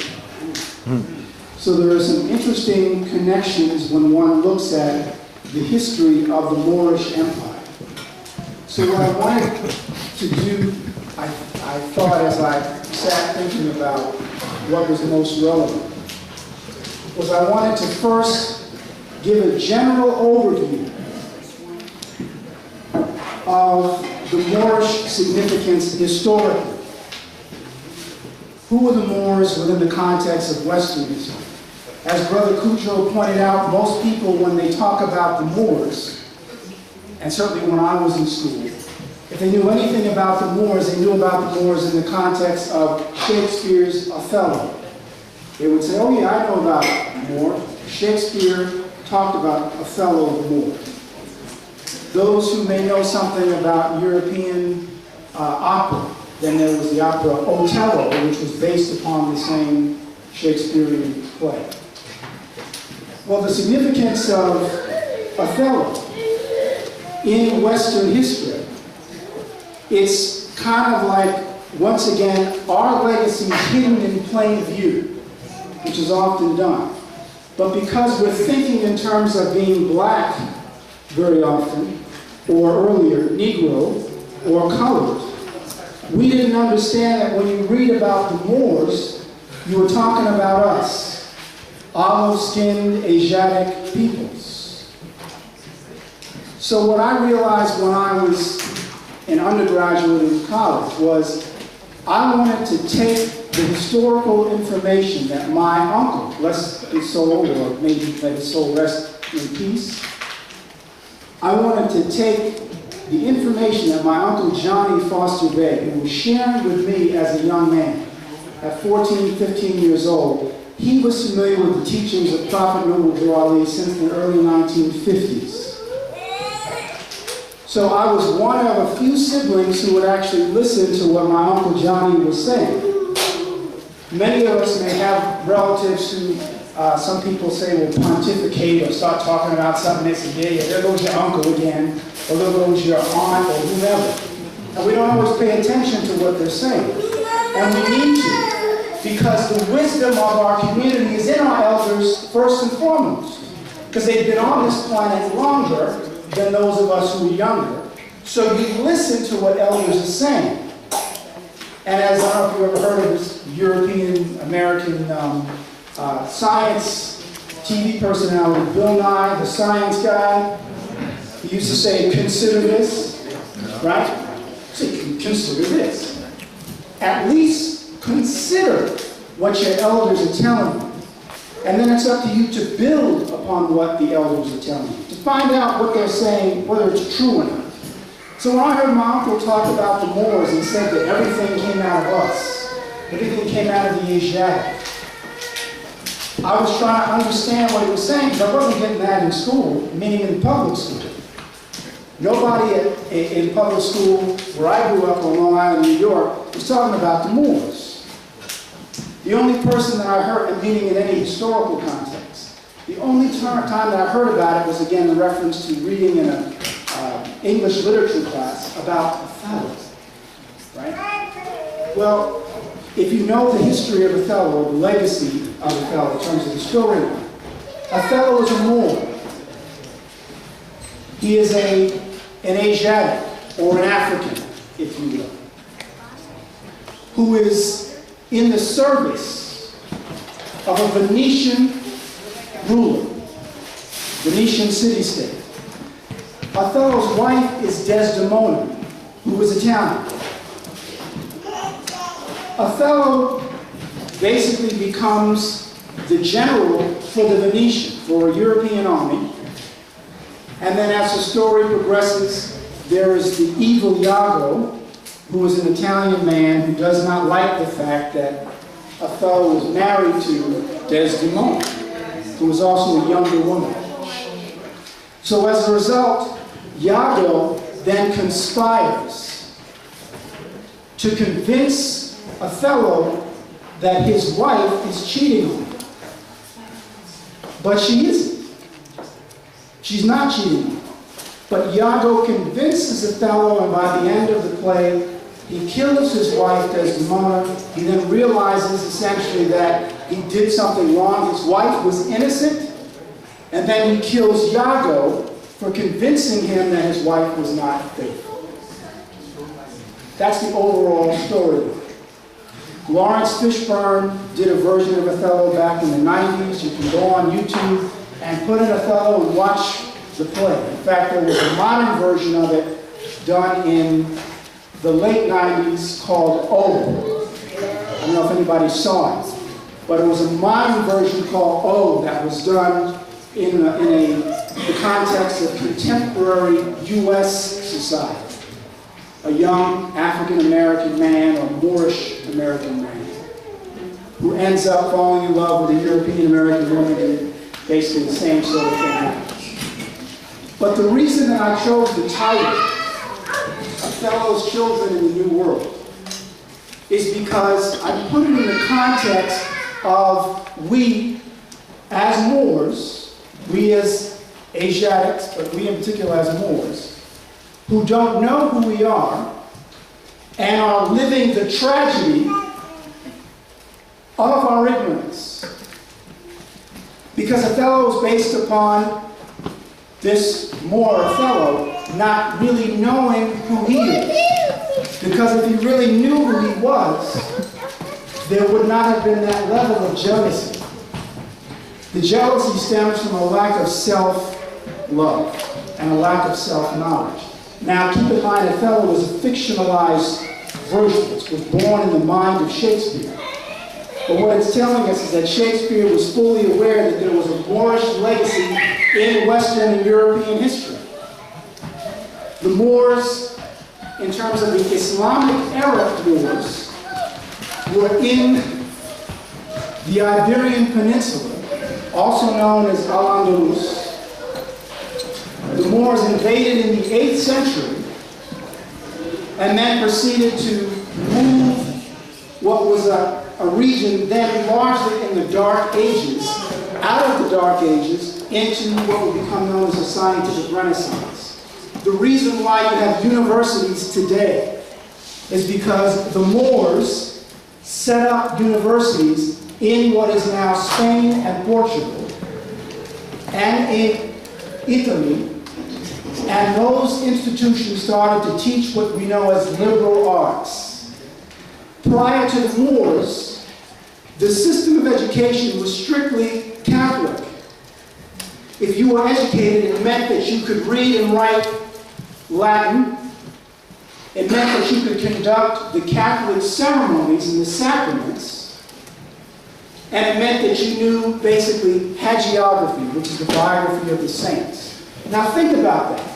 So there are some interesting connections when one looks at the history of the Moorish Empire. So what I wanted to do, I thought as I sat thinking about what was most relevant, was I wanted to first give a general overview of the Moorish significance historically. Who were the Moors within the context of Western history? As Brother Cujo pointed out, most people, when they talk about the Moors, and certainly when I was in school, if they knew anything about the Moors, they knew about the Moors in the context of Shakespeare's Othello. They would say, oh yeah, I know about Moor. Shakespeare talked about Othello the Moor. Those who may know something about European opera, then there was the opera Otello, which was based upon the same Shakespearean play. Well, the significance of Othello in Western history, it's kind of like, once again, our legacy hidden in plain view, which is often done. But because we're thinking in terms of being black very often, or earlier, Negro, or colored, we didn't understand that when you read about the Moors, you were talking about us, olive-skinned Asiatic peoples. So what I realized when I was an undergraduate in college was I wanted to take the historical information that my uncle, bless his soul, or maybe let his soul rest in peace, I wanted to take the information that my Uncle Johnny Foster Bey, who was sharing with me as a young man, at 14, 15 years old, he was familiar with the teachings of Prophet Noble Ali since the early 1950s. So I was one of a few siblings who would actually listen to what my Uncle Johnny was saying. Many of us may have relatives who, some people say, will pontificate or start talking about something. They say, yeah, there goes your uncle again, or there goes your aunt, or whomever. And we don't always pay attention to what they're saying. And we need to, because the wisdom of our community is in our elders first and foremost. Because they've been on this planet longer than those of us who are younger. So you listen to what elders are saying. And as I don't know if you've ever heard of this European American science TV personality, Bill Nye, the science guy, he used to say, consider this, right? So consider this. At least consider what your elders are telling you. And then it's up to you to build upon what the elders are telling you, to find out what they're saying, whether it's true or not. So when I heard my uncle talk about the Moors and said that everything came out of us, everything came out of the Asiatic, I was trying to understand what he was saying because I wasn't getting that in school, meaning in public school. Nobody in public school where I grew up on Long Island, New York, was talking about the Moors. The only person that I heard, meaning in any historical context, the only time that I heard about it was again in reference to reading in an English literature class about Othello, right? Well, if you know the history of Othello, or the legacy of Othello in terms of the storyline, Othello is a Moor. He is an Asiatic, or an African, if you will, who is in the service of a Venetian ruler, Venetian city-state. Othello's wife is Desdemona, who was Italian. Othello basically becomes the general for the Venetian, for a European army. And then as the story progresses, there is the evil Iago, who is an Italian man who does not like the fact that Othello was married to Desdemona, who was also a younger woman. So as a result, Iago then conspires to convince Othello that his wife is cheating on him. But she isn't. She's not cheating on him. But Iago convinces Othello, and by the end of the play, he kills his wife, Desdemona. He then realizes essentially that he did something wrong. His wife was innocent. And then he kills Iago for convincing him that his wife was not faithful. That's the overall story. Lawrence Fishburne did a version of Othello back in the 90s. You can go on YouTube and put in Othello and watch the play. In fact, there was a modern version of it done in the late 90s called O. I don't know if anybody saw it, but it was a modern version called O that was done in the context of contemporary U.S. society. A young African-American man or Moorish-American man who ends up falling in love with a European-American woman, and basically the same sort of thing happens. But the reason that I chose the title, Othello's Children in the New World, is because I put it in the context of we as Moors, we as Asiatics, but we in particular as Moors, who don't know who we are and are living the tragedy of our ignorance. Because Othello is based upon this Moor Othello not really knowing who he is. Because if he really knew who he was, there would not have been that level of jealousy. The jealousy stems from a lack of self-love and a lack of self-knowledge. Now, keep in mind, Othello was a fictionalized version. It was born in the mind of Shakespeare. But what it's telling us is that Shakespeare was fully aware that there was a Moorish legacy in Western and European history. The Moors, in terms of the Islamic era Moors, were in the Iberian Peninsula, also known as Al-Andalus. The Moors invaded in the 8th century and then proceeded to move what was a region then largely in the Dark Ages, out of the Dark Ages, into what would become known as the scientific Renaissance. The reason why you have universities today is because the Moors set up universities in what is now Spain and Portugal and in Italy. And those institutions started to teach what we know as liberal arts. Prior to the Moors, the system of education was strictly Catholic. If you were educated, it meant that you could read and write Latin. It meant that you could conduct the Catholic ceremonies and the sacraments. And it meant that you knew, basically, hagiography, which is the biography of the saints. Now think about that.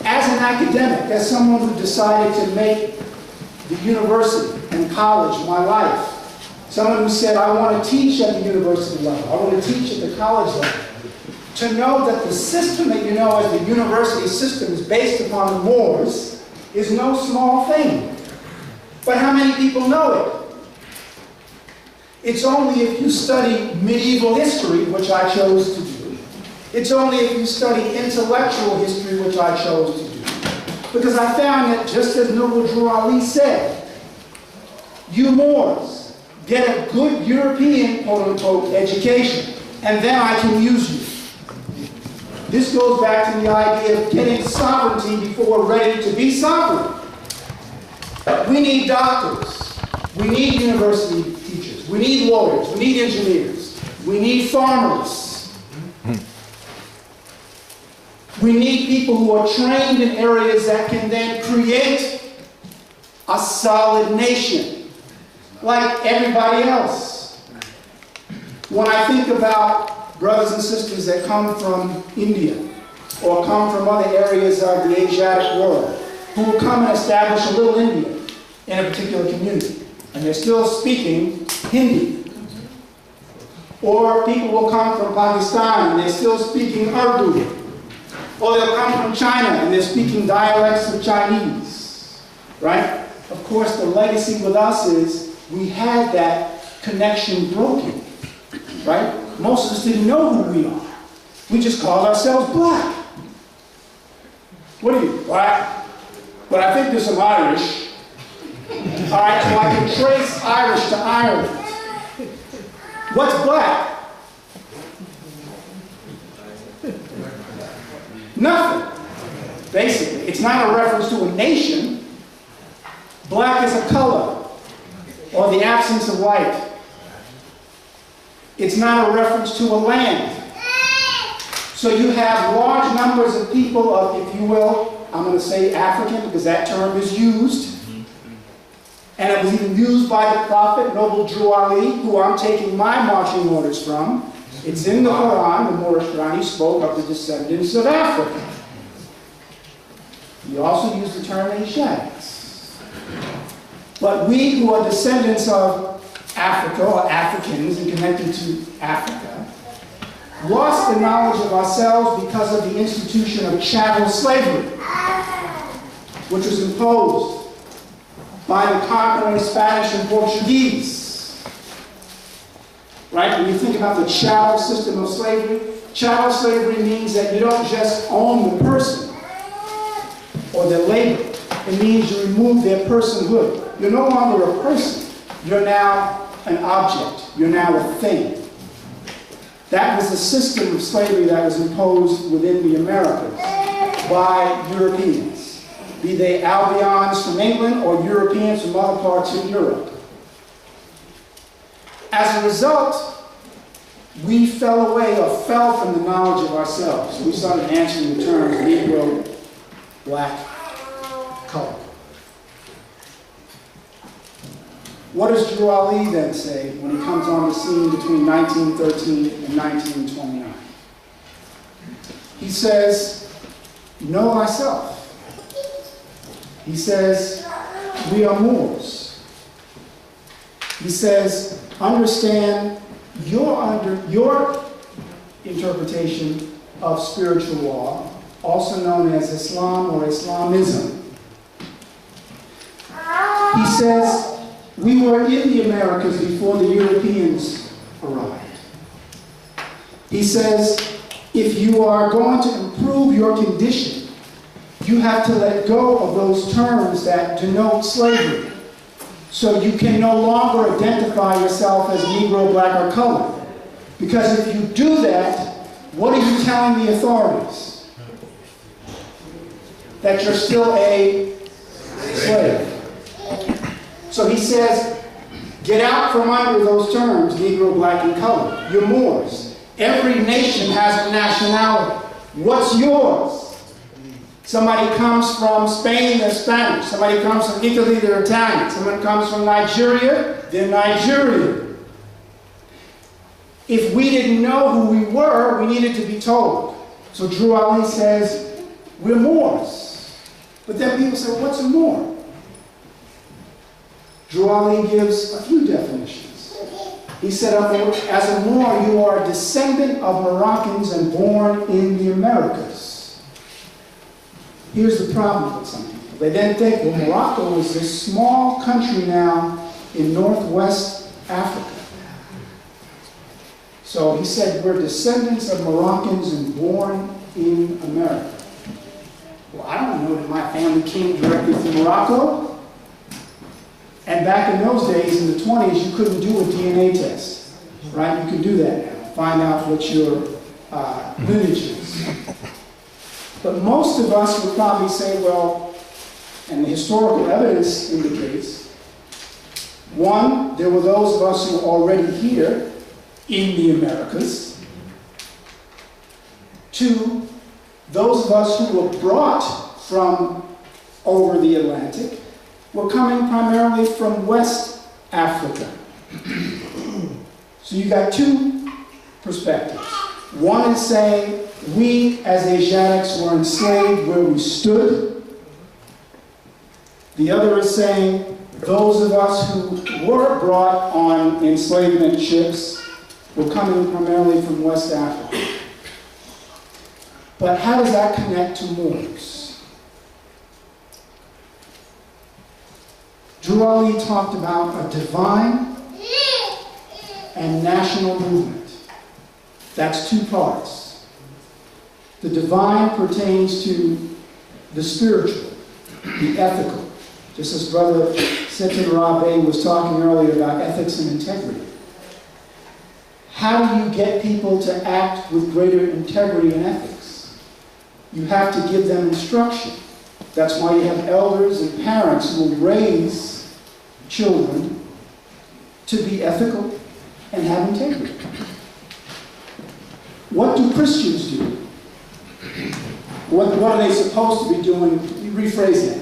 As an academic, as someone who decided to make the university and college my life, someone who said, I want to teach at the university level, I want to teach at the college level, to know that the system that you know as the university system is based upon the Moors is no small thing. But how many people know it? It's only if you study medieval history, which I chose to do. It's only if you study intellectual history, which I chose to do. Because I found that, just as Noble Drew Ali said, you Moors get a good European, quote-unquote, education, and then I can use you. This goes back to the idea of getting sovereignty before we're ready to be sovereign. We need doctors. We need university teachers. We need lawyers. We need engineers. We need farmers. We need people who are trained in areas that can then create a solid nation, like everybody else. When I think about brothers and sisters that come from India, or come from other areas of the Asiatic world, who will come and establish a little India in a particular community, and they're still speaking Hindi. Or people will come from Pakistan, and they're still speaking Urdu. Or they'll come from China, and they're speaking dialects of Chinese. Right? Of course, the legacy with us is we had that connection broken. Right? Most of us didn't know who we are. We just called ourselves black. What are you, black? But I think there's some Irish. All right, so I can trace Irish to Ireland. What's black? Nothing, basically. It's not a reference to a nation. Black is a color, or the absence of white. It's not a reference to a land. So you have large numbers of people of, if you will, I'm going to say African because that term is used. And it was even used by the prophet, Noble Drew Ali, who I'm taking my marching orders from. It's in the Quran, the Moorish Quran. He spoke of the descendants of Africa. He also used the term Asiatics. But we who are descendants of Africa, or Africans, and connected to Africa, lost the knowledge of ourselves because of the institution of chattel slavery, which was imposed by the conquering Spanish and Portuguese. Right? When you think about the chattel system of chattel slavery means that you don't just own the person or their labor. It means you remove their personhood. You're no longer a person. You're now an object. You're now a thing. That was the system of slavery that was imposed within the Americas by Europeans, be they Albions from England or Europeans from other parts of Europe. As a result, we fell away or fell from the knowledge of ourselves. We started answering the terms Negro, black, color. What does Drew Ali then say when he comes on the scene between 1913 and 1929? He says, know thyself. He says, we are Moors. He says, understand your interpretation of spiritual law, also known as Islam or Islamism. He says, we were in the Americas before the Europeans arrived. He says, if you are going to improve your condition, you have to let go of those terms that denote slavery. So you can no longer identify yourself as Negro, black, or colored. Because if you do that, what are you telling the authorities? That you're still a slave. So he says, get out from under those terms, Negro, black, and colored. You're Moors. Every nation has a nationality. What's yours? Somebody comes from Spain, they're Spanish. Somebody comes from Italy, they're Italian. Someone comes from Nigeria, they're Nigerian. If we didn't know who we were, we needed to be told. So Drew Ali says, we're Moors. But then people say, what's a Moor? Drew Ali gives a few definitions. He said, as a Moor, you are a descendant of Moroccans and born in the Americas. Here's the problem with some people. They then think, well, Morocco is this small country now in northwest Africa. So he said, we're descendants of Moroccans and born in America. Well, I don't know that my family came directly from Morocco. And back in those days, in the 20s, you couldn't do a DNA test, right? You can do that now, find out what your lineage is. But most of us would probably say, well, and the historical evidence indicates, One, there were those of us who were already here in the Americas. Two, those of us who were brought from over the Atlantic were coming primarily from West Africa. So you got two perspectives. One is saying we as Asiatics were enslaved where we stood. The other is saying those of us who were brought on enslavement ships were coming primarily from West Africa. But how does that connect to Moors? Drew Ali talked about a divine and national movement. That's two parts. The divine pertains to the spiritual, the ethical. Just as Brother SetenRa Bey was talking earlier about ethics and integrity. How do you get people to act with greater integrity and ethics? You have to give them instruction. That's why you have elders and parents who will raise children to be ethical and have integrity. What do Christians do? What are they supposed to be doing? Rephrase that.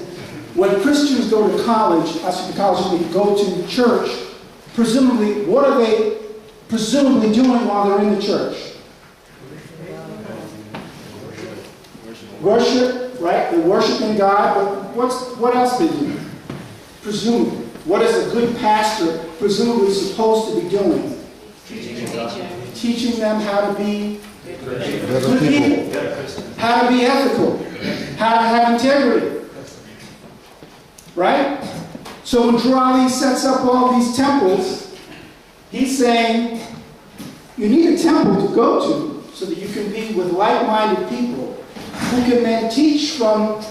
When Christians go to college, go to church, presumably, what are they presumably doing while they're in the church? Worship, right? They're worshiping God, but what else they do? Presumably. What is a good pastor presumably supposed to be doing? Teaching them how to be good people, how to be ethical, how to have integrity. Right? So when Drew Ali sets up all these temples, he's saying you need a temple to go to so that you can be with like-minded people who can then teach from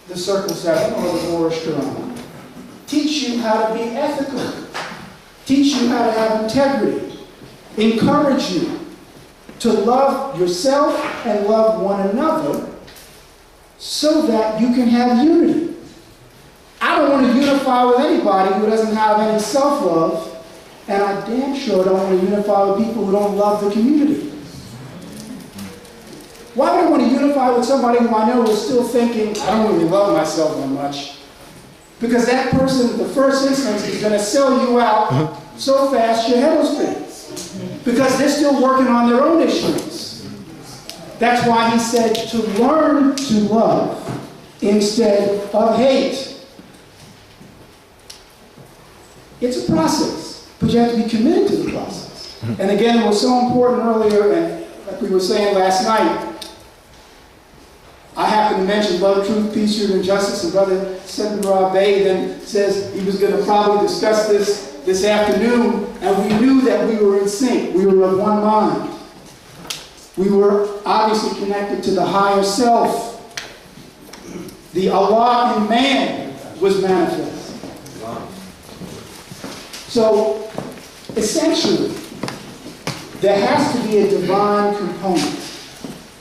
the Circle 7 or the Moorish Quran. Teach you how to be ethical. Teach you how to have integrity. Encourage you to love yourself and love one another so that you can have unity. I don't want to unify with anybody who doesn't have any self-love, and I damn sure don't want to unify with people who don't love the community. Why would I want to unify with somebody who I know is still thinking, I don't really love myself that much? Because that person, in the first instance, is going to sell you out so fast your head will spin. Because they're still working on their own issues. That's why he said to learn to love instead of hate. It's a process, but you have to be committed to the process. And again, it was so important earlier, and like we were saying last night, I happened to mention love, truth, peace, truth, and justice, and Brother SetenRa Bey then says he was going to probably discuss this afternoon, and we knew that we were in sync. We were of one mind. We were obviously connected to the higher self. The Allah in man was manifest. So, essentially, there has to be a divine component.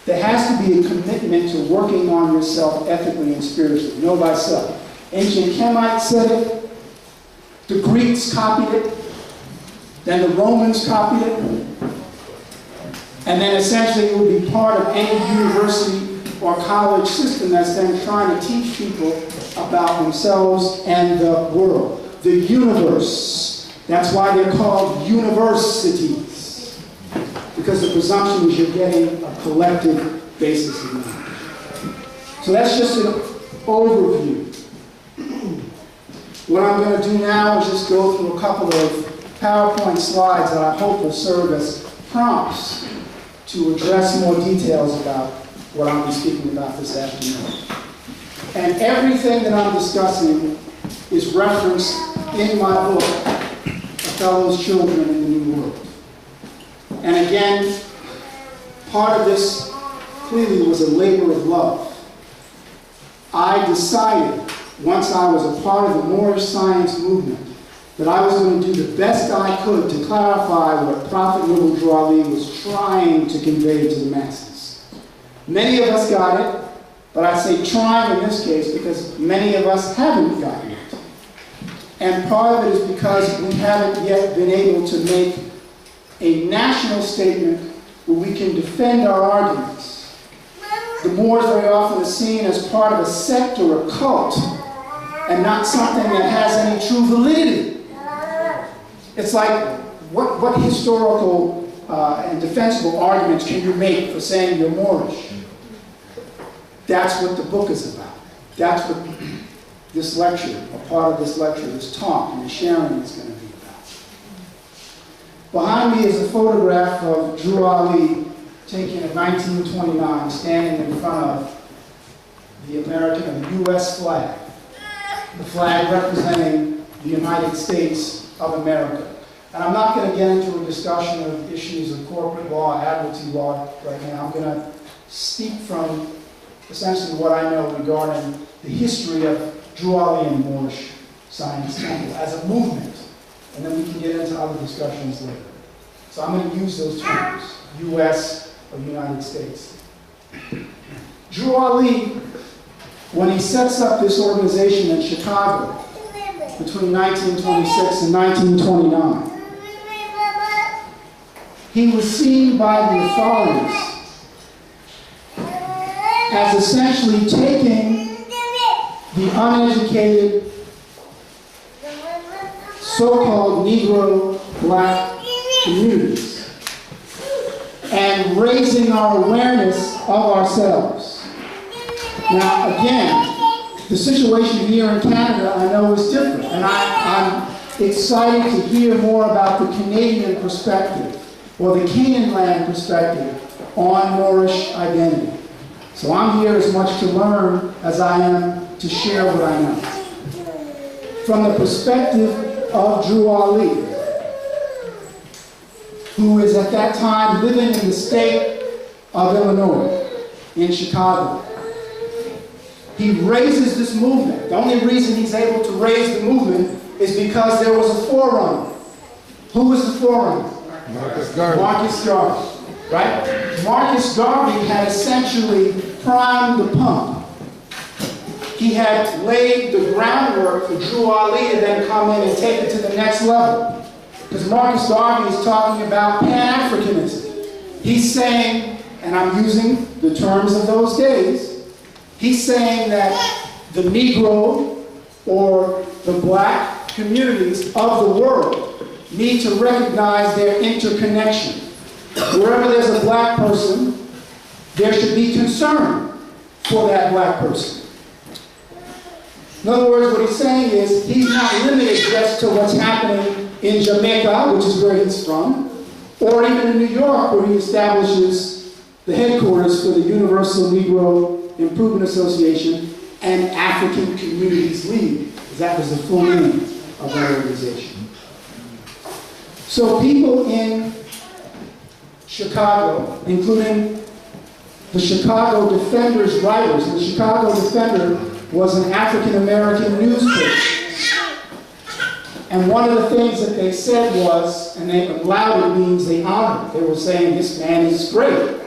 There has to be a commitment to working on yourself ethically and spiritually. Know thyself. Ancient Kemites said it. The Greeks copied it. Then the Romans copied it. And then essentially it would be part of any university or college system that's then trying to teach people about themselves and the world. The universe. That's why they're called universities. Because the presumption is you're getting a collective basis of knowledge. So that's just an overview. What I'm going to do now is just go through a couple of PowerPoint slides that I hope will serve as prompts to address more details about what I'll be speaking about this afternoon. And everything that I'm discussing is referenced in my book, A Fellow's Children in the New World. And again, part of this clearly was a labor of love. I decided, once I was a part of the Moorish science movement, that I was going to do the best I could to clarify what Prophet Drew Ali was trying to convey to the masses. Many of us got it, but I say trying in this case because many of us haven't gotten it. And part of it is because we haven't yet been able to make a national statement where we can defend our arguments. The Moors very often are seen as part of a sect or a cult and not something that has any true validity. It's like, what historical and defensible arguments can you make for saying you're Moorish? That's what the book is about. That's what this lecture, a part of this lecture, this talk and the sharing is going to be about. Behind me is a photograph of Drew Ali taken in 1929, standing in front of the American, or the U.S. flag. The flag representing the United States of America. And I'm not going to get into a discussion of issues of corporate law, admiralty law right now. I'm going to speak from essentially what I know regarding the history of Drew Ali and Moorish Science Temple as a movement. And then we can get into other discussions later. So I'm going to use those terms, U.S. or United States. Drew Ali, when he sets up this organization in Chicago between 1926 and 1929, he was seen by the authorities as essentially taking the uneducated, so-called Negro black communities and raising our awareness of ourselves. Now, again, the situation here in Canada, I know, is different, and I'm excited to hear more about the Canadian perspective, or the Canaanland perspective, on Moorish identity. So I'm here as much to learn as I am to share what I know. From the perspective of Drew Ali, who is at that time living in the state of Illinois, in Chicago. He raises this movement. The only reason he's able to raise the movement is because there was a forerunner. Who was the forerunner? Marcus Garvey. Marcus Garvey, right? Marcus Garvey had essentially primed the pump. He had laid the groundwork for Drew Ali to then come in and take it to the next level. Because Marcus Garvey is talking about Pan-Africanism. He's saying, and I'm using the terms of those days, he's saying that the Negro or the black communities of the world need to recognize their interconnection. Wherever there's a black person, there should be concern for that black person. In other words, what he's saying is he's not limited just to what's happening in Jamaica, which is where he's from, or even in New York, where he establishes the headquarters for the Universal Negro Improvement Association and African Communities League. That was the full name of that organization. So people in Chicago, including the Chicago Defender's writers, and the Chicago Defender was an African-American newspaper. And one of the things that they said was, and they lauded means they honored. They were saying, this man is great.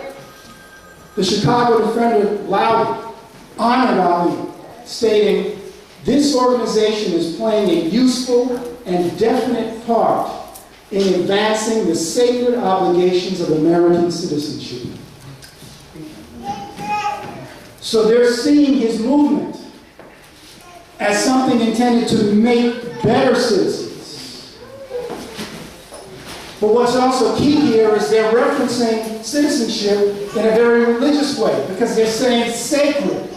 The Chicago Defender lauded, honored Ali, stating, this organization is playing a useful and definite part in advancing the sacred obligations of American citizenship. So they're seeing his movement as something intended to make better citizens. But what's also key here is they're referencing citizenship in a very religious way, because they're saying sacred.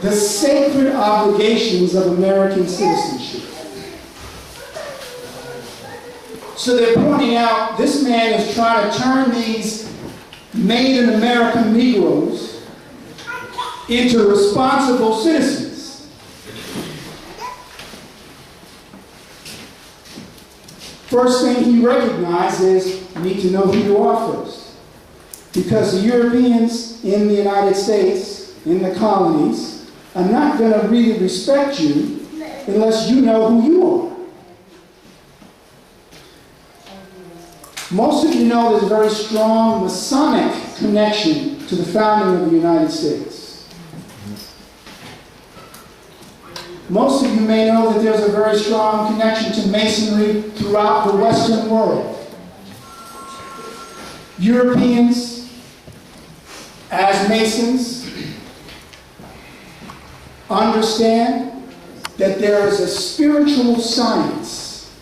The sacred obligations of American citizenship. So they're pointing out this man is trying to turn these made in America Negroes into responsible citizens. First thing he recognized is you need to know who you are first. Because the Europeans in the United States, in the colonies, are not going to really respect you unless you know who you are. Most of you know there's a very strong Masonic connection to the founding of the United States. Most of you may know that there's a very strong connection to Masonry throughout the Western world. Europeans, as Masons, understand that there is a spiritual science.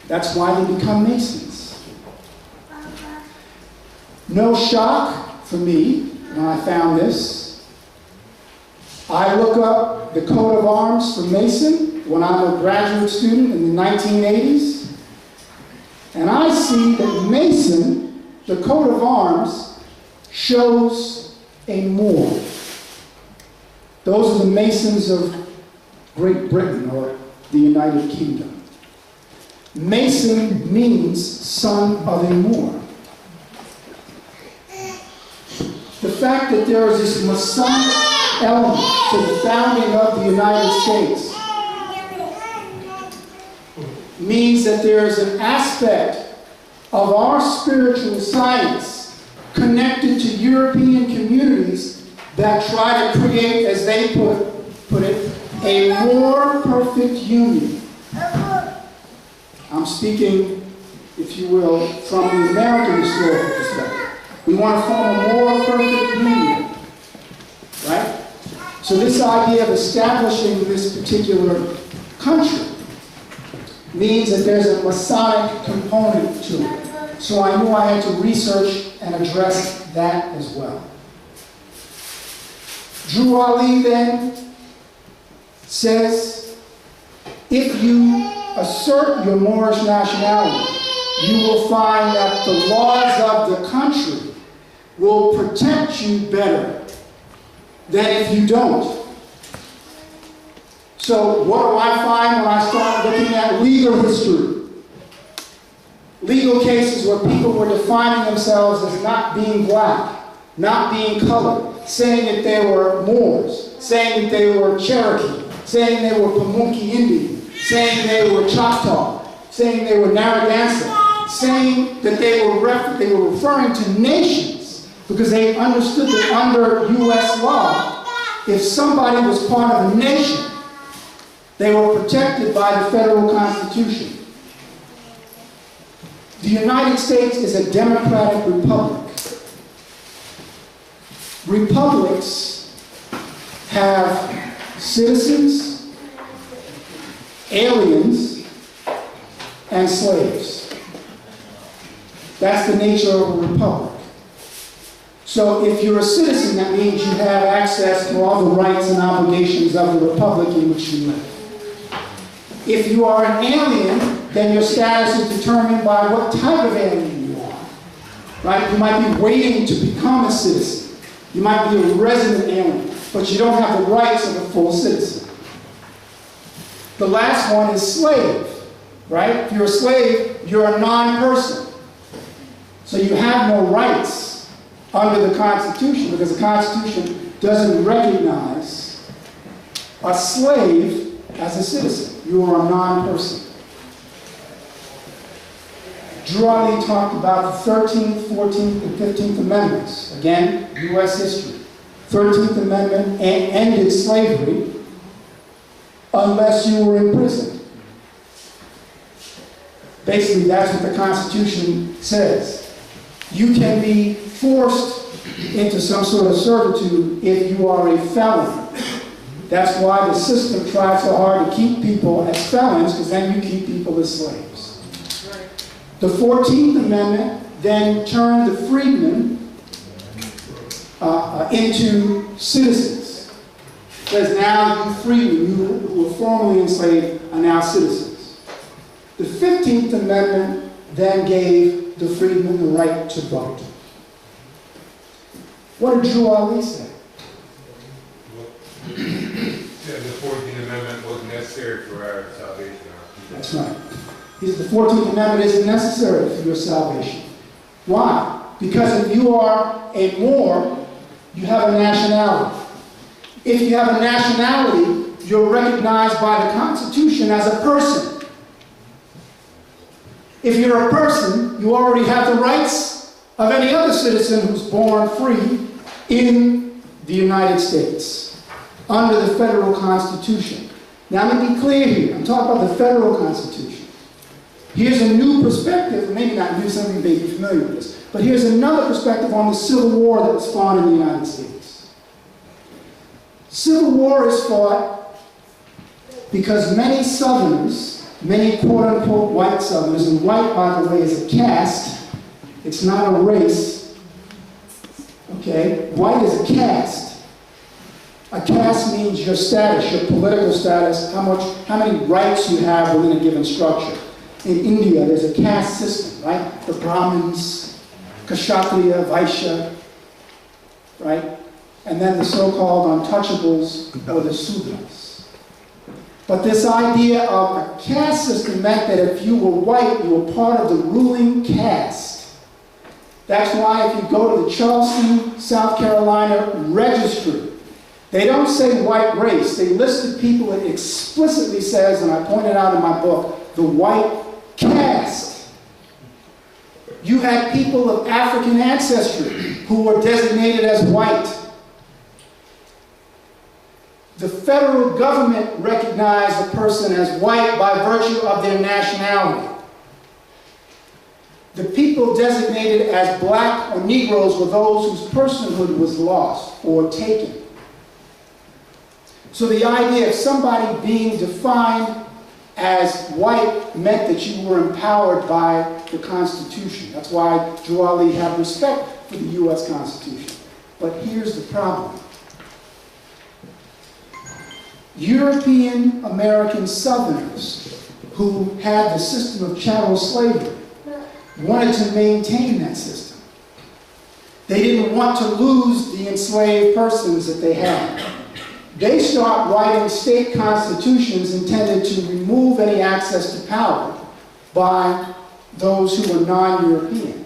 That's why they become Masons. No shock for me when I found this. I look up the coat of arms for Mason when I'm a graduate student in the 1980s, and I see that Mason, the coat of arms, shows a Moor. Those are the Masons of Great Britain or the United Kingdom. Mason means son of a Moor. The fact that there is this Masonic element to the founding of the United States means that there is an aspect of our spiritual science connected to European communities that try to create, as they put it, a more perfect union. I'm speaking, if you will, from the American historical perspective. We want to form a more perfect union, right? So this idea of establishing this particular country means that there's a Masonic component to it. So I knew I had to research and address that as well. Drew Ali then says, if you assert your Moorish nationality, you will find that the laws of the country will protect you better than if you don't. So what do I find when I start looking at legal history? Legal cases where people were defining themselves as not being black, not being colored, saying that they were Moors, saying that they were Cherokee, saying they were Pamunkey Indian, saying they were Choctaw, saying they were Narragansett, saying that they were referring to nations because they understood that under U.S. law, if somebody was part of a nation, they were protected by the federal Constitution. The United States is a democratic republic. Republics have citizens, aliens, and slaves. That's the nature of a republic. So if you're a citizen, that means you have access to all the rights and obligations of the republic in which you live. If you are an alien, then your status is determined by what type of alien you are. Right? You might be waiting to become a citizen. You might be a resident alien, but you don't have the rights of a full citizen. The last one is slave. Right? If you're a slave, you're a non-person. So you have no rights under the Constitution because the Constitution doesn't recognize a slave as a citizen. You are a non-person. Drew Ali talked about the 13th, 14th, and 15th Amendments. Again, U.S. history. 13th Amendment ended slavery unless you were imprisoned. Basically, that's what the Constitution says. You can be forced into some sort of servitude if you are a felon. That's why the system tries so hard to keep people as felons, because then you keep people as slaves. The 14th Amendment then turned the freedmen into citizens. Because now you freedmen, who were formerly enslaved, are now citizens. The 15th Amendment then gave the freedmen the right to vote. What did Drew Ali say? Yeah, the 14th Amendment was necessary for our salvation. That's right. He said the 14th Amendment isn't necessary for your salvation. Why? Because if you are a Moor, you have a nationality. If you have a nationality, you're recognized by the Constitution as a person. If you're a person, you already have the rights of any other citizen who's born free in the United States. under the federal Constitution. Now let me be clear here. I'm talking about the federal Constitution. Here's a new perspective, maybe not new, some of you may be familiar with this, but here's another perspective on the Civil War that was fought in the United States. Civil War is fought because many Southerners, many quote-unquote white Southerners, and white, by the way, is a caste, it's not a race, okay? White is a caste. A caste means your status, your political status, how many rights you have within a given structure. In India, there's a caste system, right? The Brahmins, Kshatriya, Vaishya, right? And then the so-called untouchables, or the Sudras. But this idea of a caste system meant that if you were white, you were part of the ruling caste. That's why if you go to the Charleston, South Carolina registry, they don't say white race. They listed people, it explicitly says, and I pointed out in my book, the white caste. You had people of African ancestry who were designated as white. The federal government recognized a person as white by virtue of their nationality. The people designated as black or Negroes were those whose personhood was lost or taken. So the idea of somebody being defined as white meant that you were empowered by the Constitution. That's why Drew Ali had respect for the U.S. Constitution. But here's the problem. European American Southerners who had the system of chattel slavery wanted to maintain that system. They didn't want to lose the enslaved persons that they had. They start writing state constitutions intended to remove any access to power by those who were non-European.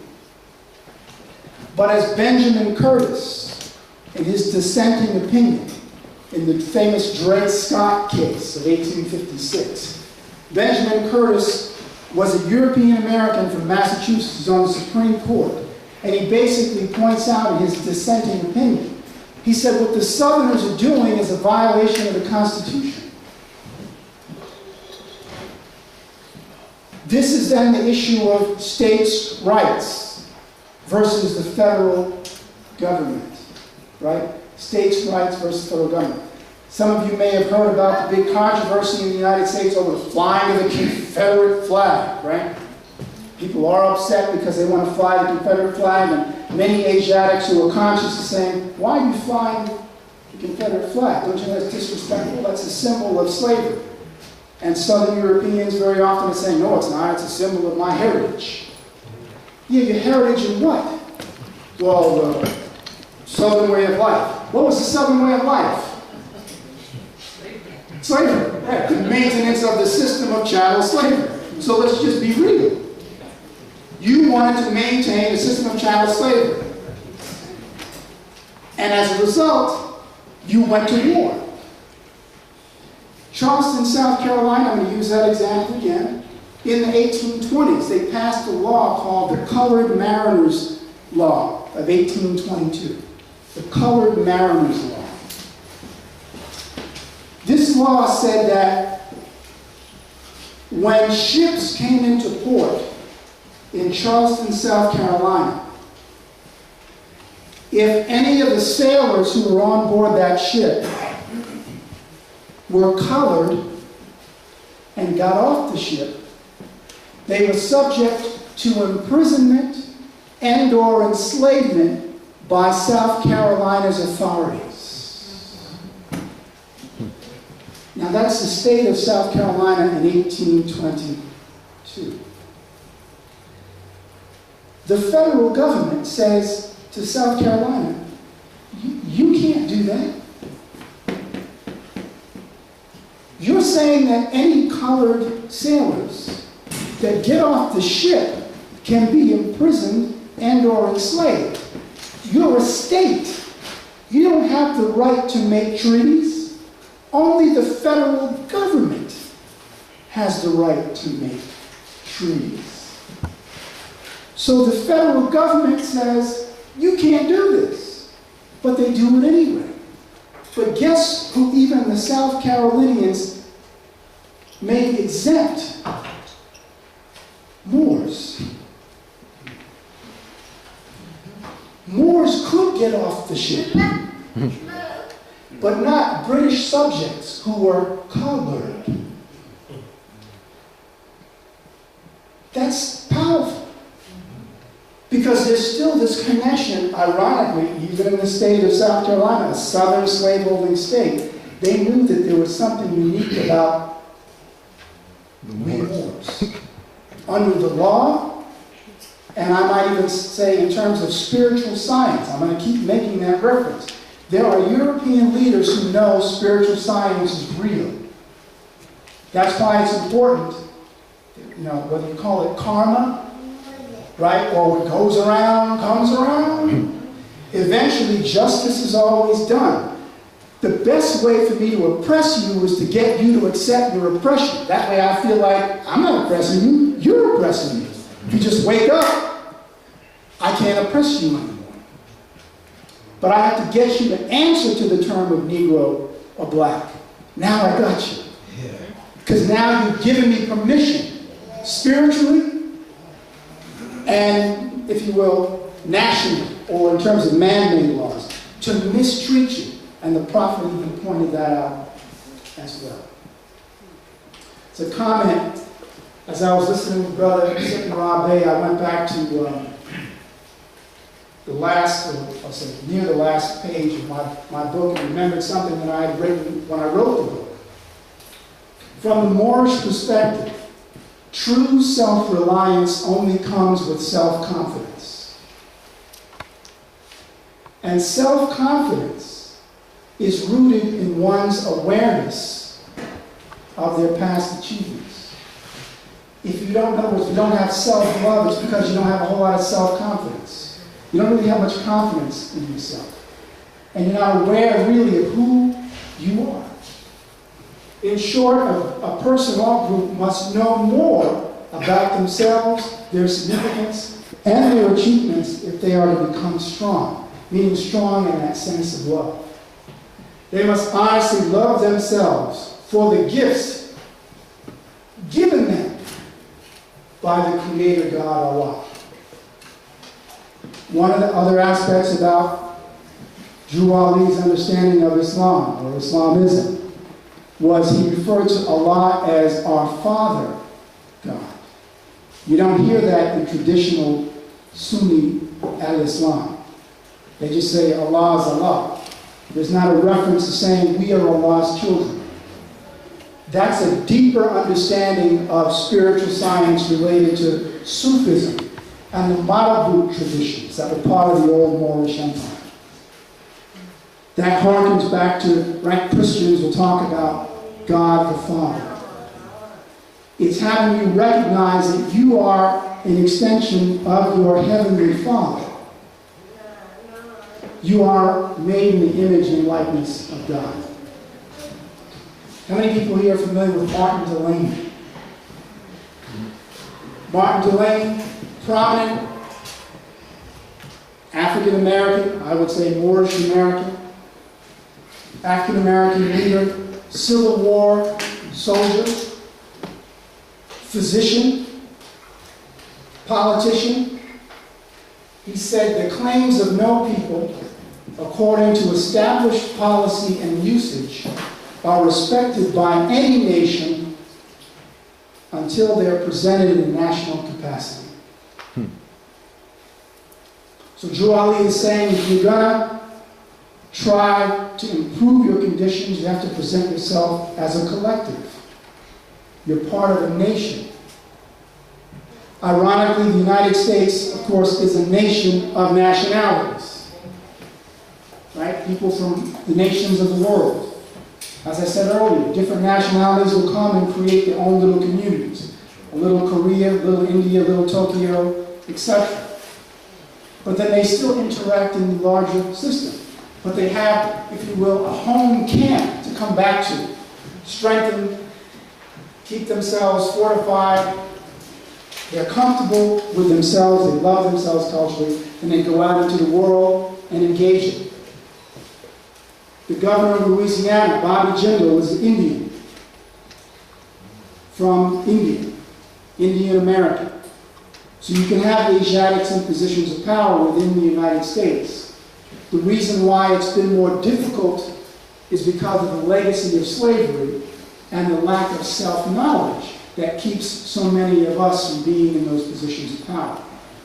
But as Benjamin Curtis, in his dissenting opinion, in the famous Dred Scott case of 1856, Benjamin Curtis was a European American from Massachusetts, who's on the Supreme Court, and he basically points out in his dissenting opinion, he said what the Southerners are doing is a violation of the Constitution. This is then the issue of states' rights versus the federal government, right? States' rights versus federal government. Some of you may have heard about the big controversy in the United States over the flying of the Confederate flag, right? People are upset because they want to fly the Confederate flag, and many Asiatics who are conscious are saying, why are you flying the Confederate flag? Don't you know that's disrespectful? That's a symbol of slavery. And Southern Europeans very often are saying, no, it's not. It's a symbol of my heritage. Yeah, your heritage in what? Well, the Southern way of life. What was the Southern way of life? Slavery, right? The maintenance of the system of chattel slavery. So let's just be real. You wanted to maintain a system of chattel slavery. And as a result, you went to war. Charleston, South Carolina, I'm going to use that example again. In the 1820s, they passed a law called the Colored Mariners Law of 1822. The Colored Mariners Law. This law said that when ships came into port in Charleston, South Carolina, if any of the sailors who were on board that ship were colored and got off the ship, they were subject to imprisonment and/or enslavement by South Carolina's authorities. Now that's the state of South Carolina in 1822. The federal government says to South Carolina, you can't do that. You're saying that any colored sailors that get off the ship can be imprisoned and/or enslaved. You're a state. You don't have the right to make treaties. Only the federal government has the right to make treaties. So the federal government says, you can't do this. But they do it anyway. But guess who even the South Carolinians made exempt? Moors. Moors could get off the ship, but not British subjects who were colored. That's powerful. Because there's still this connection, ironically, even in the state of South Carolina, a southern slaveholding state, they knew that there was something unique about the Moors. Under the law, and I might even say in terms of spiritual science, I'm going to keep making that reference. There are European leaders who know spiritual science is real. That's why it's important, you know, whether you call it karma, right? Or what goes around, comes around. Eventually, justice is always done. The best way for me to oppress you is to get you to accept your oppression. That way I feel like I'm not oppressing you, you're oppressing me. If you just wake up, I can't oppress you anymore. But I have to get you to answer to the term of Negro or black. Now I got you. Because now you've given me permission, spiritually, and, if you will, nationally, or in terms of man-made laws, to mistreat you. And the prophet even pointed that out as well. It's a comment. As I was listening to Brother SetenRa Bey, I went back to the last, or say near the last page of my book, and remembered something that I had written when I wrote the book. From the Moorish perspective, true self-reliance only comes with self-confidence. And self-confidence is rooted in one's awareness of their past achievements. If you don't know, if you don't have self-love, it's because you don't have a whole lot of self-confidence. You don't really have much confidence in yourself. And you're not aware really of who you are. In short, a person or group must know more about themselves, their significance, and their achievements if they are to become strong, meaning strong in that sense of love. They must honestly love themselves for the gifts given them by the Creator God Allah. One of the other aspects about Drew Ali's understanding of Islam, or Islamism, was he referred to Allah as our Father God. You don't hear that in traditional Sunni al-Islam. They just say Allah is Allah. There's not a reference to saying we are Allah's children. That's a deeper understanding of spiritual science related to Sufism and the Marabut traditions that were part of the old Moorish Empire. That harkens back to, right, Christians will talk about God the Father. It's having you recognize that you are an extension of your Heavenly Father. You are made in the image and likeness of God. How many people here are familiar with Martin Delany? Martin Delany, prominent African American, I would say Moorish American, African American leader, Civil War soldier, physician, politician. He said the claims of no people, according to established policy and usage, are respected by any nation until they're presented in a national capacity. So Drew Ali is saying if you're gonna try to improve your conditions, you have to present yourself as a collective. You're part of a nation. Ironically, the United States, of course, is a nation of nationalities. Right? People from the nations of the world. As I said earlier, different nationalities will come and create their own little communities. A little Korea, a little India, a little Tokyo, etc. But then they still interact in the larger system. But they have, if you will, a home camp to come back to. Strengthen, keep themselves fortified. They're comfortable with themselves, they love themselves culturally, and they go out into the world and engage it. The governor of Louisiana, Bobby Jindal, was an Indian. From India, Indian American. So you can have Asiatics in positions of power within the United States. The reason why it's been more difficult is because of the legacy of slavery and the lack of self-knowledge that keeps so many of us from being in those positions of power.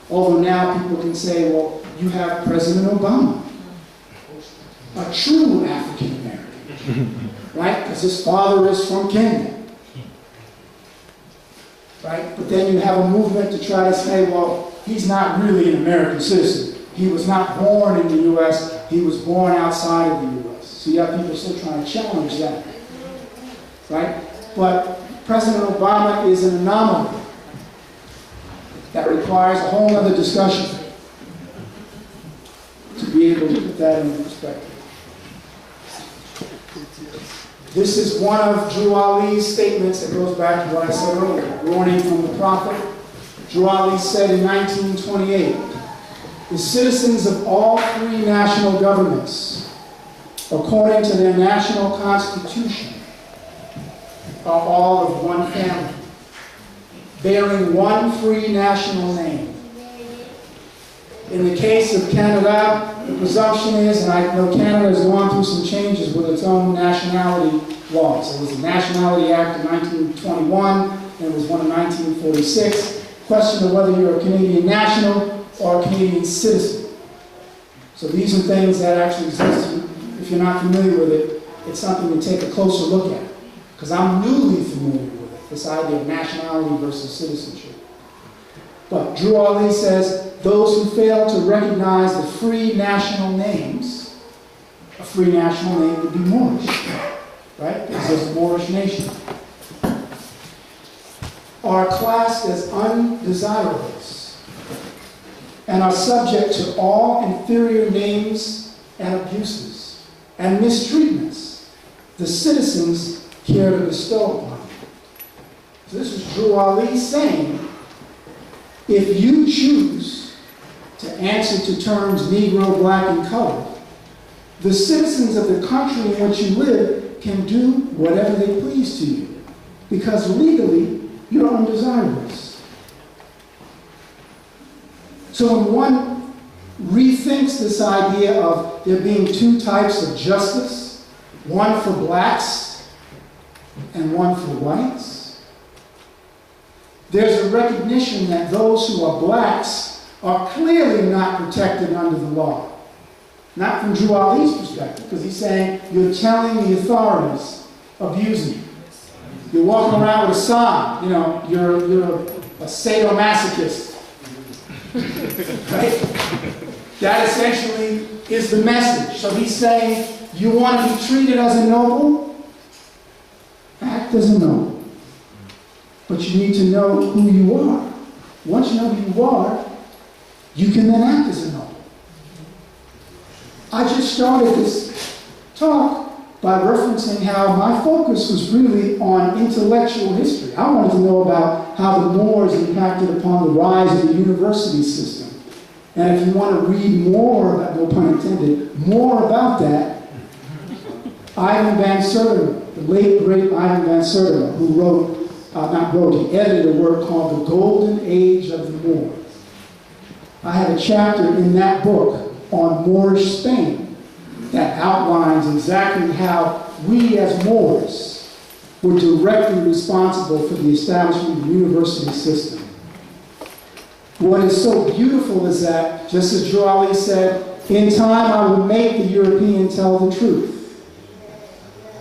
Although now people can say, well, you have President Obama, a true African American, right? Because his father is from Kenya. Right? But then you have a movement to try to say, well, he's not really an American citizen. He was not born in the U.S., he was born outside of the U.S. So you have people still trying to challenge that. Right? But President Obama is an anomaly that requires a whole other discussion to be able to put that into perspective. This is one of Drew Ali's statements that goes back to what I said earlier, warning from the prophet. Drew Ali said in 1928, the citizens of all three national governments, according to their national constitution, are all of one family, bearing one free national name. In the case of Canada, the presumption is, and I know Canada has gone through some changes with its own nationality laws. There was a Nationality Act of 1921, and there was one in 1946. Question of whether you're a Canadian national or a Canadian citizen. So these are things that actually exist. If you're not familiar with it, it's something to take a closer look at. Because I'm newly familiar with it, this idea of nationality versus citizenship. But Drew Ali says, those who fail to recognize the free national names, a free national name would be Moorish, right? Because there's a Moorish nation, are classed as undesirables and are subject to all inferior names and abuses and mistreatments the citizens care to bestow upon them. So this is Drew Ali saying, if you choose to answer to terms Negro, Black, and colored, the citizens of the country in which you live can do whatever they please to you, because legally, you're undesirables. So when one rethinks this idea of there being two types of justice, one for blacks and one for whites, there's a recognition that those who are blacks are clearly not protected under the law. Not from Drew Ali's perspective, because he's saying you're telling the authorities abuse me. You're walking around with a sign, you know, you're a sadomasochist. Right? That essentially is the message. So he's saying, you want to be treated as a noble? Act as a noble. But you need to know who you are. Once you know who you are, you can then act as a noble. I just started this talk by referencing how my focus was really on intellectual history. I wanted to know about how the Moors impacted upon the rise of the university system. And if you want to read more about, no pun intended, more about that, Ivan Van Sertima, the late great Ivan Van Sertima, who he edited a work called The Golden Age of the Moors. I have a chapter in that book on Moorish Spain that outlines exactly how we as Moors were directly responsible for the establishment of the university system. What is so beautiful is that, just as Drew Ali said, in time I will make the European tell the truth.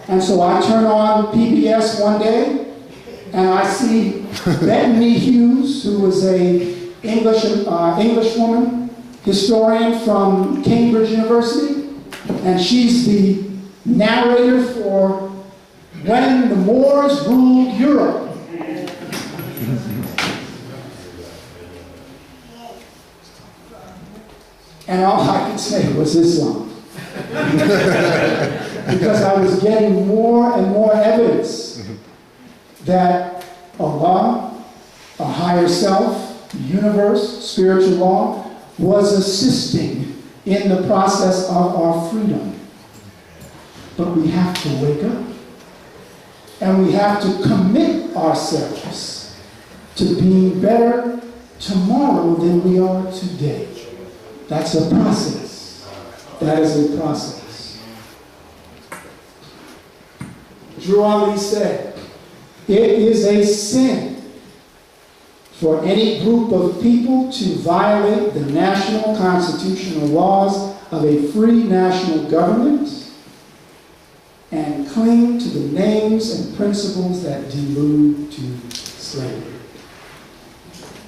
And so I turn on PBS one day, and I see Bethany Hughes, who was an English woman, historian from Cambridge University, and she's the narrator for When the Moors Ruled Europe. And all I could say was Islam. Because I was getting more and more evidence that Allah, a higher self, the universe, spiritual law, was assisting in the process of our freedom. But we have to wake up. And we have to commit ourselves to being better tomorrow than we are today. That's a process. That is a process. Drew Ali said, it is a sin for any group of people to violate the national constitutional laws of a free national government and cling to the names and principles that delude to slavery.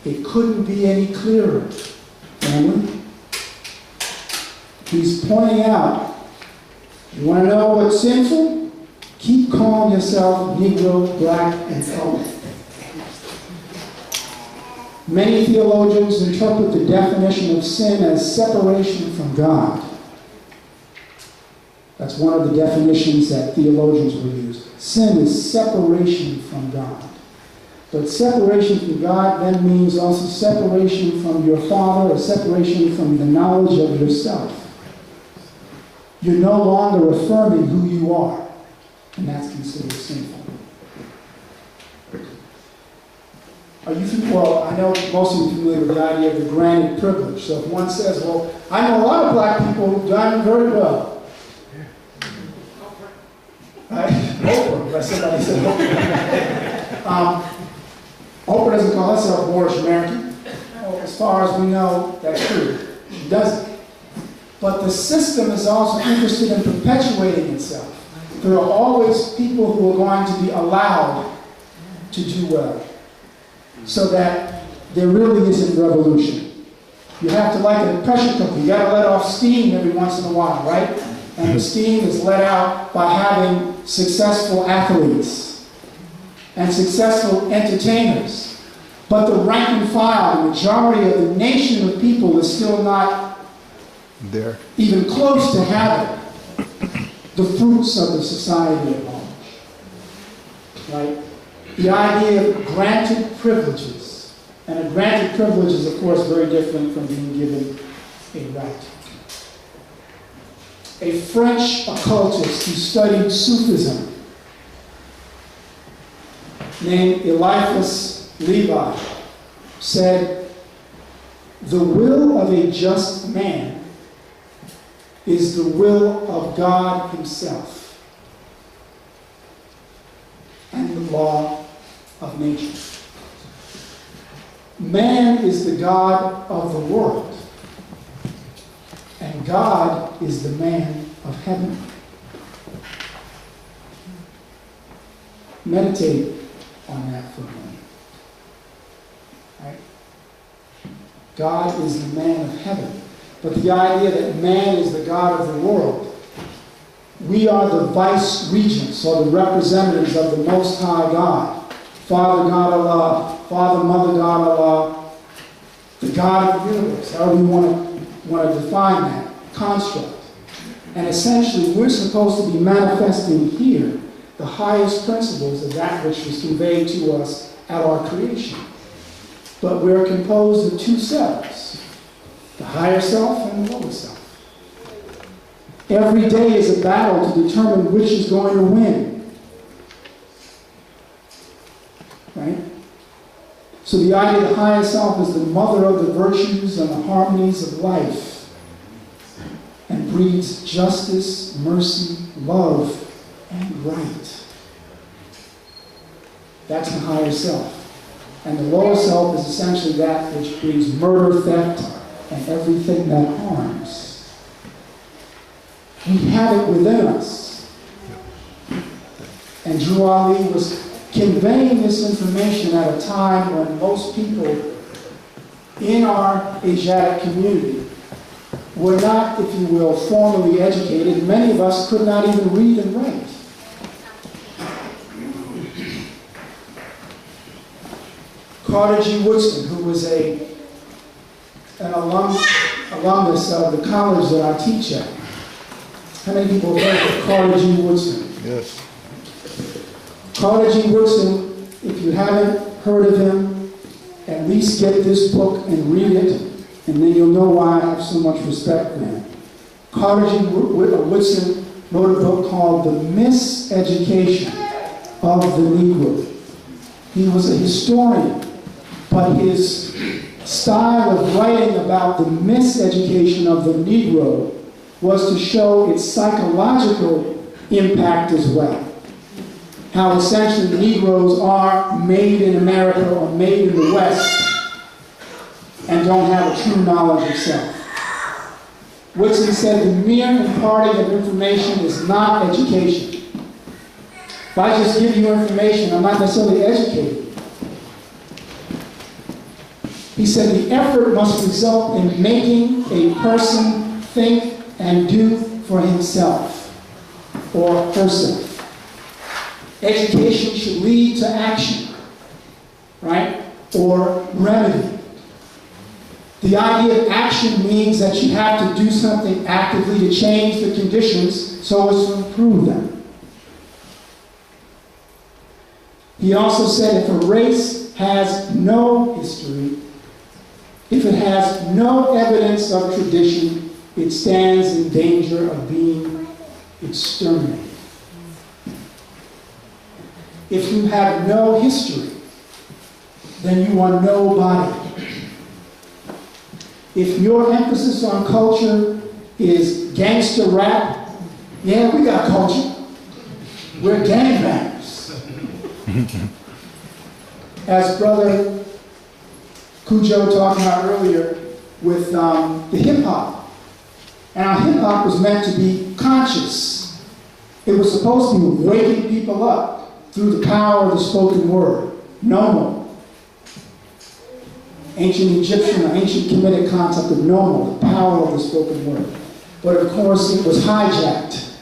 It couldn't be any clearer, family. He's pointing out, you want to know what's sinful? Keep calling yourself Negro, Black, and colored. Many theologians interpret the definition of sin as separation from God. That's one of the definitions that theologians will use. Sin is separation from God. But separation from God then means also separation from your Father, or separation from the knowledge of yourself. You're no longer affirming who you are, and that's considered sinful. Well, I know most of you are familiar with the idea of the granted privilege. So if one says, well, I know a lot of black people who've done very well. Oprah, but somebody said Oprah. Oprah doesn't call herself Moorish American. Well, as far as we know, that's true. She doesn't. But the system is also interested in perpetuating itself. There are always people who are going to be allowed to do well, so that there really isn't revolution. You have to, like a pressure cooker, you got to let off steam every once in a while, right? And the steam is let out by having successful athletes and successful entertainers. But the rank and file, the majority of the nation of people is still not there, even close to having the fruits of the society at large. Right? The idea of granted privileges. And a granted privilege is, of course, very different from being given a right. A French occultist who studied Sufism, named Eliphas Levi, said, the will of a just man is the will of God himself and the law of nature. Man is the God of the world, and God is the man of heaven. Meditate on that for a moment. Right? God is the man of heaven. But the idea that man is the God of the world, we are the vice regents or the representatives of the Most High God. Father God Allah, Father, Mother God Allah, the God of the universe, however we want to define that construct. And essentially, we're supposed to be manifesting here the highest principles of that which was conveyed to us at our creation. But we're composed of two selves, the higher self and the lower self. Every day is a battle to determine which is going to win. Right? So the idea of the higher self is the mother of the virtues and the harmonies of life, and breeds justice, mercy, love, and right. That's the higher self. And the lower self is essentially that which breeds murder, theft, and everything that harms. We have it within us. And Drew Ali was conveying this information at a time when most people in our Asiatic community were not, if you will, formally educated. Many of us could not even read and write. Carter G. Woodson, who was an alumnus of the college that I teach at. How many people have heard of Carter G. Woodson? Yes. Carter G. Woodson, if you haven't heard of him, at least get this book and read it, and then you'll know why I have so much respect for him. Carter G. Woodson wrote a book called The Miseducation of the Negro. He was a historian, but his style of writing about the miseducation of the Negro was to show its psychological impact as well. How essentially Negroes are made in America or made in the West and don't have a true knowledge of self. Woodson said the mere imparting of information is not education. If I just give you information, I'm not necessarily educated. He said the effort must result in making a person think and do for himself or herself. Education should lead to action, right? Or remedy. The idea of action means that you have to do something actively to change the conditions so as to improve them. He also said if a race has no history, if it has no evidence of tradition, it stands in danger of being exterminated. If you have no history, then you are nobody. If your emphasis on culture is gangster rap, yeah, we got culture. We're gangbangers. As Brother Cujo talked about earlier with the hip-hop. And our hip-hop was meant to be conscious. It was supposed to be waking people up through the power of the spoken word. Nomo. Ancient Egyptian or ancient Kemetic concept of nomo, the power of the spoken word. But of course it was hijacked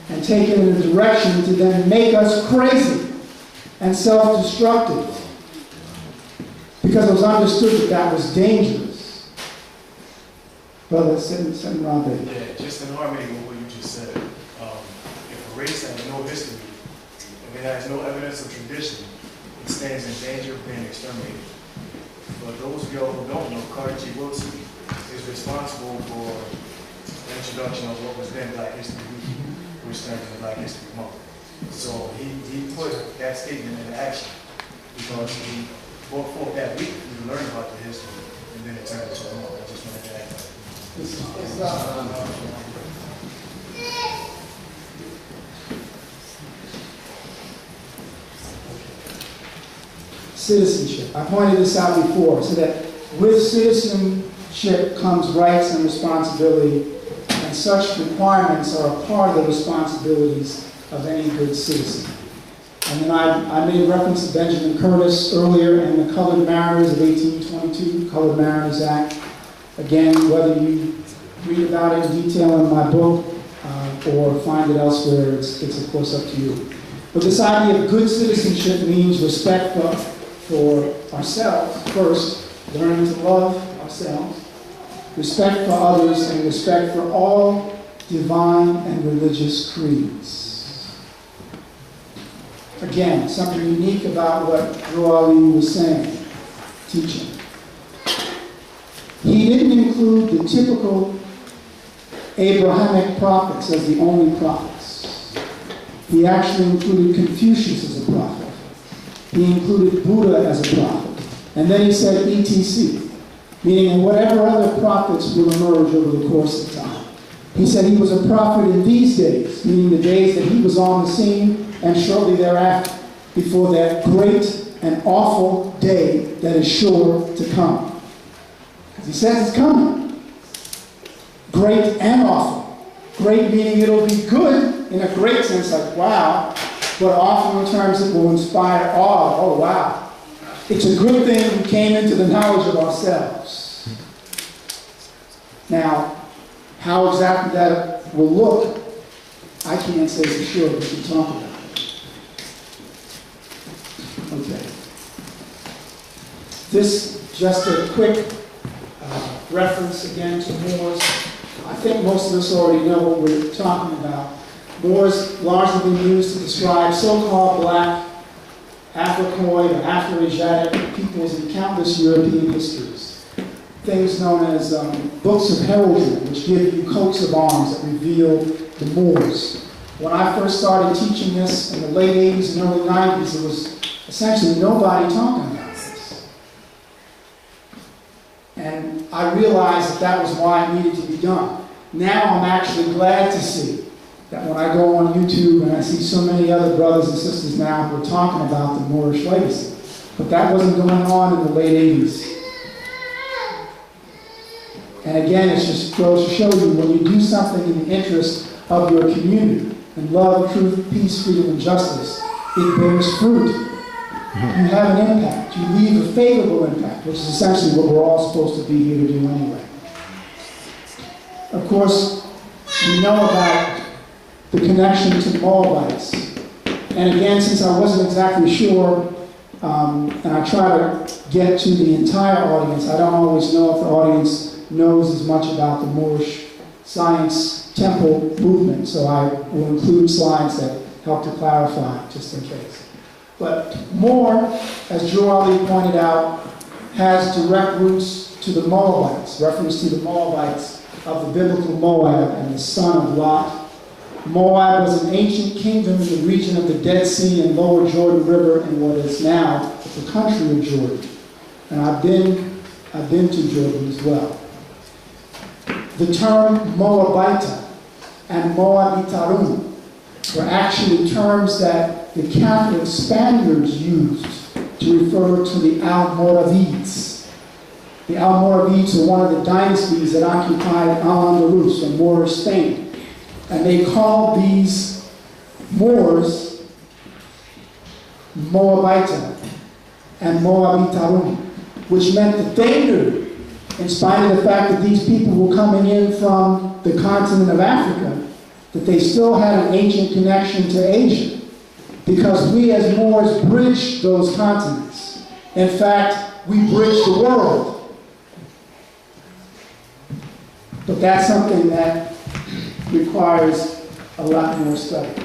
and taken in a direction to then make us crazy and self-destructive. Because it was understood that that was dangerous. Brother, SetenRa Bey. Yeah, just in harmony with what you just said. If a race has no history, if it has no evidence of tradition, it stands in danger of being exterminated. For those of y'all who don't know, Carter G. Wilson is responsible for the introduction of what was then Black History Week, which turned into Black History Month. So he put that statement into action because he brought forth that week to learn about the history, and then it turned into a month. I just wanted to add that. Citizenship. I pointed this out before, so that with citizenship comes rights and responsibility, and such requirements are a part of the responsibilities of any good citizen. And then I made reference to Benjamin Curtis earlier and the Colored Mariners of 1822, Colored Mariners Act. Again, whether you read about it in detail in my book or find it elsewhere, it's of course up to you. But this idea of good citizenship means respect for ourselves first, learning to love ourselves, respect for others, and respect for all divine and religious creeds. Again, something unique about what Drew Ali was saying, teaching. He didn't include the typical Abrahamic prophets as the only prophets. He actually included Confucius as a prophet. He included Buddha as a prophet. And then he said ETC, meaning whatever other prophets will emerge over the course of time. He said he was a prophet in these days, meaning the days that he was on the scene, and shortly thereafter, before that great and awful day that is sure to come. Because he says it's coming. Great and awful. Great meaning it'll be good in a great sense, like wow, but awful in terms it will inspire awe. Oh wow. It's a good thing we came into the knowledge of ourselves. Now, how exactly that will look, I can't say for sure, but we can talk about it. Okay. This, just a quick reference again to Moors. I think most of us already know what we're talking about. Moors largely been used to describe so-called black, Africoid, or Afro-Asiatic peoples in countless European histories. things known as books of heraldry, which give you coats of arms that reveal the Moors. When I first started teaching this in the late 80s and early 90s, there was essentially nobody talking about this. And I realized that that was why it needed to be done. Now I'm actually glad to see that when I go on YouTube and I see so many other brothers and sisters now who are talking about the Moorish legacy. But that wasn't going on in the late 80s. And again, it just goes to show you when you do something in the interest of your community and love, truth, peace, freedom, and justice, it bears fruit. You have an impact. You leave a favorable impact, which is essentially what we're all supposed to be here to do anyway. Of course, we know about the connection to the Moabites. And again, since I wasn't exactly sure, and I try to get to the entire audience, I don't always know if the audience knows as much about the Moorish science temple movement, so I will include slides that help to clarify, just in case. But Moor, as Drew Ali pointed out, has direct roots to the Moabites, reference to the Moabites of the biblical Moab and the son of Lot. Moab was an ancient kingdom in the region of the Dead Sea and lower Jordan River in what is now the country of Jordan. And I've been to Jordan as well. The term Moabita and Moabitarum were actually terms that the Catholic Spaniards used to refer to the Almoravids. The Almoravids are one of the dynasties that occupied Al-Andalus, or Moorish Spain. And they called these Moors Moabita and Moabitarum, which meant that they knew, in spite of the fact that these people were coming in from the continent of Africa, that they still had an ancient connection to Asia, because we as Moors bridged those continents. In fact, we bridged the world. But that's something that requires a lot more study.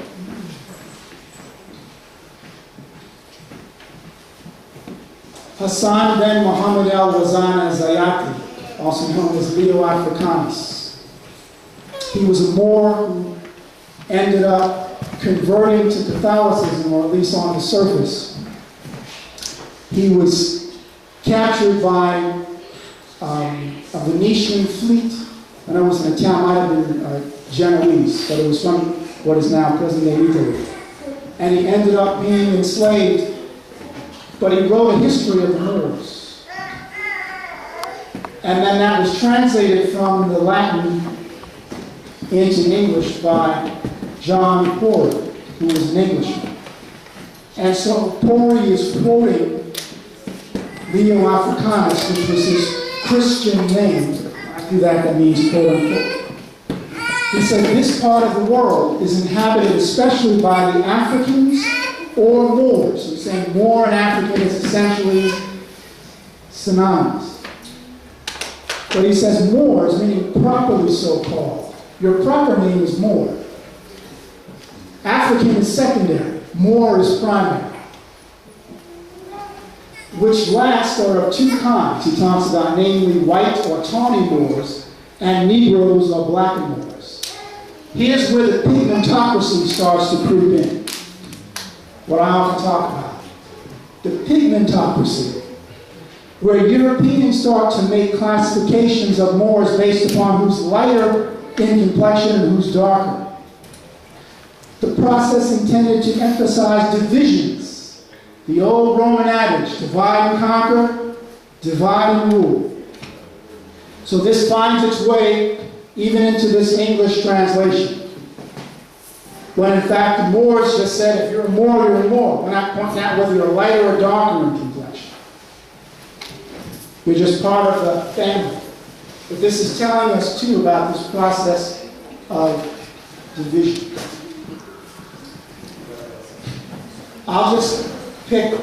Hassan ben Muhammad al-Wazan al-Zayati, also known as Leo Africanus. He was a Moor who ended up converting to Catholicism, or at least on the surface. He was captured by a Venetian fleet, and it was in a town, might have been Genoese, but it was from what is now present-day Italy. And he ended up being enslaved, but he wrote a history of the Moors. And then that was translated from the Latin into English by John Pori, who was an Englishman. And so Pori is quoting Leo Africanus, which was his Christian name. After that means quote unquote. He said this part of the world is inhabited especially by the Africans or Moors. So he's saying Moor and African is essentially synonymous. But he says Moors, meaning properly so called. Your proper name is Moor. African is secondary. Moor is primary. Which last are of two kinds. He talks about namely white or tawny Moors and Negroes or black Moors. Here's where the pigmentocracy starts to creep in. What I often talk about. The pigmentocracy, where Europeans start to make classifications of Moors based upon who's lighter in complexion and who's darker. The process intended to emphasize divisions. The old Roman adage, divide and conquer, divide and rule. So this finds its way even into this English translation. When in fact the Moors just said, if you're a Moor, you're a Moor. We're not pointing out whether you're lighter or darker in complexion. You're just part of the family. But this is telling us too about this process of division. I'll just pick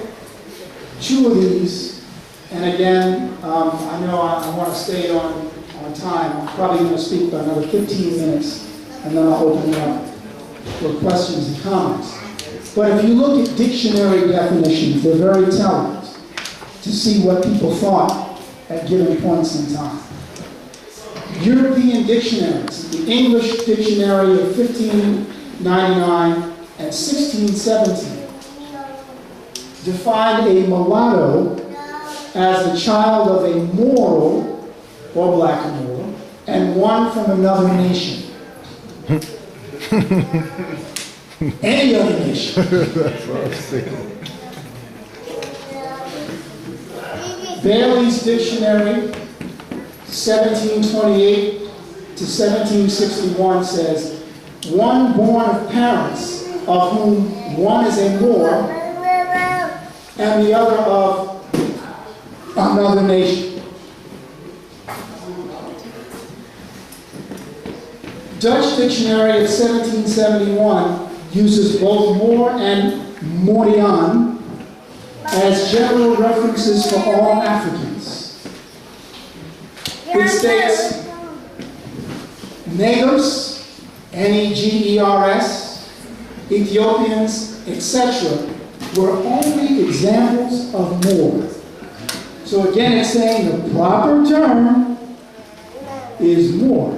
two of these, and again, I know I want to stay on time. I'm probably going to speak for another 15 minutes, and then I'll open it up for questions and comments. But if you look at dictionary definitions, they're very telling to see what people thought at given points in time. European dictionaries, the English Dictionary of 1599 and 1617, defined a mulatto as the child of a Moro, or black Moro, and one from another nation. Any other nation. Bailey's Dictionary, 1728 to 1761 says, one born of parents of whom one is a Moor and the other of another nation. Dutch Dictionary of 1771 uses both Moor and Morian as general references for all Africans. It states Negers, Negers, Ethiopians, etc. were only examples of Moor. So again, it's saying the proper term is Moor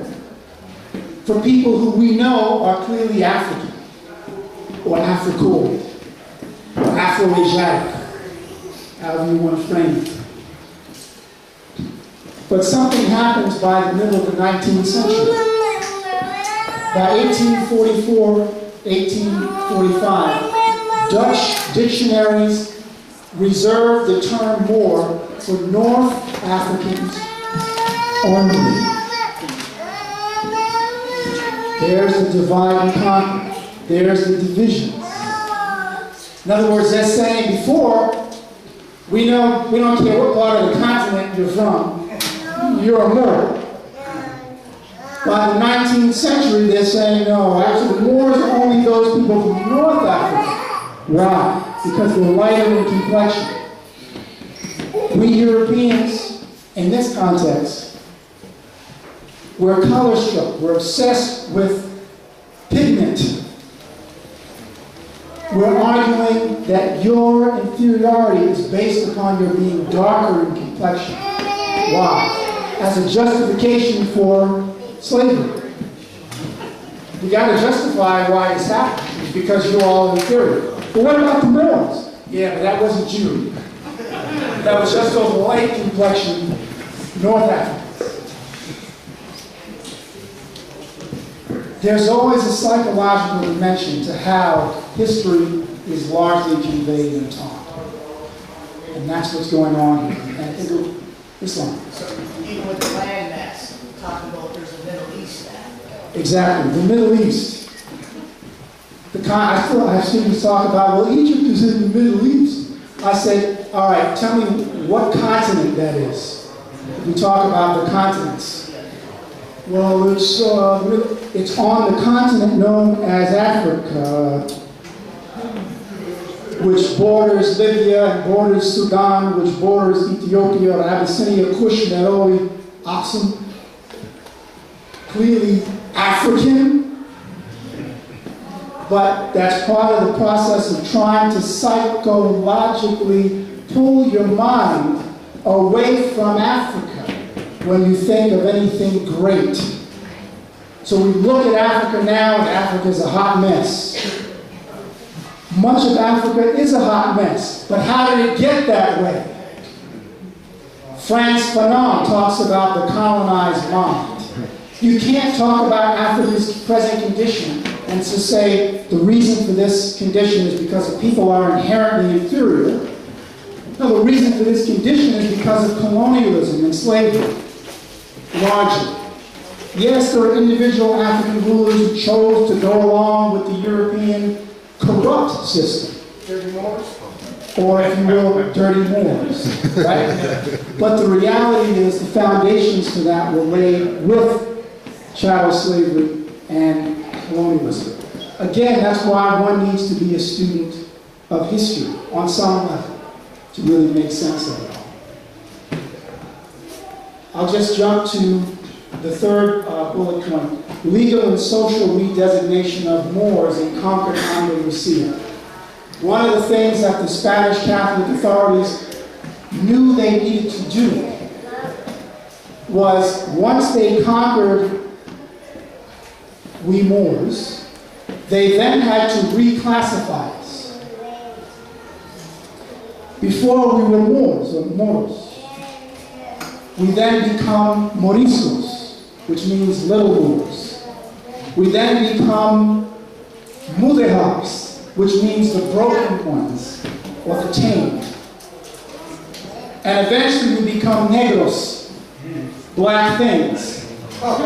for people who we know are clearly African, or Africoid, or Afro-Asiatic, however you want to frame it. But something happens by the middle of the 19th century. By 1844, 1845, Dutch dictionaries reserved the term Moor for North Africans only. There's the divide and conquer. There's the divisions. In other words, they're saying before, we don't care what part of the continent you're from, you're a Moor. By the 19th century, they're saying, no, actually, Moors are only those people from North Africa. Why? Because they're lighter in complexion. We Europeans, in this context, we're color struck. We're obsessed with pigment. We're arguing that your inferiority is based upon your being darker in complexion. Why? As a justification for slavery. We got to justify why it's happening. It's because you're all inferior. But what about the Moors? Yeah, but that wasn't you. That was just those light complexion North Africans. There's always a psychological dimension to how history is largely conveyed and taught. And that's what's going on here. And Islam. So even with the landmass, we're talking about there's a Middle East now. Exactly, the Middle East. I still have students talk about, well, Egypt is in the Middle East. I said, all right, tell me what continent that is. We talk about the continents. Well, it's on the continent known as Africa, which borders Libya and borders Sudan, which borders Ethiopia, Abyssinia, Kush, Meroe, Aksum. Clearly African, but that's part of the process of trying to psychologically pull your mind away from Africa when you think of anything great. So we look at Africa now, and Africa is a hot mess. Much of Africa is a hot mess, but how did it get that way? Frantz Fanon talks about the colonized mind. You can't talk about Africa's present condition and to say the reason for this condition is because the people are inherently inferior. No, the reason for this condition is because of colonialism and slavery, largely. Yes, there are individual African rulers who chose to go along with the European corrupt system. Dirty Moors? Or, if you will, dirty Moors, right? But the reality is the foundations for that were laid with chattel slavery and colonialism. Again, that's why one needs to be a student of history on some level to really make sense of it all. I'll just jump to the third bullet point. Legal and social redesignation of Moors in conquered Andalusia. One of the things that the Spanish Catholic authorities knew they needed to do was once they conquered we Moors, they then had to reclassify us. Before we were Moors or Moors, we then become Moriscos, which means little Moors. We then become Mudehars, which means the broken ones or the tamed. And eventually we become Negros, black things. What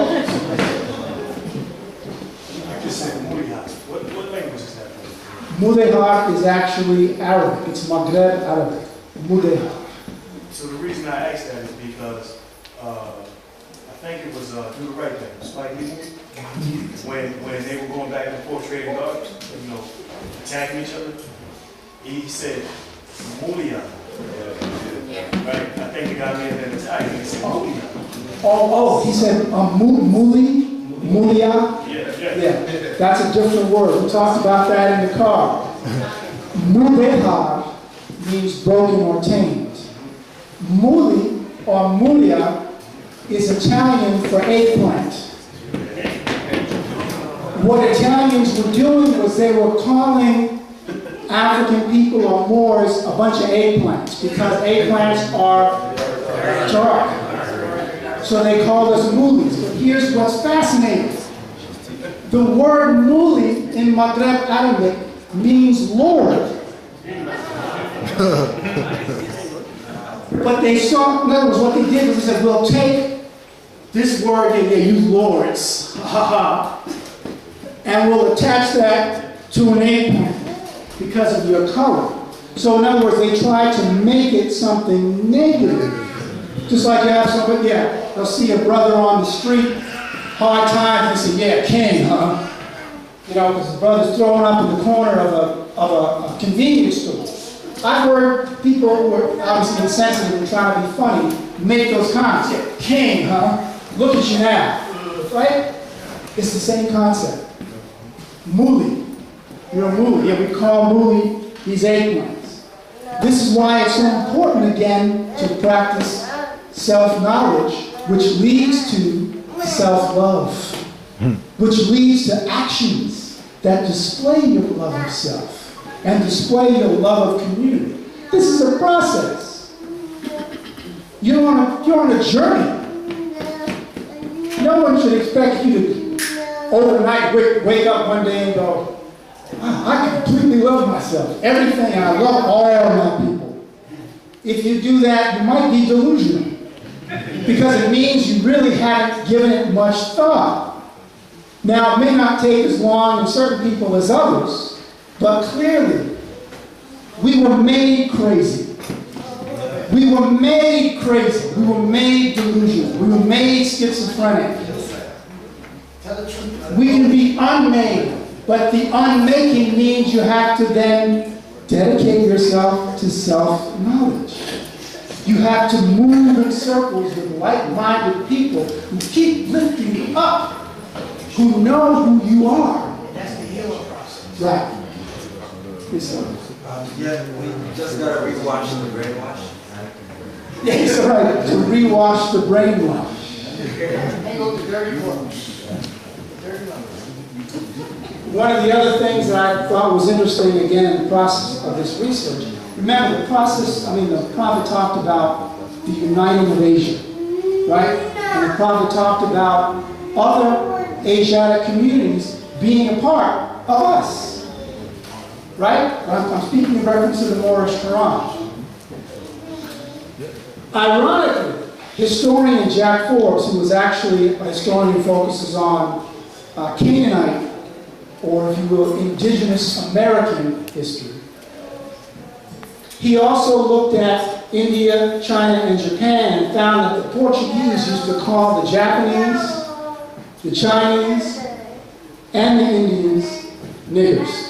language is that? Mudehar is actually Arabic. It's Maghreb Arabic. Mudehar. So the reason I asked that is because I think it was Do the Right Thing, Spike Lee movie, when they were going back and forth trading guards, you know, attacking each other. He said, Mulia. Right? I think the guy made that Italian. He said, Mulia. Oh, he said Mulia. Yeah, that's a different word. We talked about that in the car. Mudehar means broken or tamed. Muli or Mulia is Italian for eggplant. What Italians were doing was they were calling African people or Moors a bunch of eggplants because eggplants are dark. So they called us mulis. But here's what's fascinating. The word muli in Maghreb Arabic means Lord. But they saw, in other words, what they did was they said, we'll take this word and they use lords, and we'll attach that to an eggplant because of your color. So in other words, they tried to make it something negative. Just like you have somebody, yeah, they'll see a brother on the street, hard times, and say, yeah, king, huh? You know, because the brother's thrown up in the corner of a convenience store. I've heard people who are obviously insensitive and trying to be funny make those comments. Yeah, king, huh? Look at you now. Right? It's the same concept. Muli. You're a muli. Yeah, we call muli these eggplants. This is why it's so important, again, to practice self-knowledge, which leads to self-love, which leads to actions that display your love of self and display your love of community. This is a process. You're on a journey. No one should expect you to overnight wake up one day and go, wow, I completely love myself. Everything, and I love all my people. If you do that, you might be delusional. Because it means you really haven't given it much thought. Now, it may not take as long in certain people as others, but clearly, we were made crazy. We were made crazy. We were made delusional. We were made schizophrenic. We can be unmade, but the unmaking means you have to then dedicate yourself to self-knowledge. You have to move in circles with like-minded people who keep lifting you up, who know who you are. That's the healing process. Right. Yeah, we just gotta rewatch the brainwash. Yes, right. To rewash the brainwash. One of the other things that I thought was interesting, again, in the process of this research, remember the prophet talked about the uniting of Asia, right? And the prophet talked about other Asiatic communities being a part of us, right? I'm speaking in reference to the Moorish Quran. Ironically, historian Jack Forbes, who was actually a historian who focuses on Canaanite, or if you will, indigenous American history, he also looked at India, China, and Japan and found that the Portuguese used to call the Japanese, the Chinese, and the Indians niggers.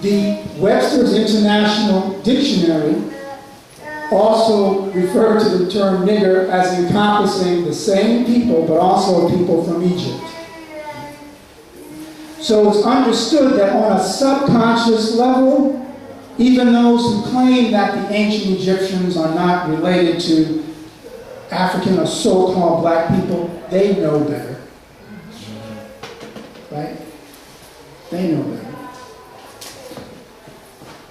The Webster's International Dictionary also referred to the term nigger as encompassing the same people, but also people from Egypt. So it's understood that on a subconscious level, Even those who claim that the ancient Egyptians are not related to African or so-called black people, they know better. Right? They know better.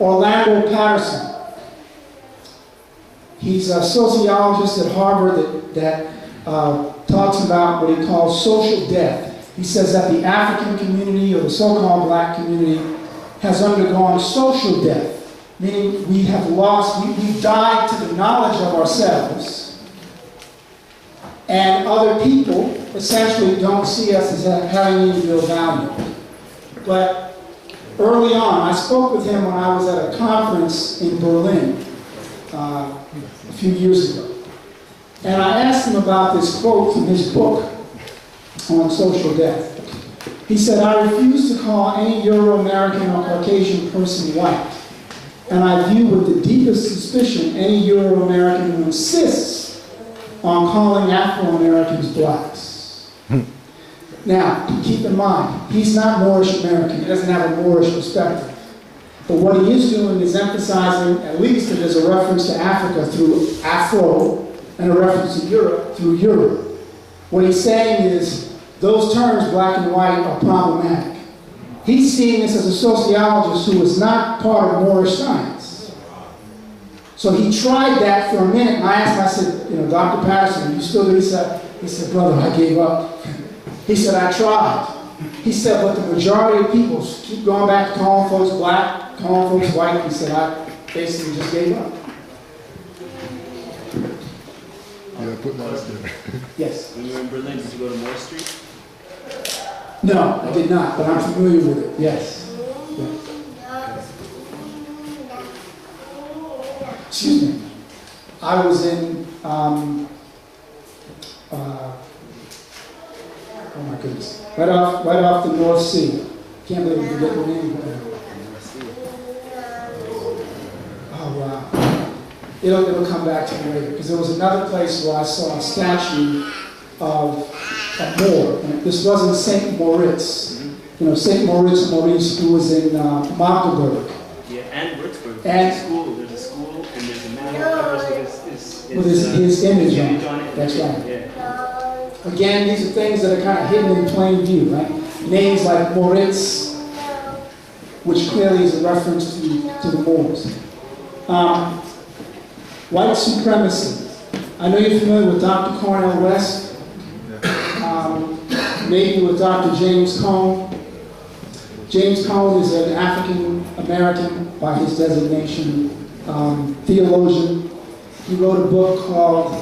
Orlando Patterson. He's a sociologist at Harvard that talks about what he calls social death. He says that the African community or the so-called black community has undergone social death, meaning we have lost, we've died to the knowledge of ourselves, and other people essentially don't see us as having any real value. But early on, I spoke with him when I was at a conference in Berlin a few years ago. And I asked him about this quote from his book on social death. He said, "I refuse to call any Euro-American or Caucasian person white, and I view with the deepest suspicion any Euro-American who insists on calling Afro-Americans blacks." Now, keep in mind, he's not Moorish American. He doesn't have a Moorish perspective. But what he is doing is emphasizing, at least that there's a reference to Africa through Afro, and a reference to Europe through Europe. What he's saying is, those terms, black and white, are problematic. He's seeing this as a sociologist who is not part of Moorish science. So he tried that for a minute, and I asked him, I said, you know, Dr. Patterson, are you still there? He said, brother, I gave up. He said, I tried. He said, but the majority of people keep going back to calling folks black, calling folks white. He said, I basically just gave up. Yeah, put that there. Yes. When you were in Berlin, did you go to Moore Street? No, I did not, but I'm familiar with it, yes. Excuse me. I was in, oh my goodness, right off the North Sea. Can't believe I forget the name of it. Oh, wow. It'll come back to me later, because there was another place where I saw a statue of a Moor. And this wasn't St. Moritz. You know, St. Moritz Maurice, who was in Magdeburg. Yeah, and Würzburg. And there's a school, and there's a man who covers with his image on it. it. That's right. Yeah. Again, these are things that are kind of hidden in plain view, right? Names like Moritz, which clearly is a reference to the Moors. White supremacy. I know you're familiar with Dr. Cornel West. Maybe with Dr. James Cone. James Cone is an African American by his designation, theologian. He wrote a book called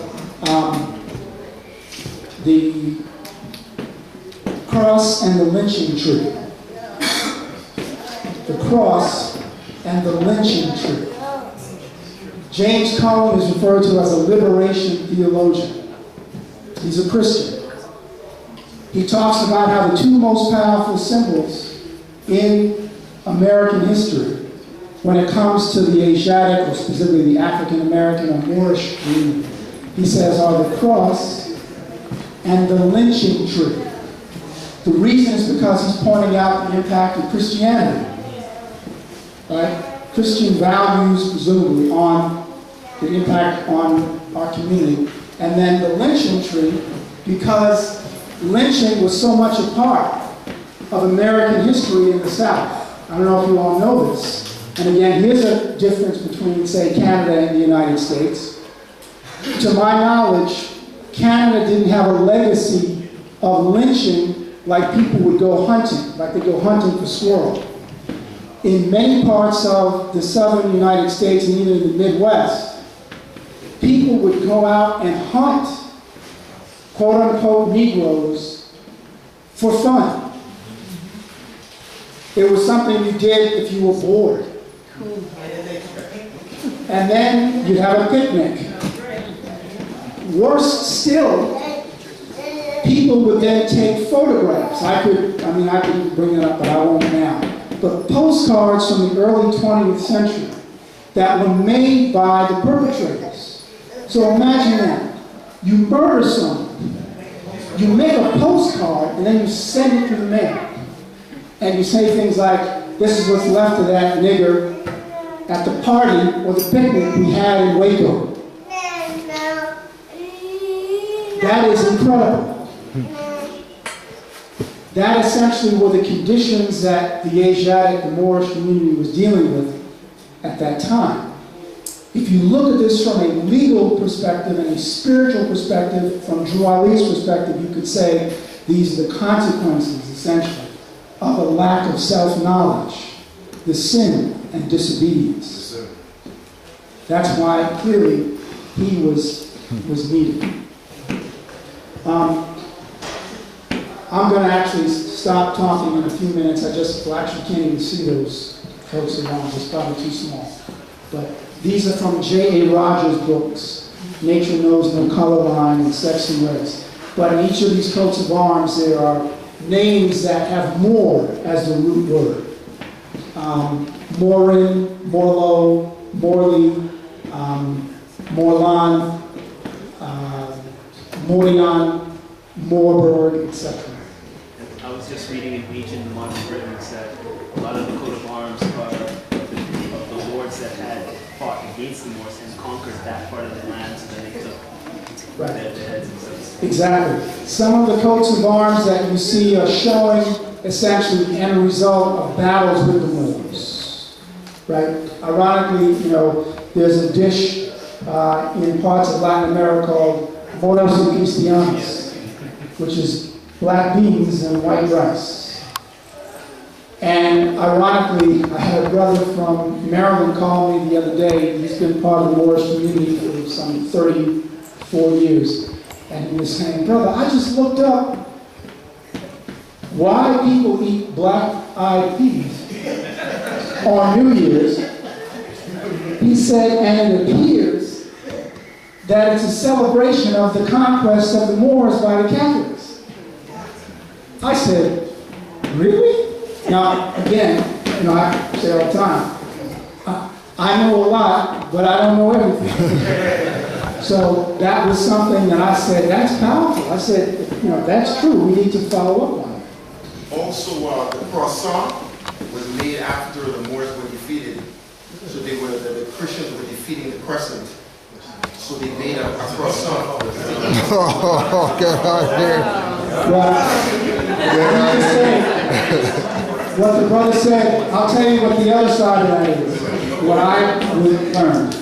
The Cross and the Lynching Tree. The Cross and the Lynching Tree. James Cone is referred to as a liberation theologian. He's a Christian. He talks about how the two most powerful symbols in American history, when it comes to the Asiatic, or specifically the African American or Moorish community, he says are the cross and the lynching tree. The reason is because he's pointing out the impact of Christianity, right? Christian values, presumably, on the impact on our community. And then the lynching tree, because lynching was so much a part of American history in the South. I don't know if you all know this. And again, here's a difference between, say, Canada and the United States. To my knowledge, Canada didn't have a legacy of lynching like people would go hunting, like they go hunting for squirrel. In many parts of the southern United States and even in the Midwest, people would go out and hunt quote-unquote Negroes for fun. It was something you did if you were bored. And then you'd have a picnic. Worse still, people would then take photographs. I could bring it up, but I won't now. But postcards from the early 20th century that were made by the perpetrators. So imagine that. You murder someone. You make a postcard, and then you send it through the mail. And you say things like, this is what's left of that nigger, at the party or the picnic we had in Waco. That is incredible. That essentially were the conditions that the Asiatic, the Moorish community was dealing with at that time. If you look at this from a legal perspective and a spiritual perspective, from Drew Ali's perspective, you could say these are the consequences, essentially, of a lack of self-knowledge, the sin and disobedience. That's why clearly he was needed. I'm going to actually stop talking in a few minutes. I actually can't even see those folks around. It's probably too small. But these are from J.A. Rogers' books, Nature Knows No Color Line and Sex and Race. But in each of these coats of arms, there are names that have Moor as the root word. Morin, Morlo, Morley, Morlan, Morion, Moorburg, etc. I was just reading in Ancient Modern Britain that a lot of the coat of arms are of the lords that had fought against the Moors and conquered that part of the land, so then they took their heads and stuff. Exactly. Some of the coats of arms that you see are showing essentially the end result of battles with the Moors. Right? Ironically, there's a dish in parts of Latin America called Moros and Cristianos, which is black beans and white rice. And ironically, I had a brother from Maryland call me the other day. He's been part of the Moorish community for some 34 years. And he was saying, brother, I just looked up why people eat black-eyed peas on New Year's. He said, and it appears that it's a celebration of the conquest of the Moors by the Catholics. I said, really? Now, again, I say all the time, I know a lot, but I don't know everything. So that was something that I said, that's powerful. I said, that's true. We need to follow up on it. Also, the croissant was made after the Moors were defeated. So the Christians were defeating the crescent. So they made a croissant. Oh, get out here. What the brother said, I'll tell you what the other side of that is, what I learned.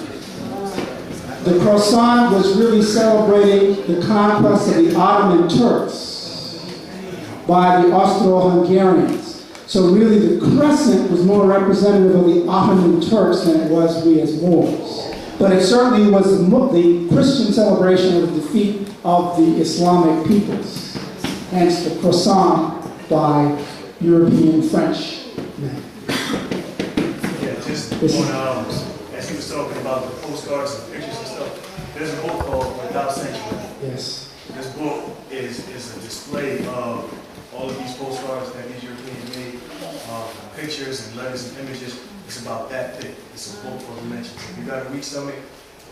The croissant was really celebrating the conquest of the Ottoman Turks by the Austro-Hungarians. So really the crescent was more representative of the Ottoman Turks than it was we as Moors. But it certainly was the Christian celebration of the defeat of the Islamic peoples. Hence the croissant by European French men. Yeah, just as he was talking about the postcards and pictures and stuff, there's a book called Without Sanctuary. Yes. This book is a display of all of these postcards that these Europeans made, pictures and letters and images. It's about that thick. It's a book for dimensions. If you got a weak stomach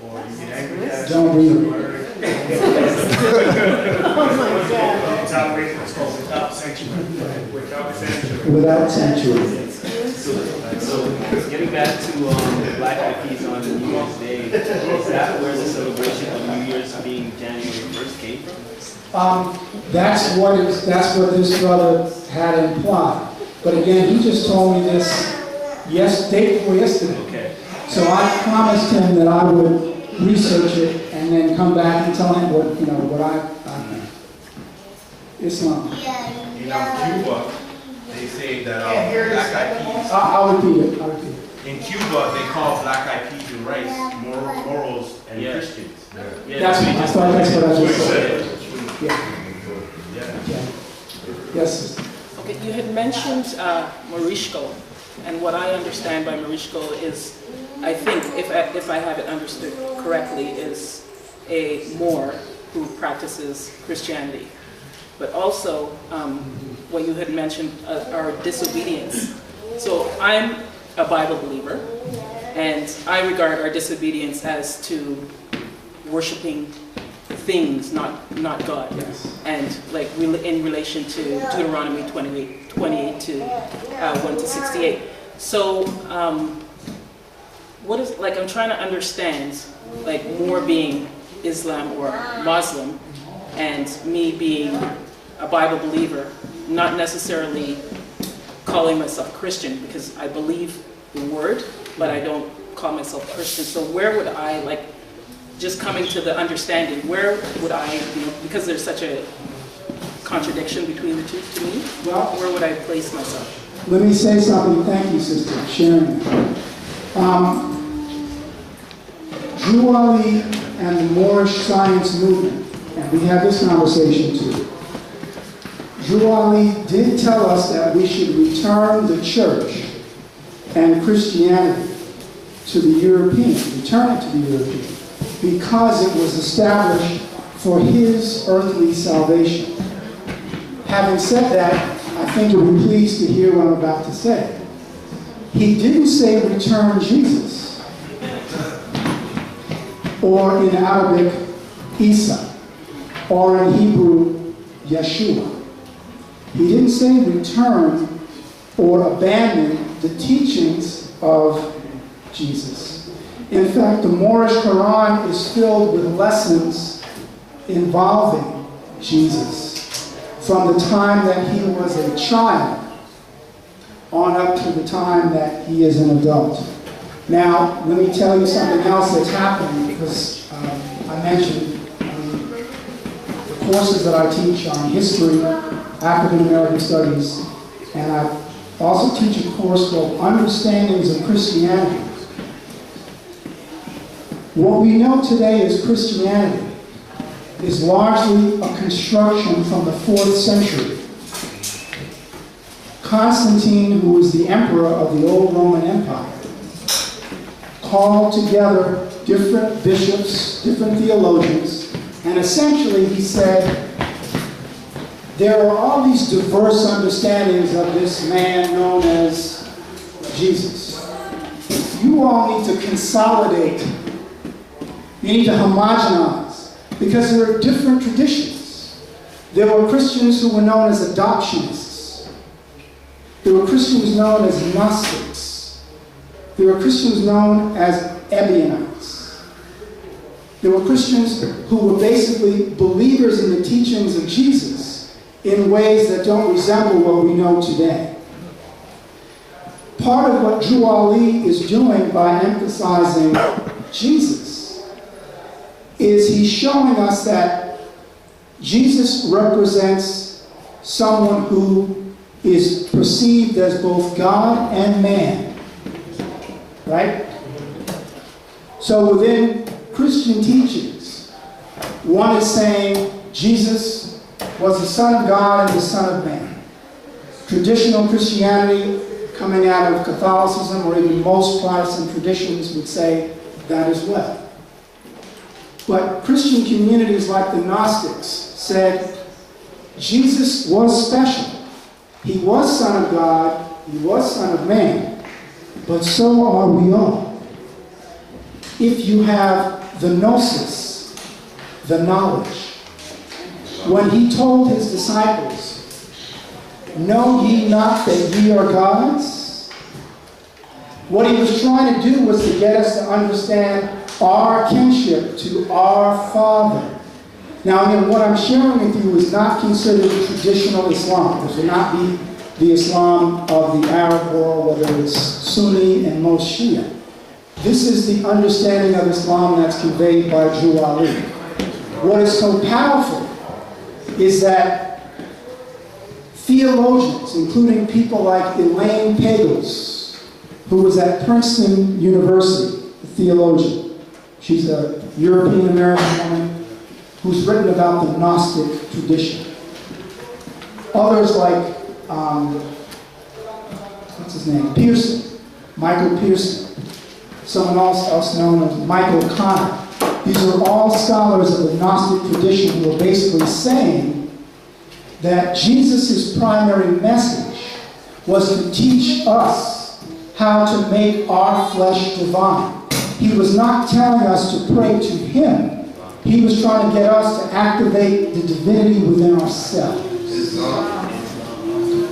or you get angry at don't read it. Oh my God. It's called Without Sanctuary. Without Sanctuary. Without Sanctuary. So getting back to the Black Eyed Peas on New Year's Day, is that where the celebration of New Year's being January 1st came from? That's what this brother had implied. But again, he just told me this day before yesterday. Okay. So I promised him that I would research it and then come back and tell him what I think. Islam. In Cuba, they say that black eyed peas. I'll repeat it. In Cuba, they call black eyed peas and rice morals and Christians. That's what I just said. Yeah. Yes. Okay, you had mentioned Moorishko, and what I understand by Moorishko is, I think, if I have it understood correctly, is a Moor who practices Christianity. But also, what you had mentioned are disobedience. So I'm a Bible believer, and I regard our disobedience as to worshiping things, not God. Yes. And like in relation to Deuteronomy 28 to 1 to 68. So what is, like, I'm trying to understand, like, more being Islam or Muslim, and me being a Bible believer, not necessarily calling myself Christian, because I believe the word, but I don't call myself Christian. So where would I, like, just coming to the understanding, where would I be, because there's such a contradiction between the two to me, Well, where would I place myself? let me say something. Thank you, sister, for sharing that. Drew Ali and the Moorish science movement, and we had this conversation too. Drew Ali did tell us that we should return the church and Christianity to the European, return it to the European, because it was established for his earthly salvation. Having said that, I think you'll be pleased to hear what I'm about to say. He didn't say return Jesus, or in Arabic, Isa, or in Hebrew, Yeshua. He didn't say return or abandon the teachings of Jesus. In fact, the Moorish Quran is filled with lessons involving Jesus from the time that he was a child on up to the time that he is an adult. Now, let me tell you something else that's happening, because I mentioned the courses that I teach on history, African American studies, and I also teach a course called Understandings of Christianity. What we know today as Christianity is largely a construction from the 4th century. Constantine, who was the emperor of the old Roman Empire, called together different bishops, different theologians, and essentially he said, there are all these diverse understandings of this man known as Jesus. You all need to consolidate. You need to homogenize, because there are different traditions. There were Christians who were known as adoptionists. There were Christians known as Gnostics. There were Christians known as Ebionites. There were Christians who were basically believers in the teachings of Jesus in ways that don't resemble what we know today. Part of what Drew Ali is doing by emphasizing Jesus is he's showing us that Jesus represents someone who is perceived as both God and man. Right? So within Christian teachings, one is saying Jesus was the Son of God and the Son of Man. Traditional Christianity, coming out of Catholicism, or even most Protestant traditions, would say that as well. But Christian communities like the Gnostics said Jesus was special. He was Son of God, he was Son of Man, but so are we all. If you have the gnosis, the knowledge, when he told his disciples, know ye not that ye are gods? What he was trying to do was to get us to understand our kinship to our Father. Now again, what I'm sharing with you is not considered traditional Islam. This will not be the Islam of the Arab world, whether it's Sunni and most Shia. This is the understanding of Islam that's conveyed by Drew Ali. What is so powerful is that theologians, including people like Elaine Pagels, who was at Princeton University, a theologian. She's a European-American woman who's written about the Gnostic tradition. Others like, what's his name? Pearson, Michael Pearson. Someone else known as Michael Connor. These are all scholars of the Gnostic tradition who are basically saying that Jesus' primary message was to teach us how to make our flesh divine. He was not telling us to pray to him. He was trying to get us to activate the divinity within ourselves.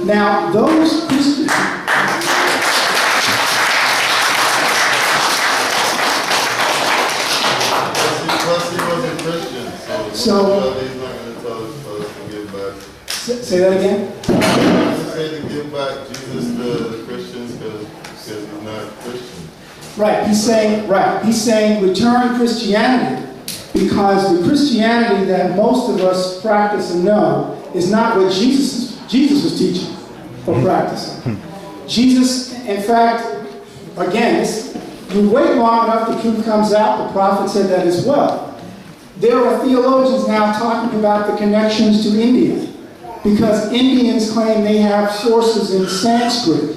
Now, those Christians... So, He's not going to tell us to give back. say that again? He said to give back Jesus to the Christians because he's not Christian. Right, he's saying return Christianity, because the Christianity that most of us practice and know is not what Jesus was teaching or practicing. Jesus, in fact, again, you wait long enough, the truth comes out. The prophet said that as well. There are theologians now talking about the connections to India, because Indians claim they have sources in Sanskrit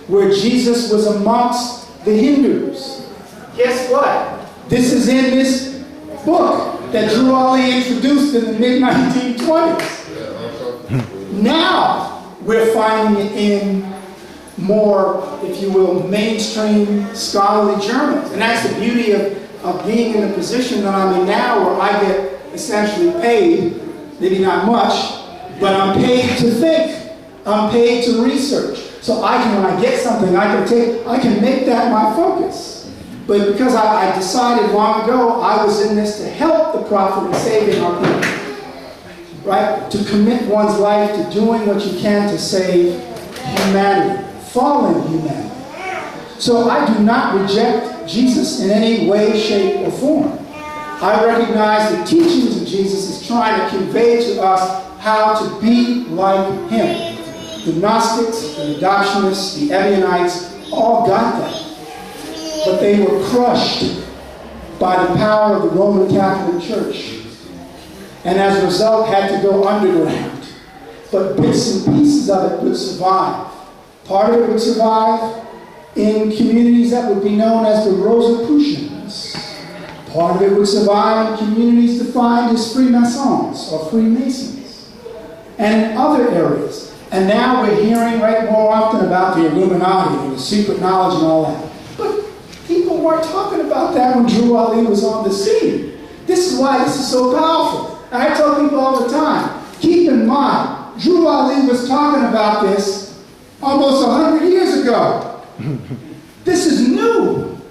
where Jesus was amongst the Hindus. Guess what? This is in this book that Drew Ali introduced in the mid-1920s. Now we're finding it in more, if you will, mainstream scholarly journals. And that's the beauty of being in the position that I'm in now, where I get essentially paid, maybe not much, but I'm paid to think. I'm paid to research. So when I get something, I can make that my focus. But because I decided long ago I was in this to help the prophet in saving our people, right? To commit one's life to doing what you can to save humanity, fallen humanity. So I do not reject Jesus in any way, shape, or form. I recognize the teachings of Jesus is trying to convey to us how to be like him. The Gnostics, the Adoptionists, the Ebionites all got that. But they were crushed by the power of the Roman Catholic Church. And as a result, had to go underground. But bits and pieces of it would survive. Part of it would survive in communities that would be known as the Rosicrucians. Part of it would survive in communities defined as Freemasons or Freemasons. And in other areas. And now we're hearing more often about the Illuminati and the secret knowledge and all that. But people weren't talking about that when Drew Ali was on the scene. This is why this is so powerful. And I tell people all the time, keep in mind, Drew Ali was talking about this almost 100 years ago. This is new.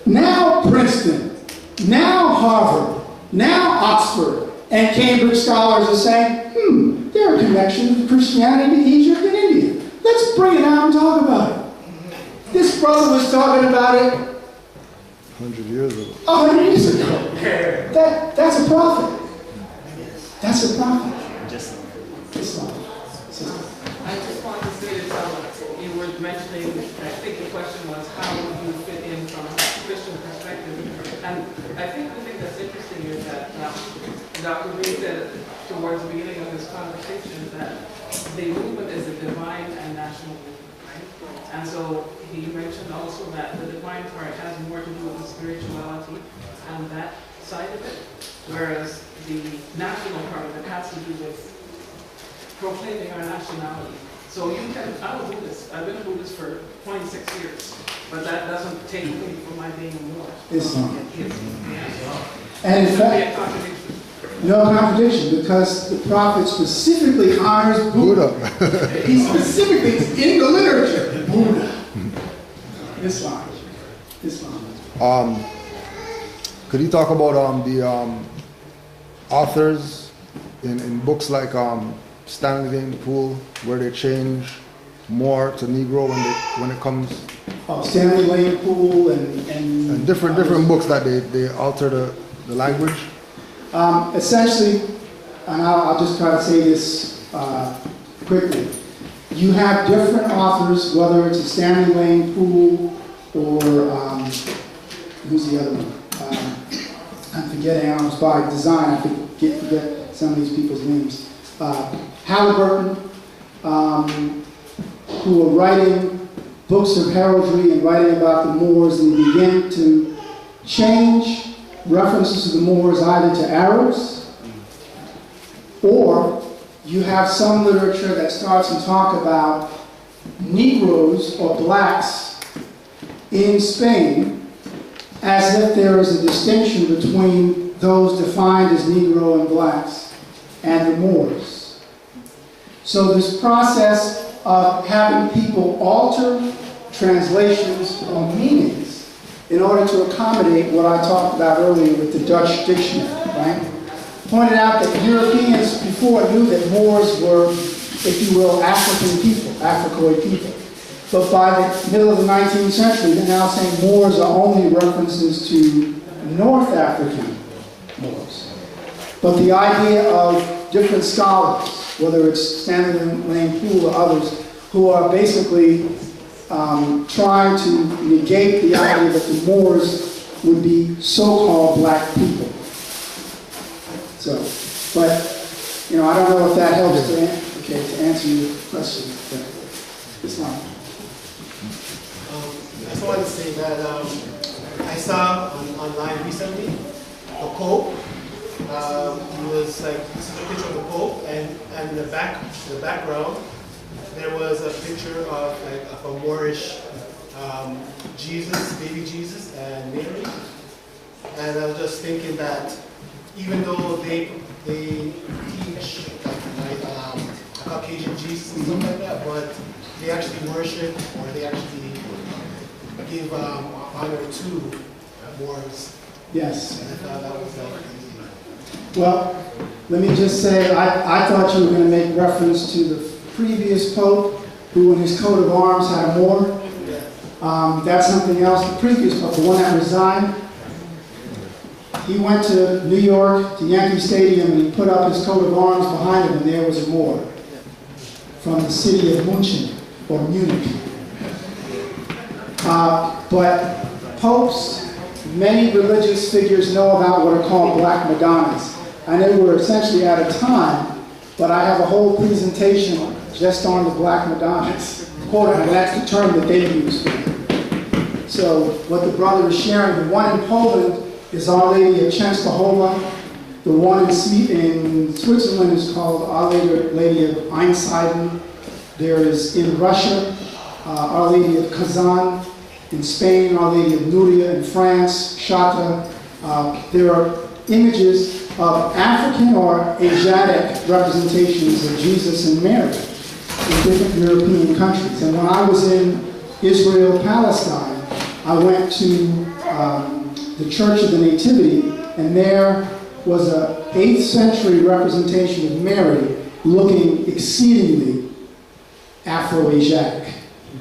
Now Princeton, now Harvard, now Oxford, and Cambridge scholars are saying, there are connections of Christianity to Egypt and India. Let's bring it out and talk about it. This brother was talking about it 100 years ago. 100 years ago. That's a prophet. That's a prophet. Islam. I just want to say that you were mentioning, I think the question was, how would you fit in from a Christian perspective? And I think the thing that's interesting is that Dr. Bey said towards the beginning of this conversation that the movement is a divine and national movement, right? And so he mentioned also that the divine part has more to do with spirituality and that side of it, whereas the national part of it has to do with proclaiming our nationality. So you can, I'm a Buddhist. I've been a Buddhist for 26 years, but that doesn't take away from my being a Moor. Islam. Yeah. And in fact, no contradiction, because the prophet specifically honors Buddha. He specifically, in the literature, Buddha. Islam. Could you talk about the authors in books like Stanley Lane Poole, where they change more to Negro when it comes? Stanley Lane Poole and different books that they alter the language. Essentially, and I'll just try to say this quickly. You have different authors, whether it's a Stanley Lane Poole or who's the other one? I'm forgetting. I was by design. I forget some of these people's names. Halliburton, who are writing books of heraldry and writing about the Moors, and begin to change references to the Moors either to Arabs, or you have some literature that starts to talk about Negroes or blacks in Spain, as if there is a distinction between those defined as Negro and blacks and the Moors. So this process of having people alter translations or meanings in order to accommodate what I talked about earlier with the Dutch dictionary, right? pointed out that Europeans before knew that Moors were, if you will, African people, Africoid people. But by the middle of the 19th century, they're now saying Moors are only references to North African Moors. But the idea of different scholars, whether it's Stanley Lane Poole or others, who are basically trying to negate the idea that the Moors would be so-called black people. So, but, you know, I don't know if that helps to answer your question. It's not. I just wanted to say that I saw online recently the Pope. He was like, this is a picture of the Pope, and in the background, there was a picture of a Moorish Jesus, baby Jesus, and Mary. And I was just thinking that even though they teach like a Caucasian Jesus and stuff like that, but they actually worship or they actually give honor to Moors. Yes. And I thought that was well, let me just say, I thought you were going to make reference to the previous Pope, who in his coat of arms had a Moor. That's something else. The previous Pope, the one that resigned, he went to New York, to Yankee Stadium, and he put up his coat of arms behind him, and there was a Moor from the city of München, or Munich. But popes, many religious figures know about what are called Black Madonnas. I know we're essentially out of time, but I have a whole presentation just on the Black Madonnas. Quote, and that's the term that they use. So what the brother is sharing, the one in Poland is Our Lady of Częstochowa. The one in Switzerland is called Our Lady of Einsiedeln. There is in Russia, Our Lady of Kazan. In Spain, Our Lady of Nuria. In France, Chatra. There are images of African or Asiatic representations of Jesus and Mary in different European countries. And when I was in Israel, Palestine, I went to the Church of the Nativity, and there was an 8th century representation of Mary looking exceedingly Afro-Asiatic,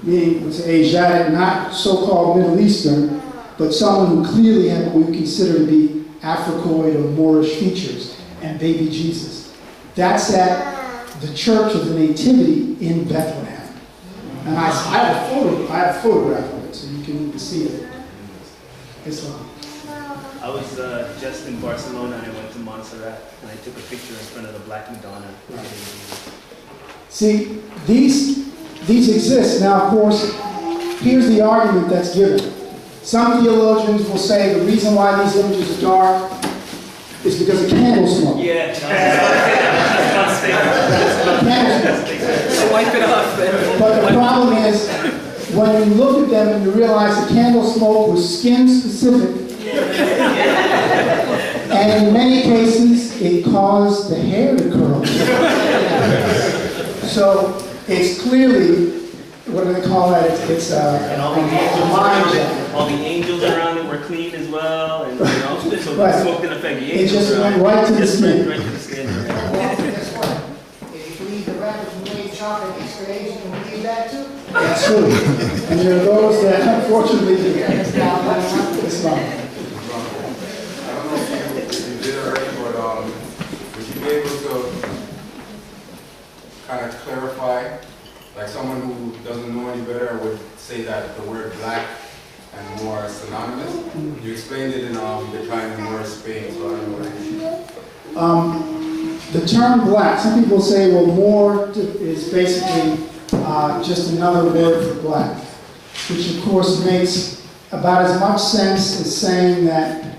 meaning it was Asiatic, not so-called Middle Eastern, but someone who clearly had what we consider to be Africoid or Moorish features, and baby Jesus. That's at the Church of the Nativity in Bethlehem. And I have a photograph of it, so you can see it. Islam. I was just in Barcelona and I went to Montserrat and I took a picture in front of the Black Madonna. Right. See, these exist. Now, of course, here's the argument that's given. Some theologians will say the reason why these images are dark is because of candle smoke. Yeah. So wipe it off then. But the problem is, when you look at them and you realize the candle smoke was skin specific, and in many cases it caused the hair to curl. So it's clearly, what do they call that? It's and all the angels around it were clean as well, and so right. the smoke didn't affect the angels. It just went right to the skin. Right to the skin. Well, guess what? If you eat the rappers who made chocolate extra Asian, and we eat that too. That's true. And there are those that unfortunately do. Islam. I don't know if you did already, but would you be able to kind of clarify, like someone who doesn't know any better would say that the word black and Moor are synonymous? You explained it in Decoding Moorish Spain, so I don't know what the term black, some people say, well, Moor is basically just another word for black, which of course makes about as much sense as saying that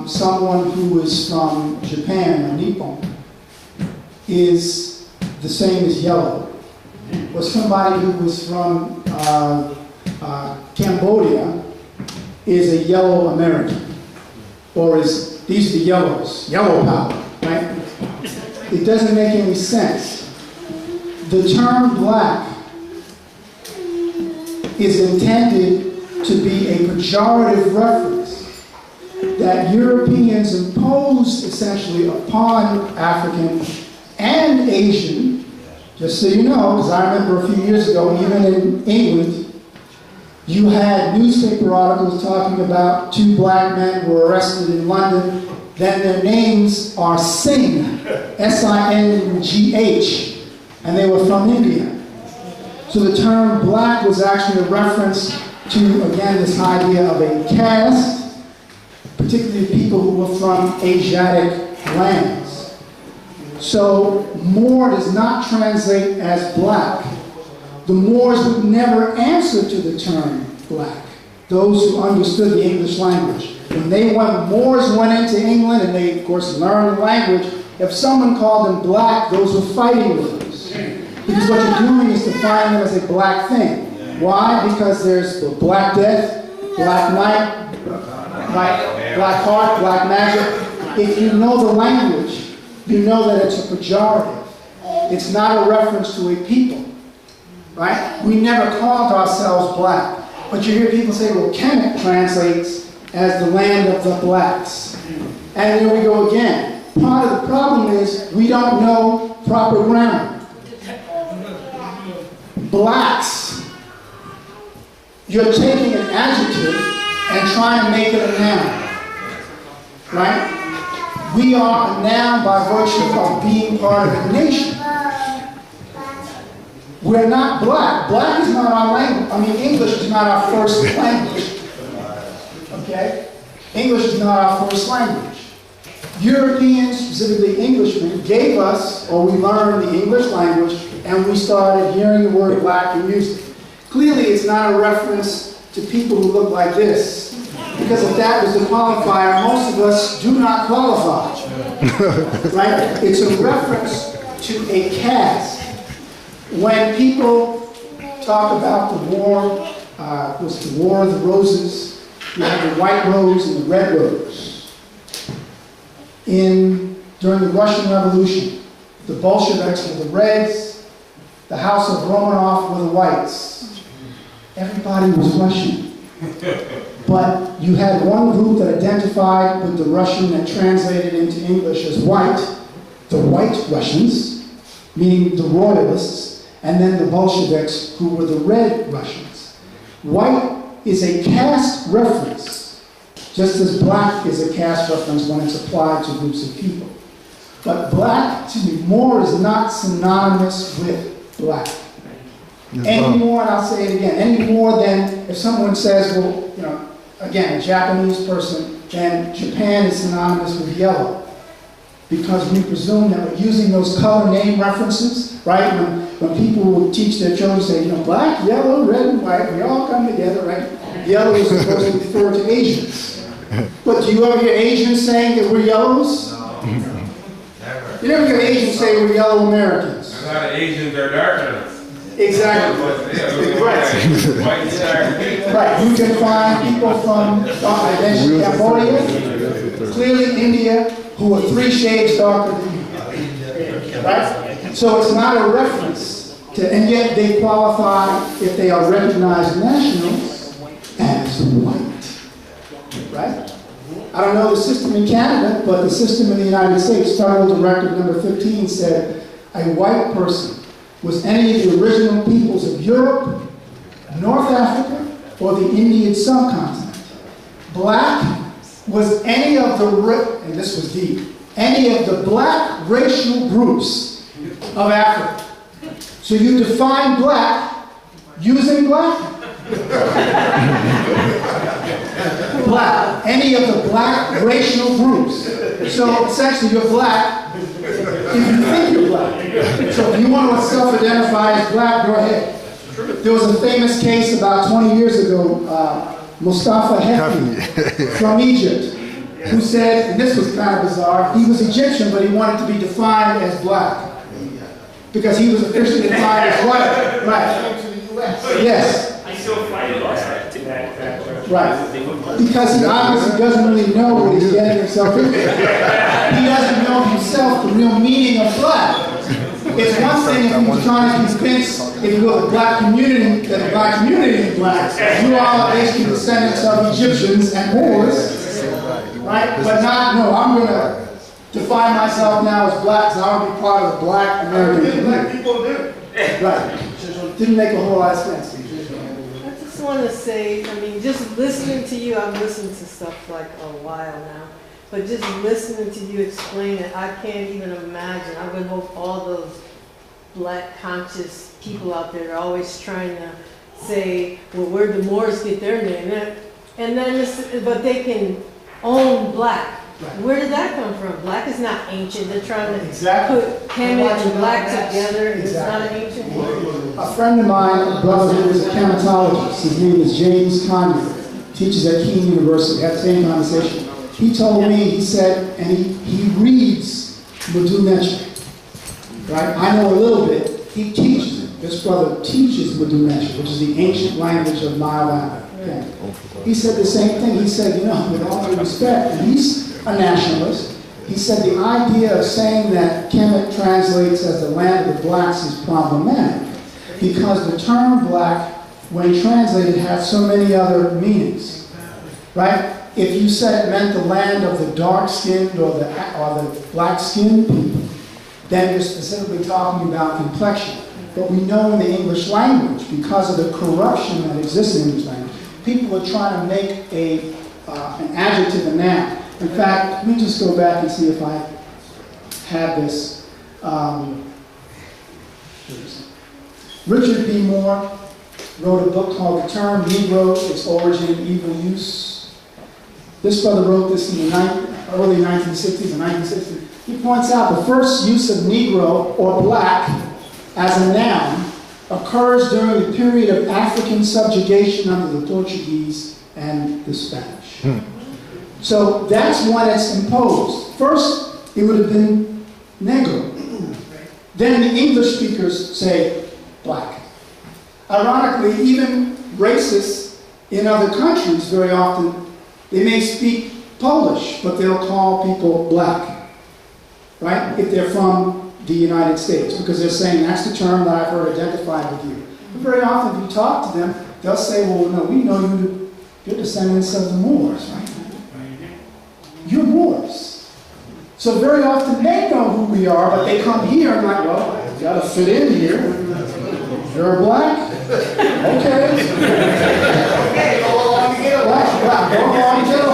someone who is from Japan or Nippon is the same as yellow. Or somebody who was from Cambodia is a yellow American. Or is, these are the yellows, yellow power, right? It doesn't make any sense. The term black is intended to be a pejorative reference that Europeans imposed essentially upon African and Asian, just so you know, because I remember a few years ago, even in England, you had newspaper articles talking about 2 black men who were arrested in London. Then their names are Singh, S-I-N-G-H, and they were from India. So the term black was actually a reference to, again, this idea of a caste, particularly people who were from Asiatic lands. So Moor does not translate as black. The Moors would never answer to the term black, those who understood the English language. When Moors went into England and they, of course, learned the language, if someone called them black, those were fighting words. Because what you're doing is defining them as a black thing. Why? Because there's Black Death, Black Night, Black Heart, Black Magic. If you know the language, you know that it's a pejorative. It's not a reference to a people. Right? We never called ourselves black. But you hear people say, well, Kemet translates as the land of the blacks. And here we go again. Part of the problem is we don't know proper grammar. Blacks, you're taking an adjective and trying to make it a noun. Right? We are a noun by virtue of being part of a nation. We're not black. Black is not our language. I mean, English is not our first language. Okay? English is not our first language. Europeans, specifically Englishmen, gave us, or we learned the English language, and we started hearing the word black and used it. Clearly, it's not a reference to people who look like this. Because if that was the qualifier, most of us do not qualify. Right? It's a reference to a caste. When people talk about the war, was the War of the Roses, you have the white rose and the red rose. During the Russian Revolution, the Bolsheviks were the reds, the House of Romanov were the whites. Everybody was Russian. But you had one group that identified with the Russian and translated into English as white, the white Russians, meaning the royalists, and then the Bolsheviks, who were the red Russians. White is a caste reference, just as black is a caste reference when it's applied to groups of people. But Moor is not synonymous with black. Any more, and I'll say it again, any more than if someone says, well, you know, again, a Japanese person, then Japan is synonymous with yellow. Because we presume that we're using those color name references, right? When people will teach their children, say, you know, black, yellow, red, and white, we all come together, right? Yellow is supposed to refer to Asians. But do you ever hear Asians saying that we're yellows? No. Never. You never hear Asians say we're yellow Americans. A lot of Asians are darker than us. Exactly. Right. You can find people from Cambodia, clearly India, who are 3 shades darker than you. Right? So it's not a reference to, and yet they qualify, if they are recognized nationals, as white. Right? I don't know the system in Canada, but the system in the United States, Federal Directive number 15 said a white person was any of the original peoples of Europe, North Africa, or the Indian subcontinent. Black was any of the, and this was deep, any of the black racial groups of Africa. So you define black using black? Black, any of the black racial groups. So essentially you're black if you think you're black. So if you want to self-identify as black, go ahead. There was a famous case about 20 years ago, Mustafa Heffi from Egypt, who said, and this was kind of bizarre, he was Egyptian, but he wanted to be defined as black. Because he was officially defined as white. Right. Yes. Right. Because he obviously doesn't really know what he's getting himself into. He doesn't know himself the real meaning of black. It's one thing if he was trying to convince, if you will, the black community, that the black community is black. You all are basically descendants of Egyptians and Moors. right? But not, no, I'm gonna define myself now as black, so I want to be part of the black American community. People do. Right. Didn't make a whole lot of sense. I just want to say, I mean, just listening to you, I've listened to stuff like a while now, but just listening to you explain it, I can't even imagine. I would hope all those black conscious people out there are always trying to say, well, where'd the Moors get their name? And then, but they can own black. Right. Where did that come from? Black is not ancient. They're trying to Exactly. put Kemet and black together. It's not an ancient word. A friend of mine, a brother who is a chematologist, his name is James Conyer, teaches at Keene University, had the same conversation. He told me, he said, and he reads Mudu Neche, right? I know a little bit. He teaches it. This brother teaches Mudu Neche, which is the ancient language of Nile Valley. Okay. He said the same thing. He said, you know, with all due respect, and he's a nationalist. He said the idea of saying that Kemet translates as the land of the blacks is problematic because the term black, when translated, has so many other meanings, right? If you said it meant the land of the dark-skinned or the black-skinned people, then you're specifically talking about complexion. But we know in the English language, because of the corruption that exists in the English language, people are trying to make an adjective a noun. In fact, let me just go back and see if I have this. Richard B. Moore wrote a book called The Term Negro, Its Origin and Evil Use. This brother wrote this in the early 1960s and 1960s. He points out the first use of Negro or black as a noun occurs during the period of African subjugation under the Portuguese and the Spanish. So that's when it's imposed. First, it would have been Negro. Then the English speakers say black. Ironically, even racists in other countries, very often, they may speak Polish, but they'll call people black, right? If they're from the United States, because they're saying that's the term that I've heard identified with you. But very often, if you talk to them, they'll say, well, no, we know you're descendants of the Moors, right? You're Moors. So very often they know who we are, but they come here and like, well, you gotta fit in here. You're black? Okay. Black. Don't call me Joe.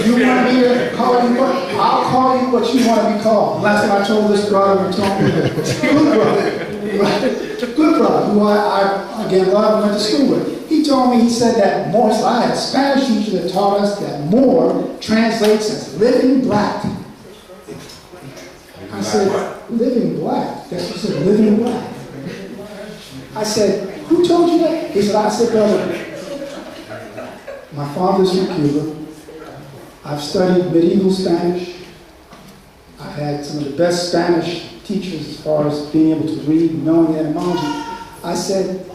You want me to call you what? I'll call you what you want to be called. Last time I told this brother, he told me, good brother, who I again love and went to school with. He told me, he said that Moor, so I had a Spanish teacher that taught us that Moor translates as living black. I said, living black? That's what he said, living black. I said, who told you that? He said, I said, brother, my father's from Cuba. I've studied medieval Spanish. I've had some of the best Spanish teachers as far as being able to read and knowing the etymology. I said,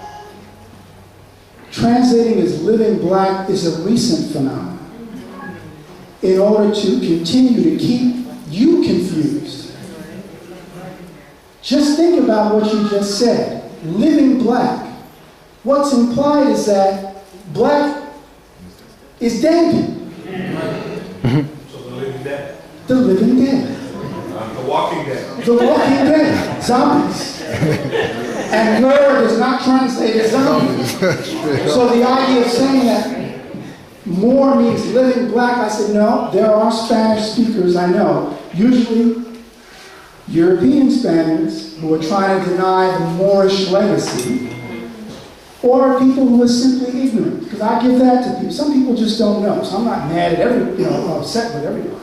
translating as living black is a recent phenomenon in order to continue to keep you confused. Just think about what you just said. Living black. What's implied is that black is dead. So the living dead. The living dead. The walking dead. The walking dead. Zombies. And Lord is not translated as zombies. So the idea of saying that Moor means living black, I said, no, there are Spanish speakers I know, usually European Spaniards who are trying to deny the Moorish legacy, or people who are simply ignorant, because I give that to people. Some people just don't know, so I'm not mad at upset with everyone.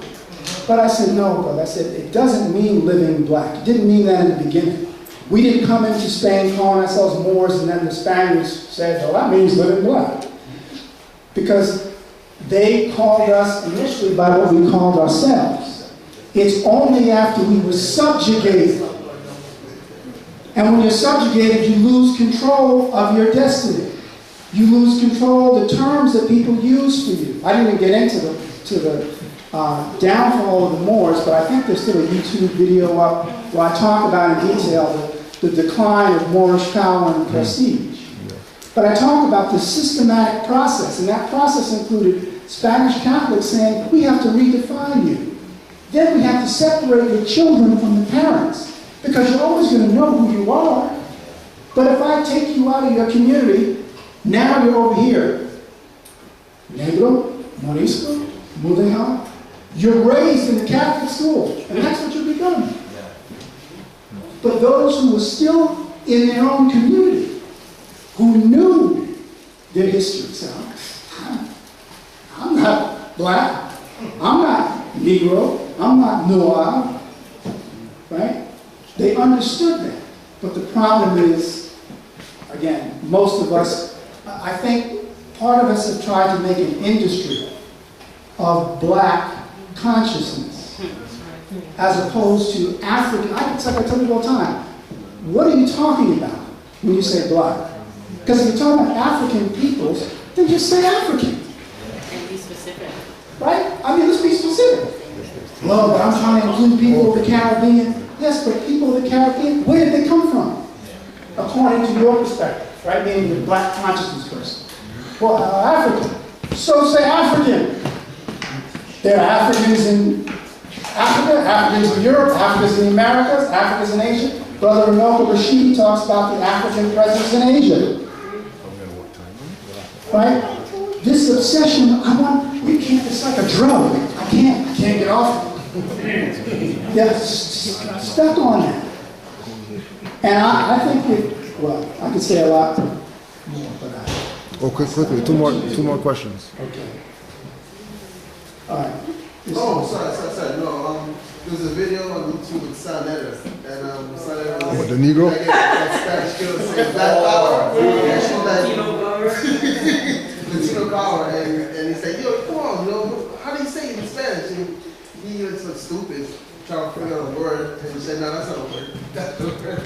But I said, no, brother, I said, it doesn't mean living black. It didn't mean that in the beginning. We didn't come into Spain calling ourselves Moors and then the Spaniards said, well, that means living black. Because they called us initially by what we called ourselves. It's only after we were subjugated. And when you're subjugated, you lose control of your destiny. You lose control of the terms that people use for you. I didn't even get into the downfall of the Moors, but I think there's still a YouTube video up where I talk about in detail the decline of Moorish power and prestige. But I talk about the systematic process, and that process included Spanish Catholics saying, we have to redefine you. Then we have to separate the children from the parents, because you're always going to know who you are. But if I take you out of your community, now you're over here. Negro, Morisco, Mudejar. You're raised in the Catholic school, and that's what you become. But those who were still in their own community, who knew their history, so I'm not black, I'm not Negro, I'm not Noir, right? They understood that. But the problem is, again, most of us, I think part of us have tried to make an industry of black consciousness as opposed to African. It's like I tell you all the time, what are you talking about when you say black? Because if you're talking about African peoples, then just say African. And be specific. Right? I mean, let's be specific. Well, but I'm trying to include people of the Caribbean. Yes, but people of the Caribbean, where did they come from? According to your perspective, right? Meaning the black consciousness person. Well, African. So say African. There are Africans in Africa, Africans in Europe, Africans in the Americas, Africans in Asia. Brother Ramel Rashid talks about the African presence in Asia. Right? This obsession, we can't, it's like a drug. I can't get off it. Yeah, stuck on that. And I think I could say a lot more, but quickly, two more questions. Okay. All right. Sorry. No, there's a video on YouTube with SetenRa, and SetenRa. What, the Negro? Spanish killer saying black power. Latino power, and he said, yo, come on, how do you say it in Spanish? And he was so stupid, trying to figure out a word, and he said, no, that's not a word. That's the word.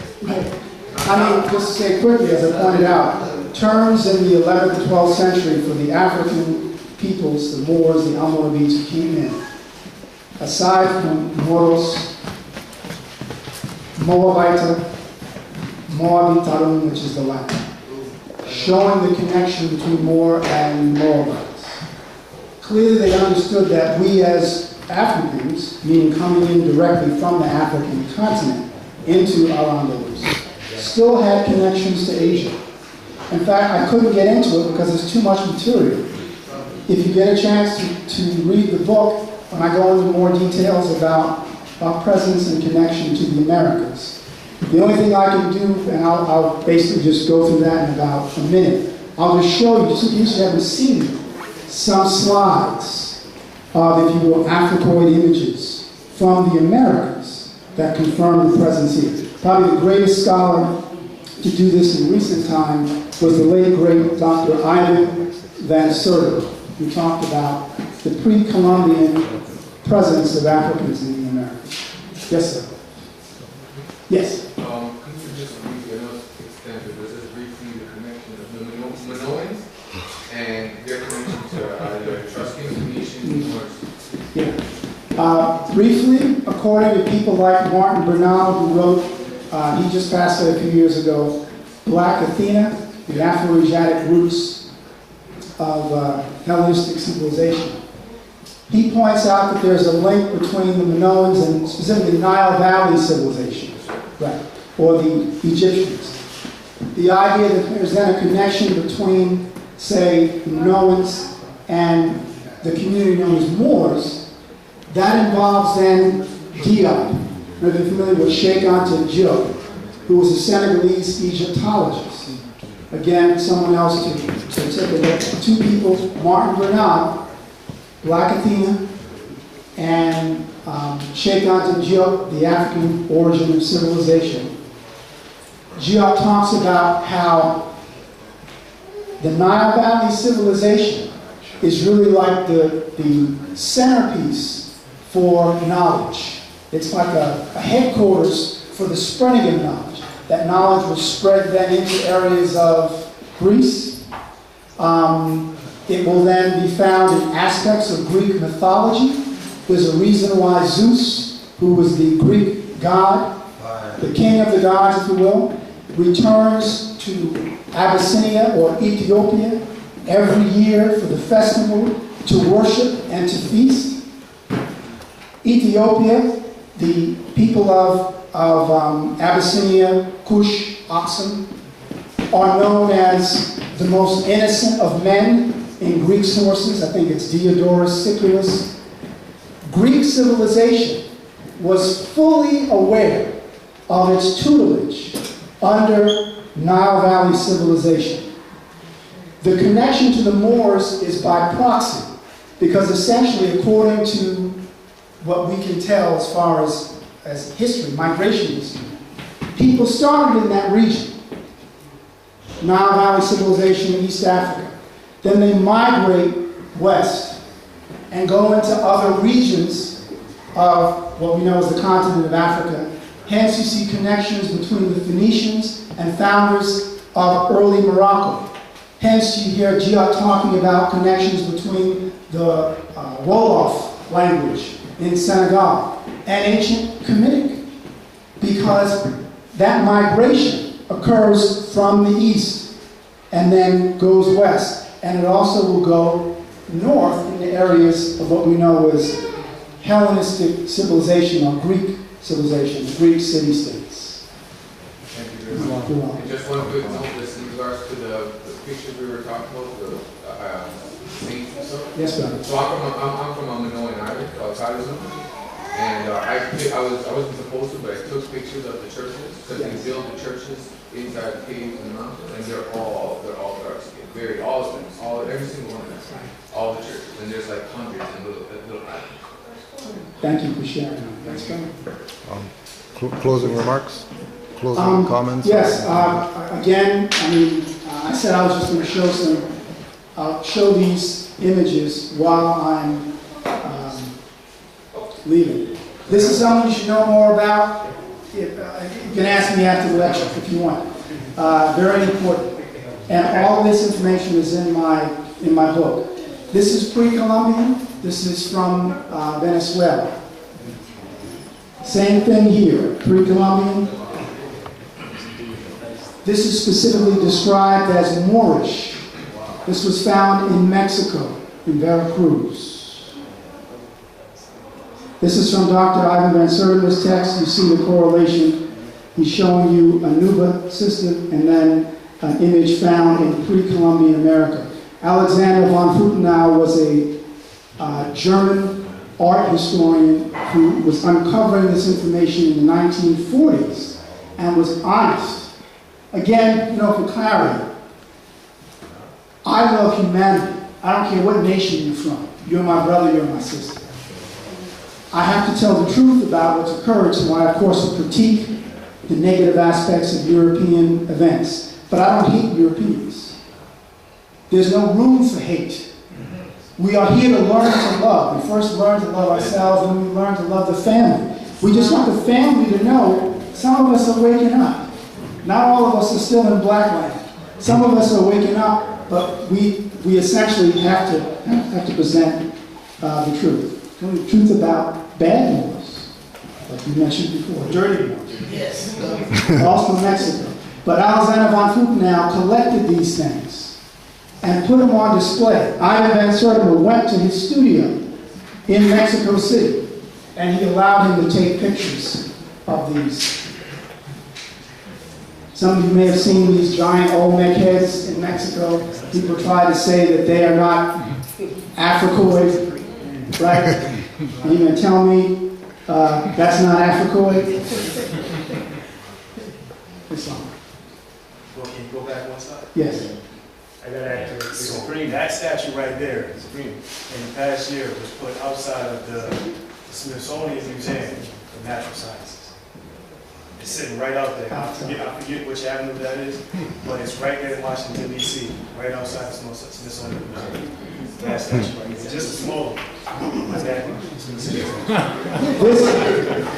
I mean, just to say quickly, as I pointed out, terms in the 11th and 12th century for the African peoples, the Moors, the Almoravids who came in, aside from Moros, Moabita, Moabitarum, which is the Latin, showing the connection between Moor and Moabites. Clearly they understood that we as Africans, meaning coming in directly from the African continent into Al-Andalus, still had connections to Asia. In fact, I couldn't get into it because there's too much material. If you get a chance to read the book, when I go into more details about our presence and connection to the Americas, the only thing I can do, and I'll basically just go through that in about a minute, I'll just show you, just in case you haven't seen it, some slides of, if you will, Africoid images from the Americas that confirm the presence here. Probably the greatest scholar to do this in recent time was the late, great Dr. Ivan Van Serter, who talked about the pre-Columbian presence of Africans in the Americas. Yes, sir. Yes. Could you just briefly, I know it's extensive, but just briefly the connection of the Minoans and their connection to either Etruscan, Phoenician, or... Yeah. Briefly, according to people like Martin Bernal, who wrote, he just passed away a few years ago, Black Athena, the Afro-Asiatic roots of Hellenistic civilization. He points out that there's a link between the Minoans and specifically Nile Valley civilization, right, or the Egyptians. The idea that there's then a connection between, say, the Minoans and the community known as Moors, that involves then Diop. Are you familiar with Sheikh Anta Diop, who was a Senegalese Egyptologist? Again, someone else to take a look. Two people, Martin Bernal, Black Athena, and Sheikh Anta Diop, the African origin of civilization. Diop talks about how the Nile Valley civilization is really like the centerpiece for knowledge. It's like a headquarters for the spreading of knowledge. That knowledge was spread then into areas of Greece. It will then be found in aspects of Greek mythology. There's a reason why Zeus, who was the Greek god, the king of the gods, if you will, returns to Abyssinia or Ethiopia every year for the festival to worship and to feast. Ethiopia, the people of Abyssinia, Cush, Oxum, are known as the most innocent of men in Greek sources. I think it's Diodorus Siculus. Greek civilization was fully aware of its tutelage under Nile Valley civilization. The connection to the Moors is by proxy, because essentially, according to what we can tell as far as history, migration history, people started in that region, Nile Valley civilization in East Africa. Then they migrate west and go into other regions of what we know as the continent of Africa. Hence, you see connections between the Phoenicians and founders of early Morocco. Hence, you hear Giat talking about connections between the Wolof language in Senegal and ancient Kemetic, because that migration occurs from the east and then goes west. And it also will go north into areas of what we know as Hellenistic civilization or Greek civilization, Greek city-states. Thank you very much. And just one quick note, just in regards to the pictures we were talking about, the saints and stuff. Yes, sir. So I'm from a Minoan island called Talisman. And I wasn't supposed to, but I took pictures of the churches, because they built the churches inside the caves and the mountains, and they're all dark skin. Every single one of them. All the churches. And there's like hundreds and little islands. Thank you for sharing. That's good. Closing remarks? Closing comments? Yes. Again, I mean, I said I was just going to show these images while I'm leaving. This is something you should know more about. You can ask me after the lecture if you want. Very important. And all of this information is in my book. This is pre-Columbian. This is from Venezuela. Same thing here, pre-Columbian. This is specifically described as Moorish. This was found in Mexico, in Veracruz. This is from Dr. Ivan Van Sertima's text. You see the correlation. He's showing you a Nuba system and then an image found in pre-Columbian America. Alexander von Futenau was a German art historian who was uncovering this information in the 1940s and was honest. Again, for clarity, I love humanity. I don't care what nation you're from. You're my brother, you're my sister. I have to tell the truth about what's occurred, so I, of course, will critique the negative aspects of European events. But I don't hate Europeans. There's no room for hate. We are here to learn to love. We first learn to love ourselves, then we learn to love the family. We just want the family to know some of us are waking up. Not all of us are still in Blackland. Some of us are waking up, but we essentially have to present the truth. The truth about bad news, like you mentioned before, dirty news. Yes. Also Mexico. But Alexander von Futenau collected these things and put them on display. Ivan Van Sertima went to his studio in Mexico City, and he allowed him to take pictures of these. Some of you may have seen these giant Olmec heads in Mexico. People try to say that they are not Africoid, right? Are you going to tell me that's not Africoid? This one. Can you go back one slide? Yes. I got to add to it. Supreme, that statue right there, Supreme, in the past year was put outside of the Smithsonian Museum of Natural Sciences. It's sitting right out there. I forget which avenue that is, but it's right there in Washington, D.C., right outside the Smithsonian Museum. That statue right there. Just a small one.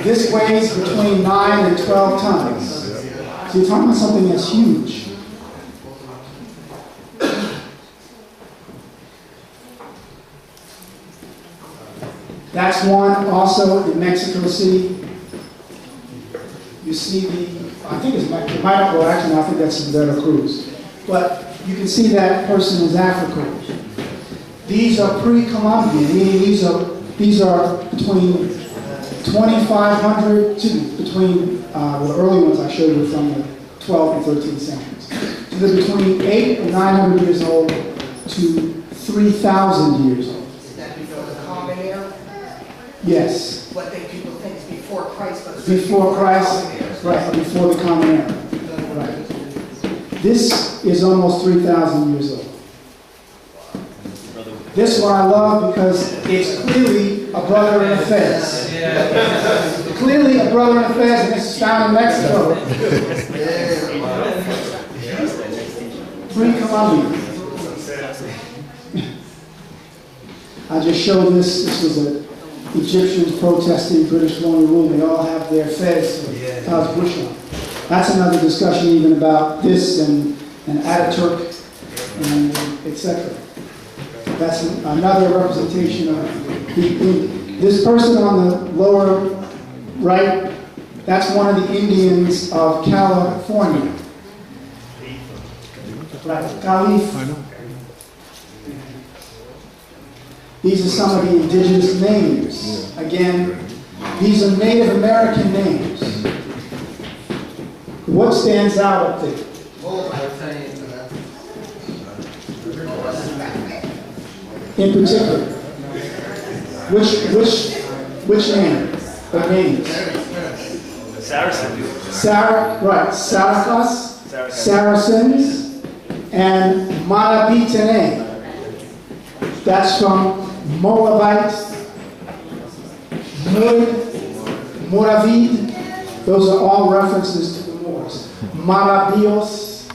This weighs between 9 and 12 tons. So you're talking about something that's huge. That's one also in Mexico City. You see I think it might not go, actually, I think that's in Veracruz. But you can see that person is African. These are pre-Columbian, meaning these are between 2,500 to between the early ones I showed you from the 12th and 13th centuries. So they're between 800 and 900 years old to 3,000 years old. Is that before the Common Era? Yes. What people think is before Christ, but it's Before Christ, right, before the Common Era. Right. This is almost 3,000 years old. This one I love because it's clearly a brother in a fez. Clearly a brother in a fez, and this is found in Mexico. Pre-Columbian. I just showed this. This was the Egyptians protesting British colonial rule. They all have their fez. How's Bush on? That's another discussion even about this and Ataturk and etc. That's another representation of this person on the lower right. That's one of the Indians of California. Right, Caliph. These are some of the indigenous names. Again, these are Native American names. What stands out up there? In particular, which name? What names? Saracen. Right, Saracas, Saracens, and Marabitane. That's from Moabite, Moravid. Those are all references to the Moors. Marabios.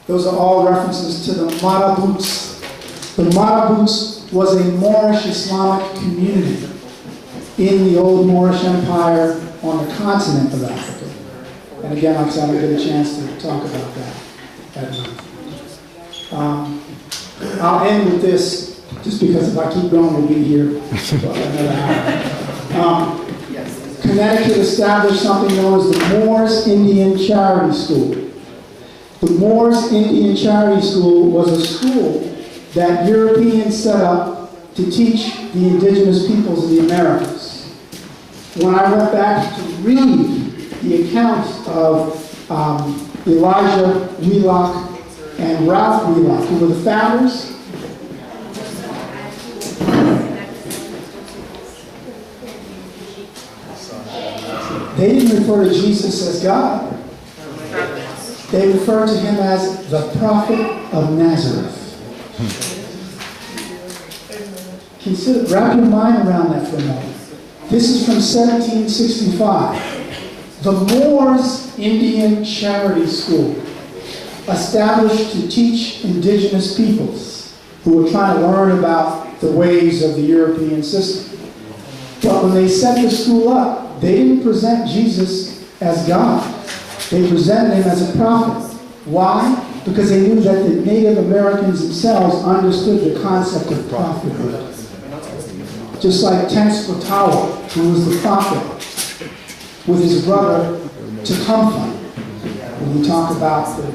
Those are all references to the Marabouts. The Marabouts was a Moorish Islamic community in the old Moorish Empire on the continent of Africa. And again, like I said, I didn't get a chance to talk about that. I'll end with this, just because if I keep going, we'll be here for another hour. Connecticut established something known as the Moors Indian Charity School. The Moors Indian Charity School was a school that Europeans set up to teach the indigenous peoples of the Americas. When I went back to read the account of Elijah Wheelock and Ralph Wheelock, who were the founders, they didn't refer to Jesus as God. They referred to him as the prophet of Nazareth. Consider, wrap your mind around that for a moment. This is from 1765. The Moors Indian Charity School, established to teach indigenous peoples who were trying to learn about the ways of the European system. But when they set the school up, they didn't present Jesus as God. They presented him as a prophet. Why? Because they knew that the Native Americans themselves understood the concept of prophethood. Just like Tenskwatawa, who was the prophet, with his brother Tecumseh, when we talk about the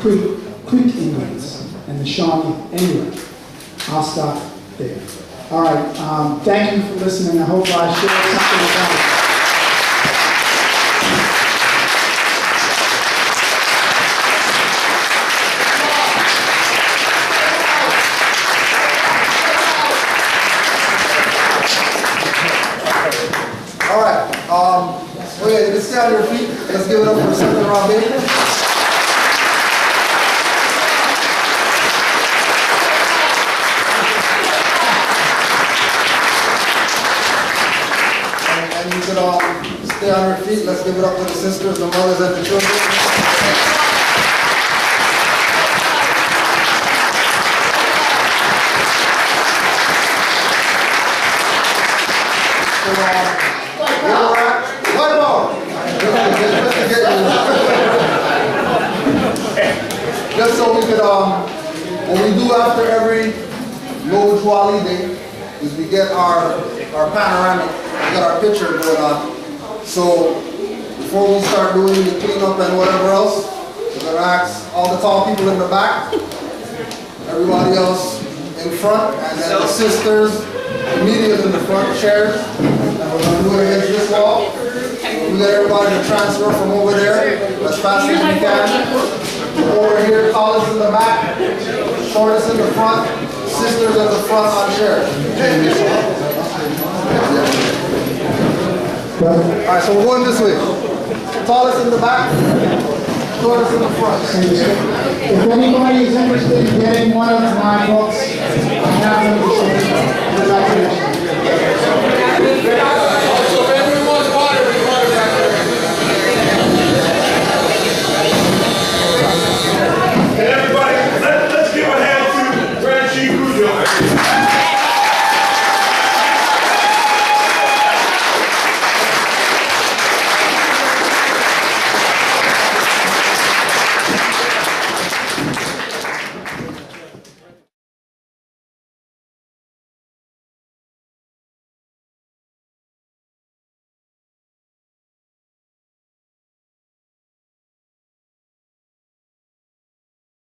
Creek Indians and the Shawnee. Anyway, I'll stop there. All right, thank you for listening. I hope I shared something about it. All right, okay, you can stay on your feet. Let's give it up for SetenRa Bey. And you can all stay on your feet. Let's give it up for the sisters, the mothers, and the children. One more. Just so we could, what we do after every Lord Juali Day is we get our panoramic, we got our picture going on. So before we start doing the cleanup and whatever else, we're gonna ask all the tall people in the back, everybody else in front, and then the sisters immediately in the front chairs. And we're going to do it against this wall. We let everybody to transfer from over there as fast as we can. Over here, tallest in the back, shortest in the front, sisters in the front on chairs. Alright, so we're going this way. Tallest in the back, shortest in the front. If anybody is interested in getting one of my books, I have them to say,